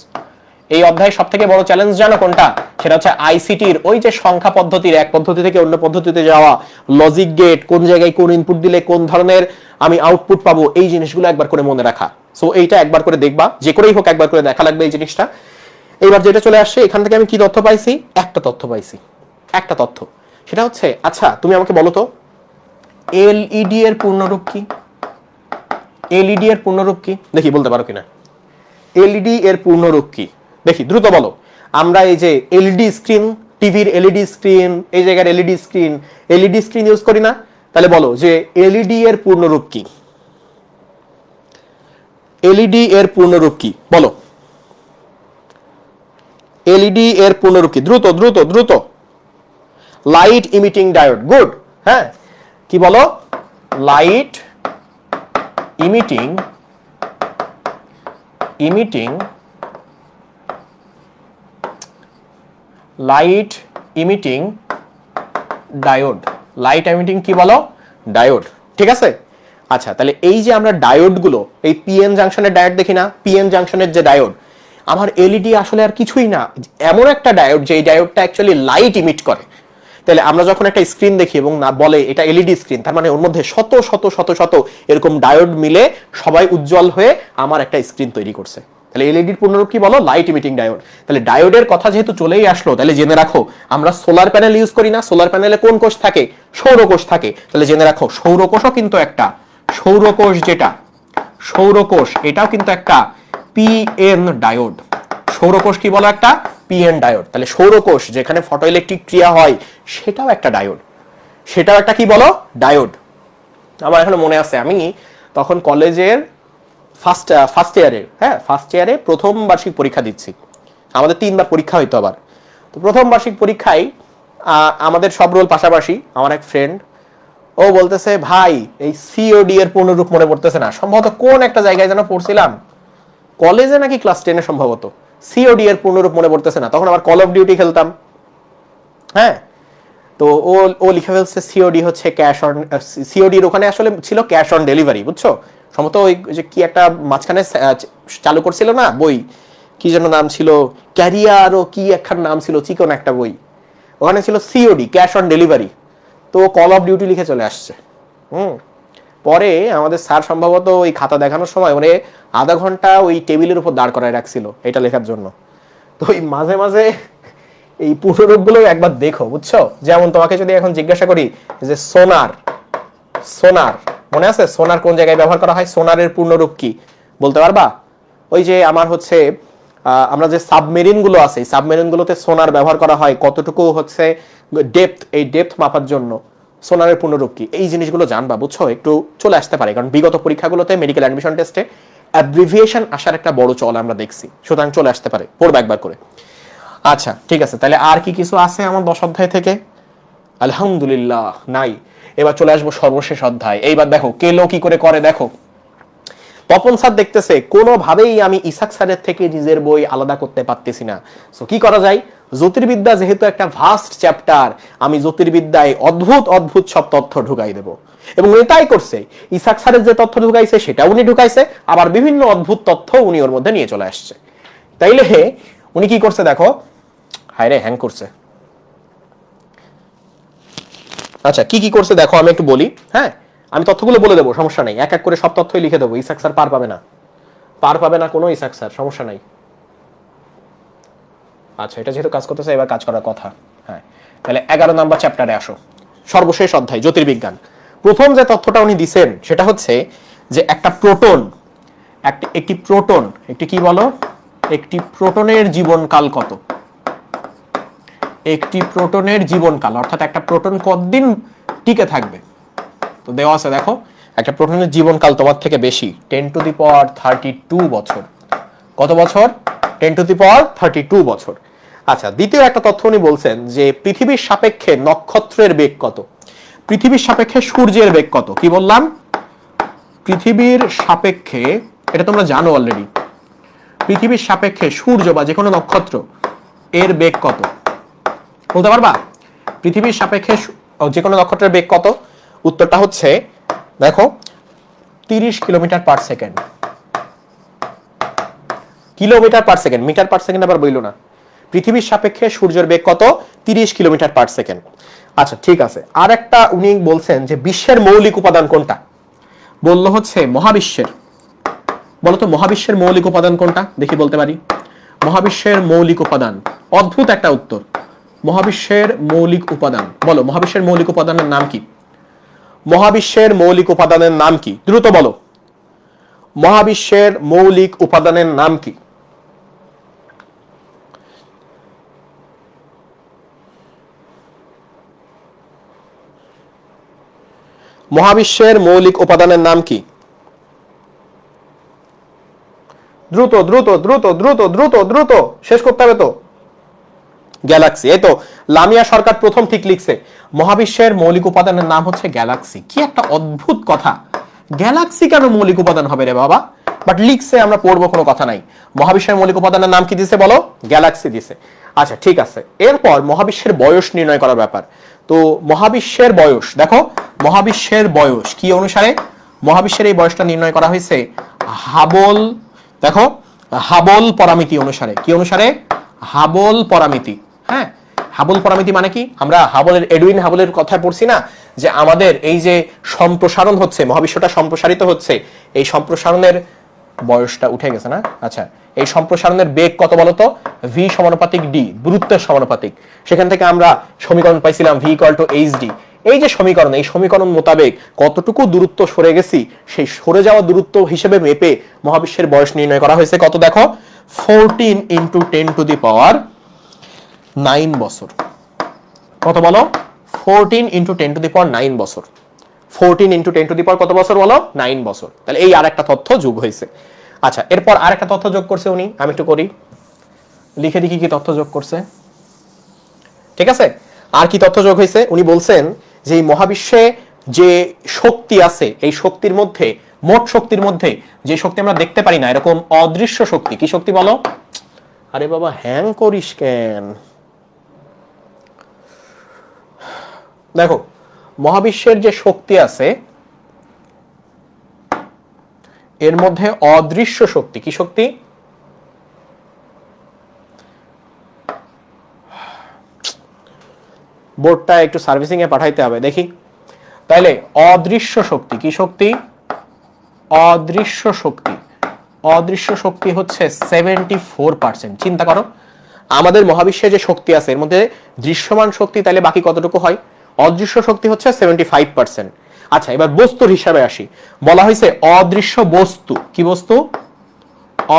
এই অধ্যায় সবথেকে বড় চ্যালেঞ্জ জানো কোনটা? সেটা হচ্ছে আইসিটির ওই যে সংখ্যা পদ্ধতির এক পদ্ধতি থেকে অন্য পদ্ধতিতে যাওয়া, লজিক গেট, কোন জায়গায় কোন ইনপুট দিলে কোন ধরনের আমি আউটপুট পাবো, এই জিনিসগুলো একবার করে মনে রাখা। সো এইটা একবার করে দেখবা, যে করেই হোক একবার করে দেখা লাগবে এই জিনিসটা। এইবার যেটা চলে আসছে, এখান থেকে আমি কি তথ্য পাইছি? একটা তথ্য, সেটা হচ্ছে, আচ্ছা তুমি আমাকে বলো তো এলইডি এর পূর্ণরূপ কি? এলইডি এর পূর্ণরূপ কি দেখি, বলতে পারো কিনা? এলইডি এর পূর্ণরূপ কি দেখি, দ্রুত বলো। আমরা এই যে এলইডি স্ক্রিন টিভির এলইডি স্ক্রিন, এই জায়গার এলইডি স্ক্রিন ইউজ করি না? তাহলে বলো যে এলইডি এর পূর্ণরূপ কি? এলইডি এর পূর্ণরূপ কি বলো? এলইডি এর পূর্ণরূপ কি? দ্রুত দ্রুত দ্রুত। Light emitting diode. গুড। হ্যাঁ, কি বলো? Light emitting light emitting diode. Light emitting কি বলো? ডায়োড। ঠিক আছে। আচ্ছা, তাহলে এই যে আমরা ডায়োডগুলো, এই পিএন জাংশনের ডায়োড দেখি না, পিএন জাংশনের যে ডায়োড, আমার এলইডি আসলে আর কিছুই না, এমন একটা ডায়োড যে এই ডায়োডটা অ্যাকচুয়ালি লাইট ইমিট করে। তাহলে আমরা যখন একটা স্ক্রিন দেখি এবং না বলে এটা এলইডি স্ক্রিন, তার মানে ওর মধ্যে শত শত শত শত এরকম ডায়োড মিলে সবাই উজ্জ্বল হয়ে আমার একটা স্ক্রিন তৈরি করছে। তাহলে এলইডির পূর্ণরূপ কি বলো? Light emitting diode. তাহলে ডায়োডের কথা যেহেতু চলেই আসলো, তাহলে জেনে রাখো আমরা সোলার প্যানেল ইউজ করি না? সোলার প্যানেলে কোন কোষ থাকে? সৌরকোষ থাকে। তাহলে জেনে রাখো সৌরকোষও কিন্তু একটা, সৌরকোষ যেটা সৌরকোষ, এটাও কিন্তু একটা পিএন ডায়োড। সৌরকোষ কি বলো? একটা পিএন ডায়োড। তাহলে সৌরকোষ যেখানে ফটোইলেকট্রিক ক্রিয়া হয় সেটাও একটা ডায়োড, সেটাও একটা কি বলো? ডায়োড। আমার এখনো মনে আছে, আমি তখন কলেজের ফার্স্ট ইয়ারে প্রথম বার্ষিক পরীক্ষা দিচ্ছি। আমাদের 3 বার পরীক্ষা হইতো আবার। তো প্রথম বার্ষিক পরীক্ষায় আমাদের সব রোল পাশাপাশি, আমার এক ফ্রেন্ড ও বলতেছে, ভাই এই সিওডি এর পূর্ণরূপ মনে পড়তেছে না। সম্ভবত কোন একটা জায়গায় যেন পড়ছিলাম, কলেজে নাকি ক্লাস 10-এ সম্ভবত। সিওডি এর পূর্ণরূপ মনে পড়তেছে না। তখন আবার কল অফ ডিউটি খেলতাম। হ্যাঁ, তো ও লিখে ফেলছে সিওডি হচ্ছে ক্যাশ অন, সিওডির ওখানে আসলে ছিল ক্যাশ অন ডেলিভারি, বুঝছো? সম্ভবত ওই যে কি একটা মাঝখানে চালু করছিল না বই, কি যেন নাম ছিল, ক্যারিয়ার ও কি একখান নাম ছিল, চিকন একটা বই, ওখানে ছিল সিওডি ক্যাশ অন ডেলিভারি। তো কল অফ ডিউটি লিখে চলে আসছে। পরে আমাদের স্যার সম্ভবত ওই খাতা দেখানোর সময় মানে আধা ঘন্টা ওই টেবিলের উপর দাঁড় করায় রাখছিল এটা লেখার জন্য। তো ওই মাঝে মাঝে এই পূর্ণরূপগুলো একবার দেখো, বুঝছো? যেমন তোমাকে যদি এখন জিজ্ঞাসা করি যে সোনার, মনে আছে সোনার কোন জায়গায় ব্যবহার করা হয়? সোনারের পূর্ণরূপ কি বলতে পারবা? ওই যে আমার হচ্ছে আমরা যে সাবমেরিন গুলো আছে, সাবমেরিন গুলোতে সোনার ব্যবহার করা হয়, কতটুকু হচ্ছে ডেপথ, এই ডেপথ মাপার জন্য সোনারের পূর্ণরূপ কি? এই জিনিসগুলো জানবা, বুঝছো? একটু চলে আসতে পারে, কারণ বিগত পরীক্ষাগুলোতে মেডিকেল অ্যাডমিশন টেস্টে অ্যাব্রিভিয়েশন আসার একটা বড় চল আমরা দেখছি, সুতরাং চলে আসতে পারে, পড়বা একবার করে। আচ্ছা ঠিক আছে, তাহলে আর কি কিছু আছে আমার 10 অধ্যায় থেকে? আলহামদুলিল্লাহ নাই। এবার চলে আসবো সর্বশেষ অধ্যায়। এইবার দেখো কেলো কি করে করে দেখো। তপন স্যার দেখতেছে কোনোভাবেই আমি ইসাক স্যারের থেকে নিজের বই আলাদা করতে পারতেছি না। সো কি করা যায়? জ্যোতির্বিদ্যা যেহেতু একটা ভাস্ট চ্যাপ্টার, আমি জ্যোতির্বিদ্যায় অদ্ভুত অদ্ভুত সব তথ্য ঢুকাই দেব। এবং উনি তাই করছে। ইসাক স্যারের যে তথ্য ঢুকাইছে সেটা উনি ঢুকাইছে, আবার বিভিন্ন অদ্ভুত তথ্য উনি ওর মধ্যে নিয়ে চলে আসছে। তাইলে উনি কি করছে দেখো, হায় রে হ্যাং করছে। আচ্ছা কি কি করছে দেখো, আমি একটু বলি। হ্যাঁ, আমি তথ্যগুলো বলে দেবো, সমস্যা নাই, এক এক করে সব তথ্যই লিখে দেবো। ইসাক স্যার পার পাবে না কোনো ইসাক স্যার, সমস্যা নাই। আচ্ছা এটা যেহেতু কাজ করতেছে, এবার কাজ করার কথা। হ্যাঁ, তাহলে 11 নাম্বার চ্যাপ্টারে আসো, সর্বশেষ অধ্যায় জ্যোতির্বিজ্ঞান। প্রথম যে তথ্যটা উনি দিছেন সেটা হচ্ছে যে একটা প্রোটন, একটি প্রোটন, একটি কি বলো, একটি প্রোটনের জীবনকাল কত? একটি প্রোটনের জীবনকাল, অর্থাৎ একটা প্রোটন কতদিন টিকে থাকবে। তো দেওয়া আছে দেখো, একটা প্রোটনের জীবনকাল তোমার থেকে বেশি, 10^32 বছর। কত বছর? 10^32 বছর। আচ্ছা, দ্বিতীয় একটা তথ্য উনি বলছেন যে পৃথিবীর সাপেক্ষে নক্ষত্রের বেগ কত? পৃথিবীর সাপেক্ষে সূর্যের বেগ কত? কি বললাম? পৃথিবীর সাপেক্ষে, এটা তোমরা জানো অলরেডি, পৃথিবীর সাপেক্ষে সূর্য বা যে কোনো নক্ষত্র এর বেগ কত বলতে পারবা? পৃথিবীর সাপেক্ষে যে কোনো নক্ষত্রের বেগ কত? উত্তরটা হচ্ছে দেখো 30 kilometre per second. Kilometre per second, metre per second আবার বইল না। পৃথিবীর সাপেক্ষে সূর্যের বেগ কত? 30 কিলোমিটার পার সেকেন্ড। আচ্ছা ঠিক আছে, আর একটা উনি বলছেন যে বিশ্বের মৌলিক উপাদান কোনটা? বললো হচ্ছে মহাবিশ্বের। বলতো মহাবিশ্বের মৌলিক উপাদান কোনটা? দেখি বলতে পারি। মহাবিশ্বের মৌলিক উপাদান, অদ্ভুত একটা উত্তর। মহাবিশ্বের মৌলিক উপাদান, বলো মহাবিশ্বের মৌলিক উপাদানের নাম কি? মহাবিশ্বের মৌলিক উপাদানের নাম কি? দ্রুত বলো, মহাবিশ্বের মৌলিক উপাদানের নাম কি? মহাবিশ্বের মৌলিক উপাদানের নাম কি? দ্রুত দ্রুত দ্রুত দ্রুত দ্রুত দ্রুত শেষ করতে হবে তো। গ্যালাক্সি। এই তো লামিয়া সরকার প্রথম ঠিক লিখছে, মহাবিশ্বের মৌলিক উপাদানের নাম হচ্ছে গ্যালাক্সি। কি একটা অদ্ভুত কথা, গ্যালাক্সি কেন মৌলিক উপাদান হবে রে বাবা? বাট লিখছে, আমরা পড়বো, কোনো কথা নাই। মহাবিশ্বের মৌলিক উপাদানের নাম কি দিছে বলো? গ্যালাক্সি দিছে। আচ্ছা ঠিক আছে, এরপর মহাবিশ্বের বয়স নির্ণয় করার ব্যাপার। তো মহাবিশ্বের বয়স দেখো, মহাবিশ্বের বয়স কি অনুসারে? মহাবিশ্বের এই বয়সটা নির্ণয় করা হয়েছে হাবল, দেখো হাবল পরামিতি অনুসারে। কি অনুসারে? হাবল পরামিতি। হ্যাঁ, হাবল পরামিতি মানে কি? আমরা হাবলের, এডুইন হাবলের কথা পড়ছি না, যে আমাদের এই যে সম্প্রসারণ হচ্ছে, মহাবিশ্বটা সম্প্রসারিত হচ্ছে, এই সম্প্রসারণের বয়সটা উঠে গেছে না? আচ্ছা, এই সম্প্রসারণের বেগ কত বলতো? ভি সমানুপাতিক ডি, দূরত্বের সমানুপাতিক। সেখান থেকে আমরা সমীকরণ পাইছিলাম V equal to H D. এই যে সমীকরণ, এই সমীকরণ মোতাবেক কতটুকু দূরত্ব সরে গেছি, সেই সরে যাওয়া দূরত্ব হিসেবে মেপে মহাবিশ্বের বয়স নির্ণয় করা হয়েছে। কত দেখো? 14 × 10⁹ বছর। কত বলো? 14 × 10⁹ বছর। 14 × 10⁻, কত বছর বলো? 9 বছর। তাহলে এই আরেকটা তথ্য যোগ হয়েছে। আচ্ছা, এরপর আরেকটা তথ্য যোগ করছে উনি, আমি একটু করি, লিখে দেখি কি তথ্য যোগ করছে। ঠিক আছে, আর কি তথ্য যোগ হয়েছে? উনি বলছেন যে এই মহাবিশ্বে যে শক্তি আছে, এই শক্তির মধ্যে, মোট শক্তির মধ্যে যে শক্তি আমরা দেখতে পারি না, এরকম অদৃশ্য শক্তি। কি শক্তি বলো? আরে বাবা হ্যাং করিস কেন? দেখো, মহাবিশ্বের যে শক্তি আছে এর মধ্যে অদৃশ্য শক্তি। কি শক্তি? বোর্ডটা একটু সার্ভিসিং এ পাঠাইতে হবে, দেখি। তাইলে অদৃশ্য শক্তি, কি শক্তি? অদৃশ্য শক্তি। অদৃশ্য শক্তি হচ্ছে 74%। চিন্তা করো, আমাদের মহাবিশ্বে যে শক্তি আছে এর মধ্যে দৃশ্যমান শক্তি তাহলে বাকি কতটুকু হয়? অদৃশ্য শক্তি হচ্ছে 75%। আচ্ছা, এবার বস্তুর হিসাবে আসি। বলা হয়েছে অদৃশ্য বস্তু। কি বস্তু?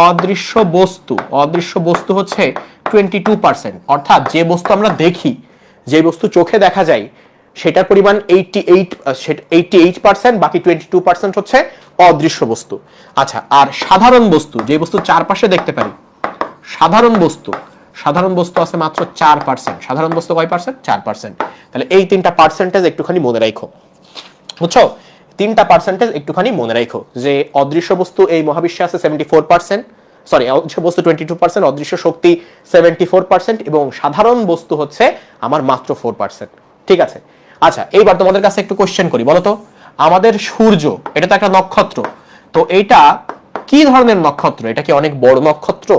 অদৃশ্য বস্তু। অদৃশ্য বস্তু হচ্ছে 22%। অর্থাৎ যে বস্তু আমরা দেখি, যে বস্তু চোখে দেখা যায়, সেটার পরিমাণ 88%, বাকি 22% হচ্ছে অদৃশ্য বস্তু। আচ্ছা, আর সাধারণ বস্তু, যে বস্তু চারপাশে দেখতে পারি, সাধারণ বস্তু, সাধারণ বস্তু আছে মাত্র 4%। সাধারণ বস্তু কয় পার্সেন্ট? 4%। তাহলে এই তিনটা পার্সেন্টেজ একটুখানি মনে রাখো, বুঝছো? তিনটা পার্সেন্টেজ একটুখানি মনে রাখো, যে অদৃশ্য বস্তু এই মহাবিশ্বে আছে 74%, সরি, অদৃশ্য বস্তু 22%, অদৃশ্য শক্তি 74%, এবং সাধারণ বস্তু হচ্ছে আমার মাত্র 4%। ঠিক আছে। আচ্ছা, এইবার তোমাদের কাছে একটু কোশ্চেন করি, বলো তো, আমাদের সূর্য, এটা তো একটা নক্ষত্র, তো এটা কি ধরনের নক্ষত্র? এটা কি অনেক বড় নক্ষত্র?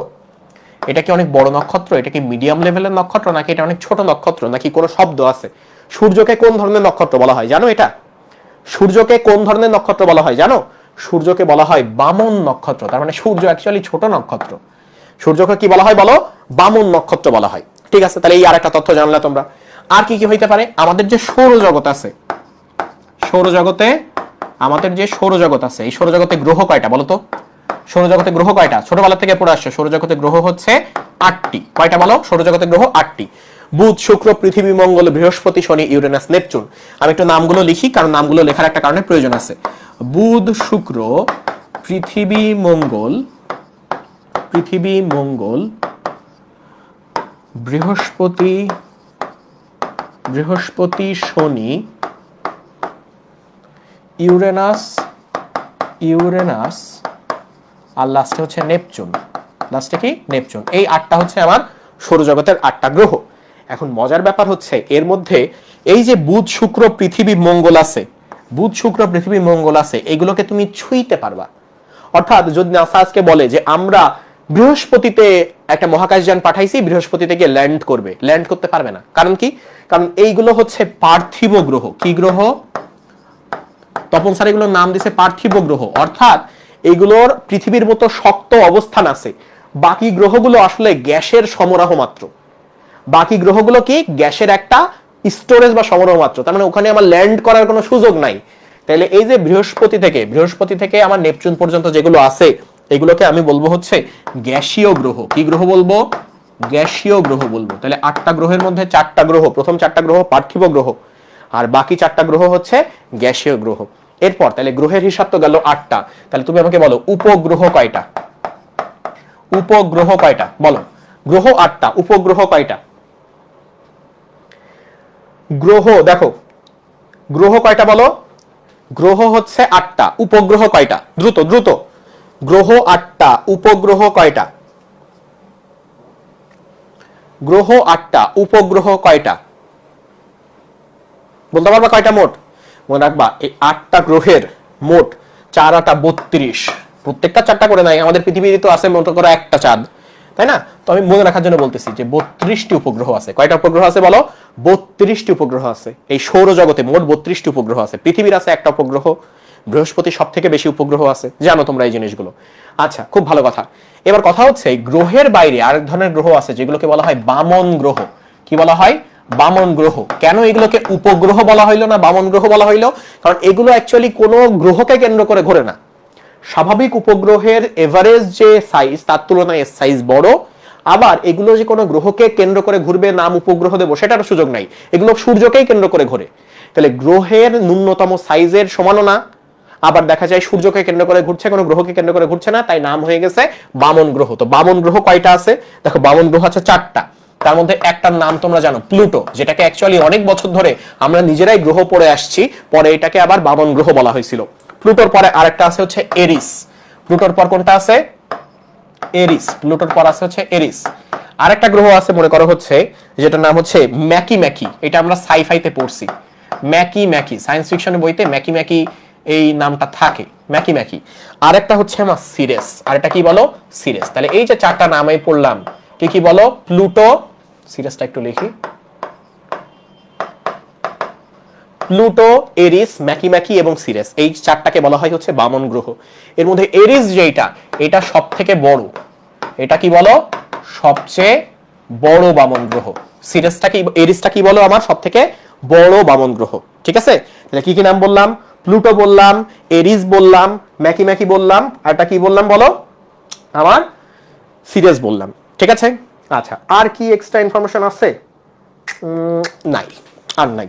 এটা কি অনেক বড় নক্ষত্র? এটা কি মিডিয়াম লেভেলের নক্ষত্র, নাকি এটা অনেক ছোট নক্ষত্র, নাকি কোনো শব্দ আছে? সূর্যকে কোন ধরনের নক্ষত্র বলা হয় জানো? এটা সূর্যকে কোন ধরনের নক্ষত্র বলা হয় জানো? সূর্যকে বলা হয় বামন নক্ষত্র। তার মানে সূর্য অ্যাকচুয়ালি ছোট নক্ষত্র। সূর্যকে কি বলা হয় বলো? বামন নক্ষত্র বলা হয়। ঠিক আছে, তাহলে এই আরেকটা তথ্য জানলে তোমরা। আর কি কি হইতে পারে? আমাদের যে সৌরজগৎ আছে, সৌরজগতে, আমাদের যে সৌরজগৎ আছে, এই সৌরজগতে গ্রহ কয়টা বলো তো? সৌরজগতে গ্রহ কয়টা? ছোটবেলা থেকে পড়ে আসছে, সৌরজগতে গ্রহ হচ্ছে 8টি। কয়টা বলো? সৌরজগতে গ্রহ 8টি। বুধ, শুক্র, পৃথিবী, মঙ্গল, বৃহস্পতি, শনি, ইউরেনাস, নেপচুন। আমি একটু নামগুলো লিখি, কারণ নামগুলো লেখার একটা কারণে প্রয়োজন আছে। বুধ, শুক্র, পৃথিবী, মঙ্গল, পৃথিবী, মঙ্গল, বৃহস্পতি, বৃহস্পতি, শনি, ইউরেনাস, ইউরেনাস, আর লাস্টে হচ্ছে নেপচুন। লাস্টে কি? নেপচুন। এই 8টা হচ্ছে আমার সৌরজগতের 8টা গ্রহ। এখন মজার ব্যাপার হচ্ছে, এর মধ্যে এই যে বুধ, শুক্র, পৃথিবী, মঙ্গল আছে, বুধ, শুক্র, পৃথিবী, মঙ্গল আছে, এগুলোকে তুমি ছুঁইতে পারবা। অর্থাৎ যদি নাসা আজকে বলে যে আমরা বৃহস্পতিতে একটা মহাকাশযান পাঠাইছি, বৃহস্পতিতে গিয়ে ল্যান্ড করবে, ল্যান্ড করতে পারবে না। কারণ কি? কারণ এইগুলো হচ্ছে পার্থিব গ্রহ। কি গ্রহ? তপন স্যার এগুলোর নাম দিছে পার্থিব গ্রহ। অর্থাৎ এইগুলোর পৃথিবীর মতো শক্ত অবস্থান আছে। বাকি গ্রহগুলো আসলে গ্যাসের সমারোহ মাত্র। বাকি গ্রহগুলো কি? গ্যাসের একটা স্টোরেজ বা সমারোহ মাত্র। তার মানে ওখানে আমার ল্যান্ড করার কোনো সুযোগ নাই। তাহলে এই যে বৃহস্পতি থেকে আমার নেপচুন পর্যন্ত যেগুলো আছে, এগুলোকে আমি বলবো হচ্ছে গ্যাসীয় গ্রহ। কি গ্রহ বলবো? গ্যাসীয় গ্রহ বলবো। তাহলে 8টা গ্রহের মধ্যে 4টা গ্রহ, প্রথম 4টা গ্রহ পার্থিব গ্রহ, আর বাকি 4টা গ্রহ হচ্ছে গ্যাসীয় গ্রহ। এরপর তাহলে গ্রহের হিসাব তো গেল 8টা, তাহলে তুমি আমাকে বলো উপগ্রহ কয়টা? উপগ্রহ কয়টা বলো? গ্রহ 8টা, উপগ্রহ কয়টা? গ্রহ দেখো, গ্রহ কয়টা বলো? গ্রহ হচ্ছে 8টা, উপগ্রহ কয়টা? দ্রুত দ্রুত, গ্রহ 8টা, উপগ্রহ কয়টা? গ্রহ 8টা, উপগ্রহ কয়টা বলতে পারবা কয়টা মোট? মনে রাখবা এই 8টা গ্রহের মোট 4 8 32, প্রত্যেকটা 4টা করে নাই, আমাদের পৃথিবীতে তো আছে মনে করো একটা চাঁদ, তাই না? তো আমি মনে রাখার জন্য বলতেছি যে 32টি উপগ্রহ আছে। কয়টা উপগ্রহ আছে বলো? 32টি উপগ্রহ আছে। এই সৌরজগতে মোট 32টি উপগ্রহ আছে। পৃথিবীর আছে একটা উপগ্রহ, বৃহস্পতি সব থেকে বেশি উপগ্রহ আছে, জানো তোমরা এই জিনিসগুলো। আচ্ছা, খুব ভালো কথা। এবার কথা হচ্ছে গ্রহের বাইরে আরেক ধরনের গ্রহ আছে যেগুলোকে বলা হয় বামন গ্রহ। কি বলা হয়? বামন গ্রহ। কেন এগুলোকে উপগ্রহ বলা হইলো না বামন গ্রহ বলা হইলো? কারণ এগুলো অ্যাকচুয়ালি কোনো গ্রহকে কেন্দ্র করে ঘোরে না। স্বাভাবিক উপগ্রহের এভারেজ যে সাইজ তার তুলনায় এর সাইজ বড়। আবার এগুলো যে কোনো গ্রহকে কেন্দ্র করে ঘুরবে, নাম উপগ্রহ দেবো, সেটার সুযোগ নাই। এগুলো সূর্যকেই কেন্দ্র করে ঘোরে। তাহলে গ্রহের ন্যূনতম সাইজের সমানও না, আবার দেখা যায় সূর্যকে কেন্দ্র করে ঘুরছে, কোনো গ্রহকে কেন্দ্র করে ঘুরছে না, তাই নাম হয়ে গেছে বামন গ্রহ। তো বামন গ্রহ কয়টা আছে দেখো? বামন গ্রহ আছে 4টা। তার মধ্যে একটার নাম তোমরা জানো, প্লুটো, যেটাকে অ্যাকচুয়ালি অনেক বছর ধরে আমরা নিজেরাই গ্রহ পড়ে আসছি, পরে এটাকে আবার বামন গ্রহ বলা হয়েছিল। প্লুটোর পরে আরেকটা আছে হচ্ছে এরিস। প্লুটোর পর কোনটা আছে? এরিস। প্লুটোর পর আছে হচ্ছে এরিস। আরেকটা গ্রহ আছে মনে করো হচ্ছে, যেটার নাম হচ্ছে ম্যাকি ম্যাকি। এটা আমরা সাইফাইতে পড়ছি, ম্যাকি ম্যাকি, সায়েন্স ফিকশনের বইতে ম্যাকি ম্যাকি এই নামটা থাকে, ম্যাকি ম্যাকি। আরেকটা হচ্ছে আমার সিরেস। আর এটা কি বলো? সিরেস। তাহলে এই যে 4টা নাম আমি পড়লাম, কি কি বলো? প্লুটো, সিরিয়াসটা একটু লিখি, প্লুটো, এরিস, ম্যাকি এবং সিরিয়াস, এই 4টাকে বলা হয় হচ্ছে বামন গ্রহ। এর মধ্যে এরিস যেটা, এটা সব থেকে বড়। এটা কি বলো? সবচেয়ে বড় বামন গ্রহ। সিরিয়াসটা কি, এরিসটা কি বলো? আমার সব থেকে বড় বামন গ্রহ। ঠিক আছে? তাহলে কি কি নাম বললাম? প্লুটো বললাম, এরিস বললাম, ম্যাকি বললাম, আর এটা কি বললাম বলো? আমার সিরিয়াস বললাম। ঠিক আছে? আচ্ছা, আর কি এক্সট্রা ইনফরমেশন আছে? নাই, আর নাই।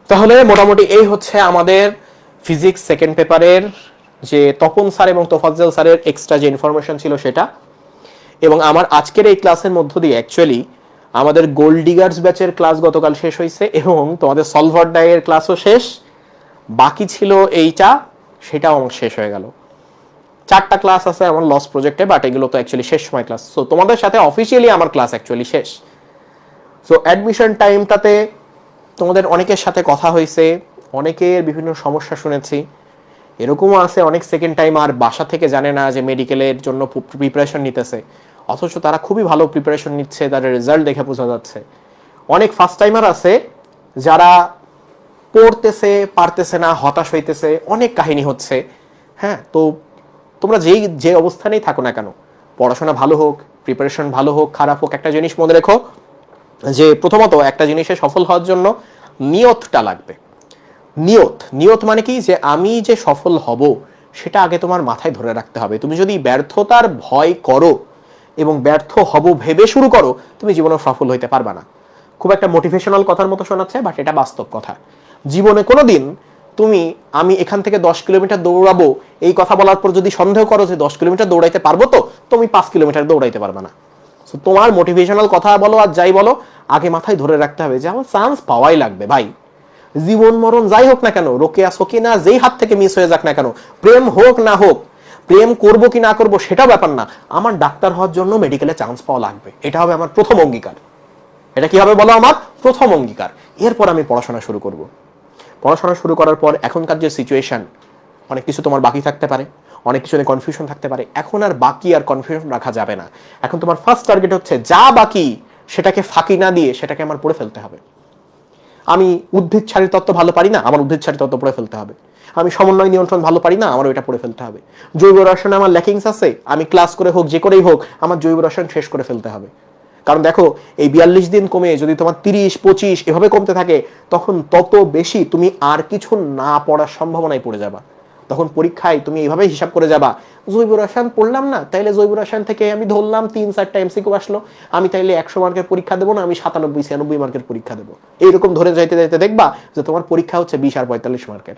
তাহলে মোটামুটি এই হচ্ছে আমাদের ফিজিক্স সেকেন্ড পেপারের যে তপন স্যার এবং তোফাজ্জল স্যারের এক্সট্রা যে ইনফরমেশন ছিল সেটা। এবং আমার আজকের এই ক্লাসের মধ্য দিয়ে অ্যাকচুয়ালি আমাদের গোল্ড ডিগার্স ব্যাচের ক্লাস গতকাল শেষ হয়েছে এবং তোমাদের সলভার ডাইয়ের ক্লাসও শেষ। বাকি ছিল এইটা, সেটাও আমার শেষ হয়ে গেল। 4টা ক্লাস আছে আমার লস প্রজেক্টে, বাট এগুলো তো অ্যাকচুয়ালি শেষ সময় ক্লাস। সো তোমাদের সাথে অফিসিয়ালি আমার ক্লাস অ্যাকচুয়ালি শেষ। সো অ্যাডমিশন টাইমটাতে তোমাদের অনেকের সাথে কথা হয়েছে, অনেকের বিভিন্ন সমস্যা শুনেছি। এরকমও আছে অনেক সেকেন্ড টাইম আর বাসা থেকে জানে না যে মেডিকেলের জন্য প্রিপারেশন নিতেছে, অথচ তারা খুবই ভালো প্রিপারেশন নিচ্ছে, তাদের রেজাল্ট দেখে বোঝা যাচ্ছে। অনেক ফার্স্ট টাইমার আছে যারা পড়তেছে পারতেছে না, হতাশ হইতেছে, অনেক কাহিনী হচ্ছে। হ্যাঁ, তো তোমরা যে অবস্থানেই থাকো না কেন, পড়াশোনা ভালো হোক, প্রিপারেশন ভালো হোক, খারাপ হোক, একটা জিনিস মনে রেখো যে প্রথমত একটা জিনিসে সফল হওয়ার জন্য নিয়তটা লাগবে। নিয়ত মানে কি? যে আমি যে সফল হব সেটা আগে তোমার মাথায় ধরে রাখতে হবে। তুমি যদি ব্যর্থতার ভয় করো এবং ব্যর্থ হব ভেবে শুরু করো, তুমি জীবনে সফল হইতে পারবা না। খুব একটা মোটিভেশনাল কথার মতো শোনাচ্ছে, বাট এটা বাস্তব কথা। জীবনে কোনোদিন তুমি আমি এখান থেকে 10 কিলোমিটার দৌড়াবো এই কথা বলার পর যদি সন্দেহ করো যে 10 কিলোমিটার দৌড়াইতে পারবো, তো তুমি 5 কিলোমিটার দৌড়াইতে পারবে না। তোমার মোটিভেশনাল কথা বলো আর যাই বলো, আগে মাথায় ধরে রাখতে হবে যে আমার চান্স পাওয়াই লাগবে ভাই। জীবন মরণ যাই হোক না কেন, রোকেয়া সকিনা যেই হাত থেকে মিস হয়ে যাক না কেন, প্রেম হোক না হোক, প্রেম করব কি না করব সেটা ব্যাপার না, আমার ডাক্তার হওয়ার জন্য মেডিকেলে চান্স পাওয়া লাগবে। এটা হবে আমার প্রথম অঙ্গীকার। এটা কি হবে বলো? আমার প্রথম অঙ্গীকার। এরপর আমি পড়াশোনা শুরু করব। পড়াশোনা শুরু করার পর এখনকার যে সিচুয়েশন, অনেক কিছু তোমার বাকি থাকতে পারে, অনেক কিছু নিয়ে কনফিউশন থাকতে পারে। এখন আর বাকি আর কনফিউশন রাখা যাবে না। এখন তোমার ফার্স্ট টার্গেট হচ্ছে যা বাকি সেটাকে ফাঁকি না দিয়ে সেটাকে আমার পড়ে ফেলতে হবে। আমি উদ্ভিদ ছাড়ির তত্ত্ব ভালো পারি না, আমার উদ্ভিদ ছাড়ির তত্ত্ব পড়ে ফেলতে হবে। আমি সমন্বয় নিয়ন্ত্রণ ভালো পারি না, আমার ওইটা পড়ে ফেলতে হবে। জৈব রসায়নে আমার ল্যাকিংস আছে, আমি ক্লাস করে হোক যে করেই হোক আমার জৈব রসায়ন শেষ করে ফেলতে হবে। কারণ দেখো, এই 42 দিন কমে যদি তোমার 30-25 এভাবে কমতে থাকে, তখন তত বেশি তুমি আর কিছু না পড়ার সম্ভাবনায় পড়ে যাবা। তখন পরীক্ষায় তুমি এইভাবে হিসাব করে যাবা, জৈব রসায়ন পড়লাম না, তাইলে জৈব রসায়ন থেকে আমি ধরলাম 3-4টা এমসিকিউ আসলো, আমি তাইলে 100 মার্কের পরীক্ষা দেবো না, আমি 97-96 মার্কের পরীক্ষা দেবো। এইরকম ধরে যাইতে যাইতে দেখবা যে তোমার পরীক্ষা হচ্ছে 20 আর 45 মার্কের।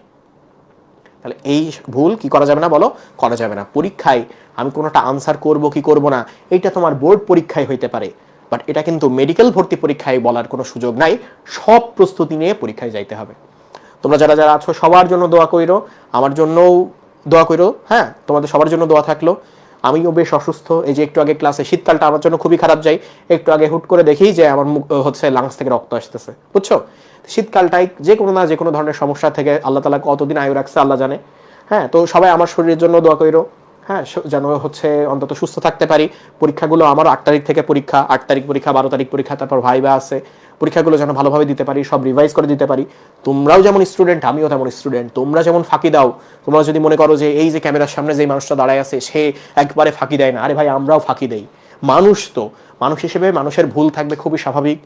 তাহলে এই ভুল কি করা যাবে না বলো? করা যাবে না। পরীক্ষায় আমি কোনোটা আনসার করব কি করব না, এইটা তোমার বোর্ড পরীক্ষায় হইতে পারে, বাট এটা কিন্তু মেডিকেল ভর্তি পরীক্ষায় বলার কোনো সুযোগ নাই। সব প্রস্তুতি নিয়ে পরীক্ষায় যাইতে হবে। তোমরা যারা যারা আছো সবার জন্য দোয়া কইরো, আমার জন্যও দোয়া কইরো। হ্যাঁ, তোমাদের সবার জন্য দোয়া থাকলো। আমিও বেশ অসুস্থ, এই যে একটু আগে ক্লাসে, শীতকালটা আমার জন্য খুবই খারাপ যায়, একটু আগে হুট করে দেখি যে আমার মুখ হচ্ছে লাংস থেকে রক্ত আসতেছে, বুঝছো? শীতকালটাই যে কোনো না যে কোনো ধরনের সমস্যা থেকে আল্লাহ তাআলা কতদিন আয়ু রাখছে আল্লাহ জানে। হ্যাঁ, তো সবাই আমার শরীরের জন্য দোয়া কইরো। হ্যাঁ, যেন হচ্ছে অন্তত সুস্থ থাকতে পারি। পরীক্ষাগুলো আমার 8 তারিখ থেকে পরীক্ষা, 8 তারিখ পরীক্ষা, 12 তারিখ পরীক্ষা, তারপর ভাইবা আছে। পরীক্ষাগুলো যেন ভালোভাবে দিতে পারি, সব রিভাইজ করে দিতে পারি। তোমরাও যেমন স্টুডেন্ট, আমিও তেমন স্টুডেন্ট। তোমরা যেমন ফাঁকি দাও, তোমরা যদি মনে করো যে এই যে ক্যামেরার সামনে যে মানুষটা দাঁড়ায় আছে সে একবারে ফাঁকি দেয় না, আরে ভাই আমরাও ফাঁকি দেই। মানুষ তো, মানুষ হিসেবে মানুষের ভুল থাকবে, খুবই স্বাভাবিক।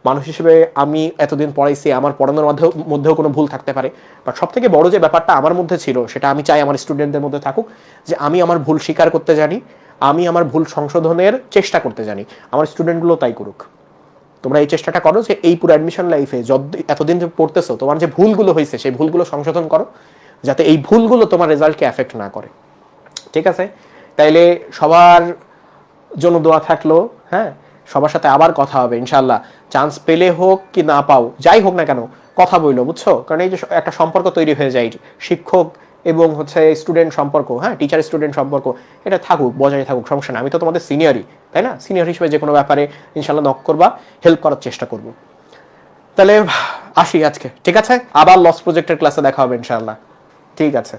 মানুষ হিসেবে আমি এতদিন পড়াইছি, আমার পড়ানোর মধ্যেও কোনো ভুল থাকতে পারে। বাট সব থেকে বড় যে ব্যাপারটা আমার মধ্যে ছিল, সেটা আমি চাই আমার স্টুডেন্টদের মধ্যে থাকুক, যে আমি আমার ভুল স্বীকার করতে জানি, আমি আমার ভুল সংশোধনের চেষ্টা করতে জানি। আমার স্টুডেন্টগুলো তাই করুক। তোমরা এই চেষ্টাটা করো যে এই পুরো অ্যাডমিশন লাইফে এতদিন যে পড়তেছো, তোমার যে ভুলগুলো হয়েছে সেই ভুলগুলো সংশোধন করো, যাতে এই ভুলগুলো তোমার রেজাল্টকে এফেক্ট না করে। ঠিক আছে? তাইলে সবার জন্য দোয়া থাকলো। হ্যাঁ, সবার সাথে আবার কথা হবে ইনশাআল্লাহ। চান্স পেলে হোক কি না পাও, যাই হোক না কেন, কথা বইলো, বুঝছো? কারণ এই যে একটা সম্পর্ক তৈরি হয়ে যায়, শিক্ষক এবং হচ্ছে স্টুডেন্ট সম্পর্ক, হ্যাঁ, টিচার স্টুডেন্ট সম্পর্ক, এটা থাকুক, বজায় থাকুক, সমস্যা না। আমি তো তোমাদের সিনিয়রই, তাই না? সিনিয়র হিসেবে যে কোনো ব্যাপারে ইনশাআল্লাহ নক করবা, হেল্প করার চেষ্টা করব। তাহলে আসি আজকে, ঠিক আছে? আবার লস প্রজেক্টের ক্লাসে দেখা হবে ইনশাআল্লাহ। ঠিক আছে।